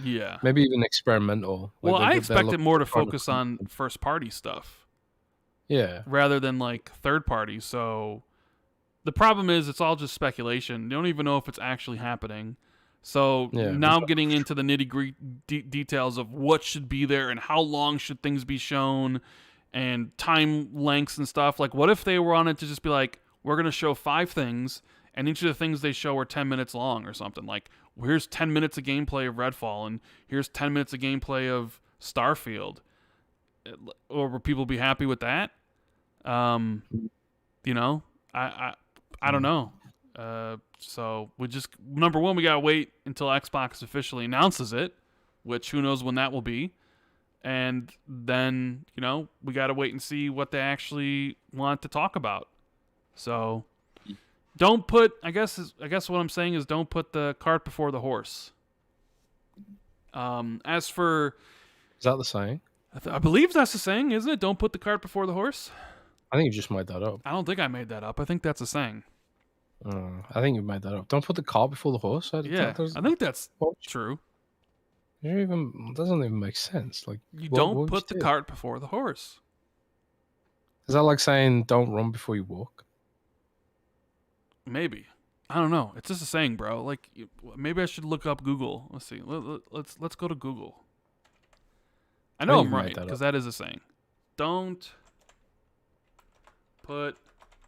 Speaker 2: maybe even experimental.
Speaker 1: Well, I expect it more to focus on first-party stuff.
Speaker 2: Yeah.
Speaker 1: Rather than, like, third-party. So the problem is it's all just speculation. You don't even know if it's actually happening. So now getting into the nitty-gritty details of what should be there and how long should things be shown and time lengths and stuff. Like, what if they wanted to just be like, we're going to show 5 things, and each of the things they show are 10 minutes long or something. Like, well, here's 10 minutes of gameplay of Redfall, and here's 10 minutes of gameplay of Starfield. Or would people be happy with that? I don't know. So we just, number one, we gotta wait until Xbox officially announces it, which who knows when that will be, and then we gotta wait and see what they actually want to talk about. So don't put, I guess what I'm saying is don't put the cart before the horse. As for,
Speaker 2: is that the saying?
Speaker 1: I believe that's the saying, isn't it? Don't put the cart before the horse.
Speaker 2: I think you just made that up.
Speaker 1: I don't think I made that up. I think that's a saying.
Speaker 2: I think you made that up. Don't put the cart before the horse. I
Speaker 1: think that's true.
Speaker 2: It doesn't even make sense. Like,
Speaker 1: you don't put the cart before the horse.
Speaker 2: Is that like saying don't run before you walk?
Speaker 1: Maybe. I don't know. It's just a saying, bro. Like, maybe I should look up Google. Let's see. Let's go to Google. I know I'm right because that is a saying. Don't put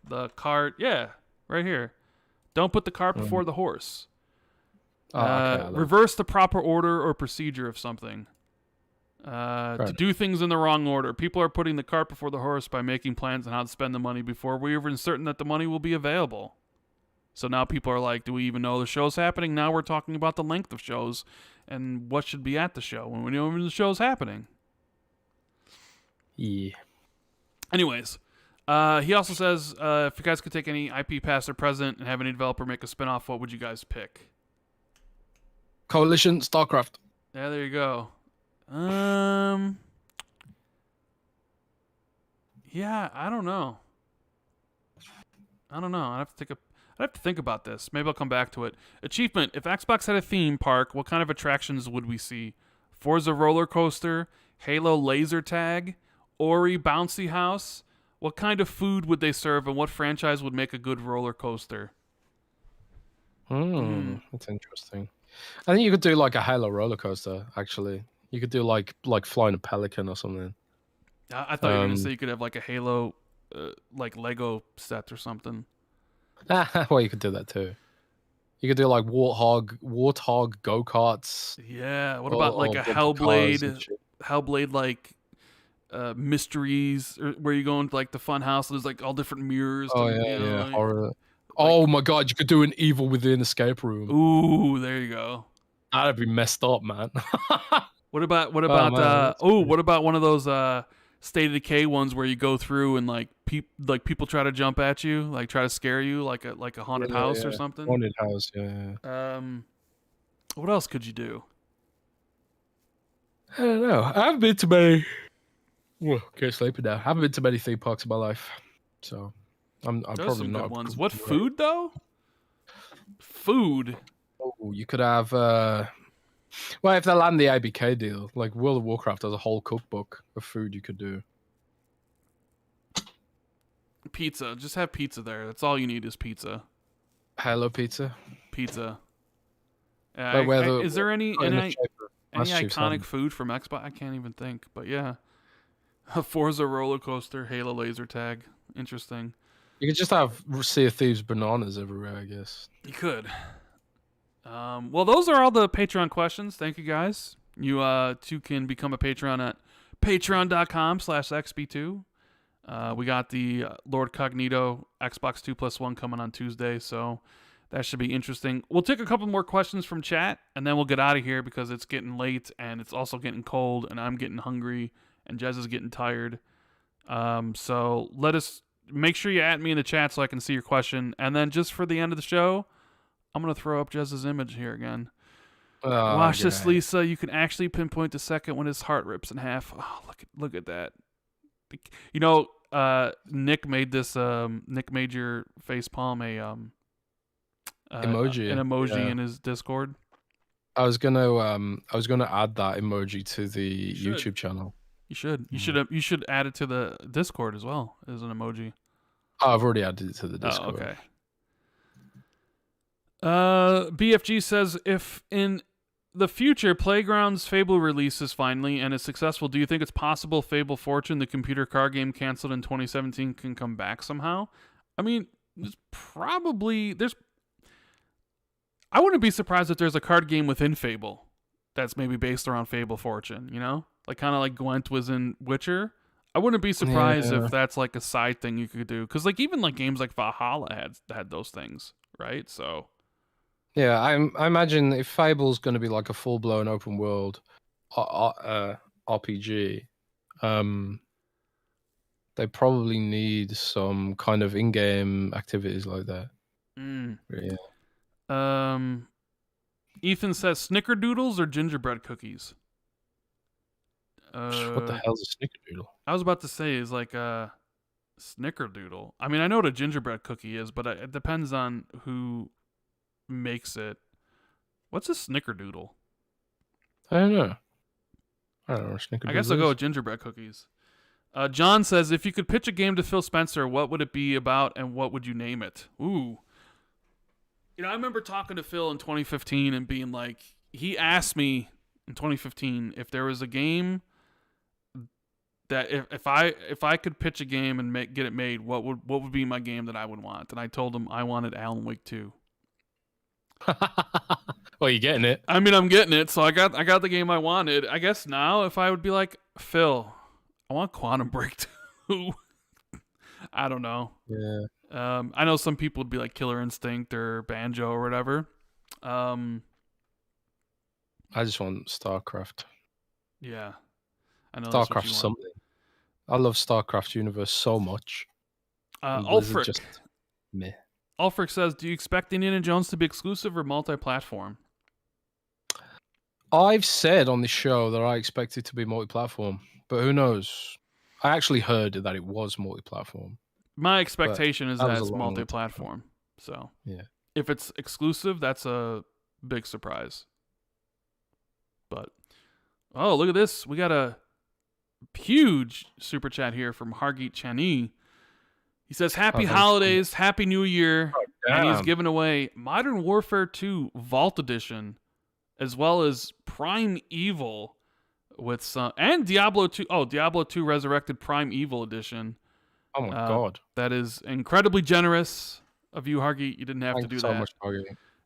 Speaker 1: the cart. Yeah, right here. Don't put the cart before the horse. Reverse the proper order or procedure of something. To do things in the wrong order. People are putting the cart before the horse by making plans on how to spend the money before we're even certain that the money will be available. So now people are like, do we even know the show's happening? Now we're talking about the length of shows and what should be at the show when we know when the show's happening.
Speaker 2: Yeah.
Speaker 1: Anyways, he also says, if you guys could take any IP past or present and have any developer make a spinoff, what would you guys pick?
Speaker 2: Coalition, StarCraft.
Speaker 1: Yeah, there you go. Yeah, I don't know. I'd have to think about this. Maybe I'll come back to it. Achievement. If Xbox had a theme park, what kind of attractions would we see? Forza roller coaster, Halo laser tag, Ori bouncy house. What kind of food would they serve, and what franchise would make a good roller coaster?
Speaker 2: That's interesting. I think you could do like a Halo roller coaster, actually. You could do like flying a pelican or something.
Speaker 1: I thought you were gonna say you could have like a Halo, like Lego set or something.
Speaker 2: Well, you could do that too. You could do like warthog go karts.
Speaker 1: Yeah. What about like a Hellblade like mysteries, or where you go into like the fun house? There's like all different mirrors.
Speaker 2: Oh yeah, horror. Oh my god, you could do an Evil Within escape room.
Speaker 1: Ooh, there you go.
Speaker 2: That'd be messed up, man.
Speaker 1: What about what about one of those State of Decay ones where you go through and like people try to jump at you, like try to scare you, like a haunted house or something?
Speaker 2: Haunted house, yeah.
Speaker 1: What else could you do?
Speaker 2: I don't know. I haven't been to many. Well, can't sleep now. I haven't been to many theme parks in my life, so I'm probably
Speaker 1: some
Speaker 2: not.
Speaker 1: Good ones. What food though? Food.
Speaker 2: Oh, you could have. Well, if they land the ABK deal, like World of Warcraft has a whole cookbook of food you could do.
Speaker 1: Pizza. Just have pizza there. That's all you need is pizza.
Speaker 2: Halo pizza.
Speaker 1: Pizza.
Speaker 2: Is
Speaker 1: there any iconic food from Xbox? I can't even think. But yeah, a Forza roller coaster, Halo laser tag. Interesting.
Speaker 2: You could just have Sea of Thieves bananas everywhere, I guess.
Speaker 1: You could. Well, those are all the Patreon questions. Thank you, guys. You too can become a patron at patreon.com/XB2. We got the Lord Cognito Xbox 2+1 coming on Tuesday, so that should be interesting. We'll take a couple more questions from chat, and then we'll get out of here because it's getting late, and it's also getting cold, and I'm getting hungry, and Jez is getting tired. So make sure you add me in the chat so I can see your question, and then just for the end of the show, I'm going to throw up Jez's image here again. Watch this, Lisa. You can actually pinpoint the second when his heart rips in half. Oh, look at that. You know, Nick made this. Nick made your facepalm
Speaker 2: emoji.
Speaker 1: An emoji in his Discord.
Speaker 2: I was gonna add that emoji to the YouTube channel.
Speaker 1: You should. You should add it to the Discord as well as an emoji.
Speaker 2: Oh, I've already added it to the Discord.
Speaker 1: Oh, okay. BFG says, if in the future Playground's Fable releases finally and is successful, do you think it's possible Fable Fortune, the computer card game canceled in 2017, can come back somehow? I mean, I wouldn't be surprised if there's a card game within Fable that's maybe based around Fable Fortune, you know? Like kind of like Gwent was in Witcher. I wouldn't be surprised if that's like a side thing you could do, because like even like games like Valhalla had those things, right? So
Speaker 2: yeah, I imagine if Fable's going to be like a full-blown open world RPG, they probably need some kind of in-game activities like that.
Speaker 1: Yeah. Ethan says snickerdoodles or gingerbread cookies.
Speaker 2: What the hell is a snickerdoodle?
Speaker 1: I was about to say is like a snickerdoodle. I mean, I know what a gingerbread cookie is, but it depends on who makes it. What's a snickerdoodle?
Speaker 2: I don't know. Snickerdoodle.
Speaker 1: I guess I'll go with gingerbread cookies. John says, if you could pitch a game to Phil Spencer, what would it be about and what would you name it? Ooh. You know, I remember talking to Phil in 2015 and being like, he asked me in 2015 if there was a game that if I could pitch a game and get it made, what would be my game that I would want? And I told him I wanted Alan Wake 2.
Speaker 2: Well, you getting it?
Speaker 1: I mean, I'm getting it, so I got the game I wanted. I guess now if I would be like, Phil, I want Quantum Break 2. I don't know.
Speaker 2: Yeah.
Speaker 1: I know some people would be like Killer Instinct or Banjo or whatever.
Speaker 2: I just want StarCraft.
Speaker 1: Yeah. I know
Speaker 2: StarCraft something. I love StarCraft universe so much.
Speaker 1: Ulfric.
Speaker 2: Just meh.
Speaker 1: Ulfric says, do you expect Indiana Jones to be exclusive or multi-platform?
Speaker 2: I've said on the show that I expect it to be multi-platform, but who knows? I actually heard that it was multi-platform.
Speaker 1: My expectation is that it's multi-platform. So
Speaker 2: yeah,
Speaker 1: if it's exclusive, that's a big surprise. But oh, look at this! We got a huge super chat here from Hargeet Chani. He says, "Happy holidays, Happy New Year," and he's giving away Modern Warfare 2 Vault Edition, as well as Prime Evil with some and Diablo 2. Oh, Diablo 2 Resurrected Prime Evil Edition.
Speaker 2: Oh my god.
Speaker 1: That is incredibly generous of you, Hargeet. You didn't have to
Speaker 2: Thanks
Speaker 1: do
Speaker 2: so
Speaker 1: that.
Speaker 2: much, Hargeet.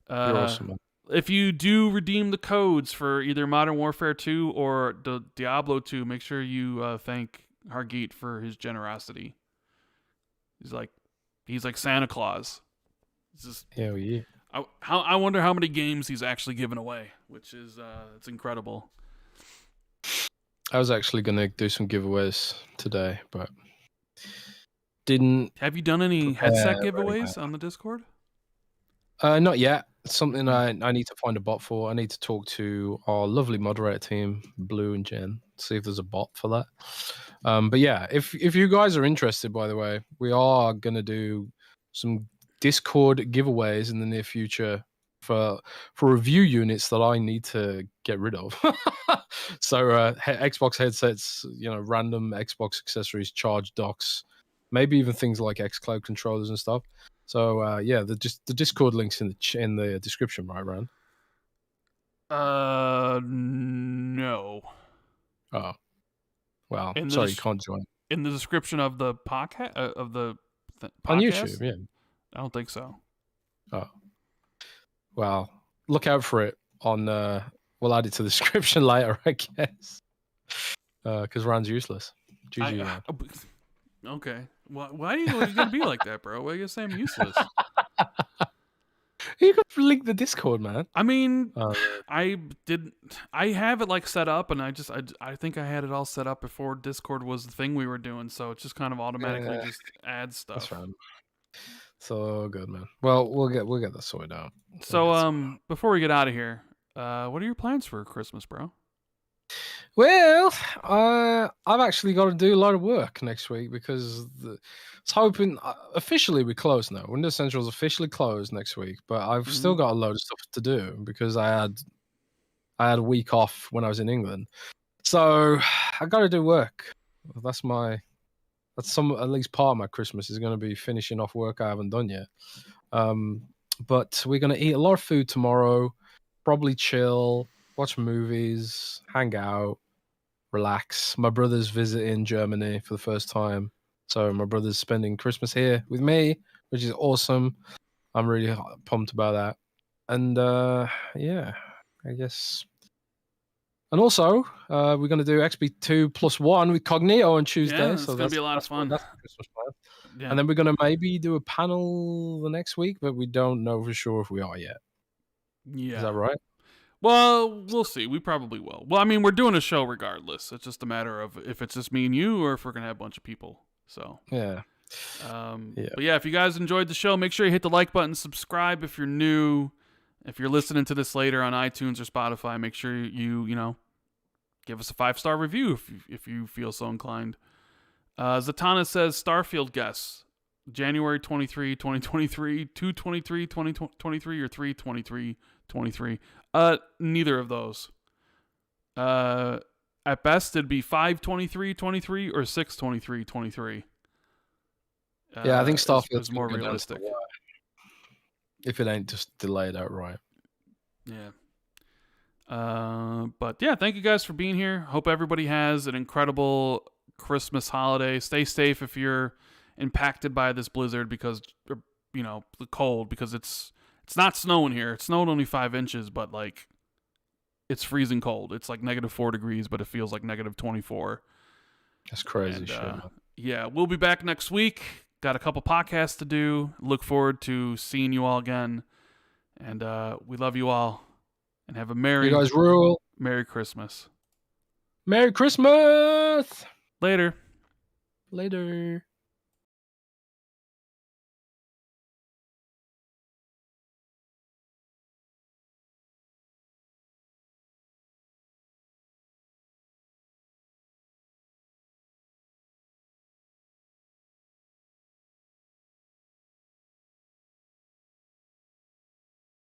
Speaker 2: You're awesome, man.
Speaker 1: If you do redeem the codes for either Modern Warfare 2 or Diablo 2, make sure you thank Hargeet for his generosity. He's like Santa Claus. It's just,
Speaker 2: Hell yeah.
Speaker 1: I wonder how many games he's actually given away, which is it's incredible.
Speaker 2: I was actually gonna do some giveaways today, but didn't.
Speaker 1: Have you done any headset giveaways on the Discord?
Speaker 2: Not yet. It's something I need to find a bot for. I need to talk to our lovely moderator team, Blue and Jen, see if there's a bot for that. But yeah, if you guys are interested, by the way, we are gonna do some Discord giveaways in the near future for review units that I need to get rid of. So Xbox headsets, random Xbox accessories, charge docks, maybe even things like xCloud controllers and stuff. So yeah, the Discord links in the description, right, Rand?
Speaker 1: No.
Speaker 2: Oh, well, sorry, you can't join.
Speaker 1: In the description of the podcast podcast
Speaker 2: on YouTube, yeah.
Speaker 1: I don't think so.
Speaker 2: Oh, well, look out for it on. We'll add it to the description later, I guess, because Rand's useless. GG, Rand.
Speaker 1: Okay. Why are you gonna be like that, bro? Why are you saying I'm useless?
Speaker 2: You could link the Discord, man.
Speaker 1: I mean, I have it like set up, and I think I had it all set up before Discord was the thing we were doing, so it just kind of automatically just adds stuff.
Speaker 2: That's right. So good, man. Well, we'll get that sorted out.
Speaker 1: So before we get out of here, what are your plans for Christmas, bro?
Speaker 2: Well, I've actually got to do a lot of work next week because it's hoping officially we close now. Windows Central is officially closed next week, but I've still got a load of stuff to do because I had a week off when I was in England, so I got to do work. That's at least part of my Christmas is going to be finishing off work I haven't done yet. But we're going to eat a lot of food tomorrow, probably chill, watch movies, hang out, relax. My brother's visiting Germany for the first time, so my brother's spending Christmas here with me, which is awesome. I'm really pumped about that. And yeah, I guess. And also, we're going to do XB2 +1 with Cognito on Tuesday.
Speaker 1: Yeah,
Speaker 2: so
Speaker 1: it's going to be a lot of fun.
Speaker 2: That's Christmas plan.
Speaker 1: Yeah.
Speaker 2: And then we're going to maybe do a panel the next week, but we don't know for sure if we are yet.
Speaker 1: Yeah.
Speaker 2: Is that right?
Speaker 1: Well, we'll see. We probably will. Well, I mean, we're doing a show regardless. It's just a matter of if it's just me and you or if we're going to have a bunch of people. So,
Speaker 2: yeah.
Speaker 1: But yeah, if you guys enjoyed the show, make sure you hit the like button, subscribe if you're new. If you're listening to this later on iTunes or Spotify, make sure you give us a 5-star review if you feel so inclined. Zatanna says Starfield guess. January 23, 2023, 2/23, 2023, or 3/23/23. Neither of those. At best, it'd be 5/23/23 or 6/23/23.
Speaker 2: Yeah, I think Starfield
Speaker 1: is more realistic.
Speaker 2: If it ain't just delayed outright.
Speaker 1: Yeah. But yeah, thank you guys for being here. Hope everybody has an incredible Christmas holiday. Stay safe if you're impacted by this blizzard because the cold, because it's not snowing here. It snowed only 5 inches, but like it's freezing cold. It's like -4 degrees, but it feels like -24.
Speaker 2: That's crazy shit.
Speaker 1: Yeah, we'll be back next week. Got a couple podcasts to do. Look forward to seeing you all again. And we love you all. And have a
Speaker 2: You guys rule.
Speaker 1: Merry Christmas.
Speaker 2: Merry Christmas.
Speaker 1: Later.
Speaker 2: Later.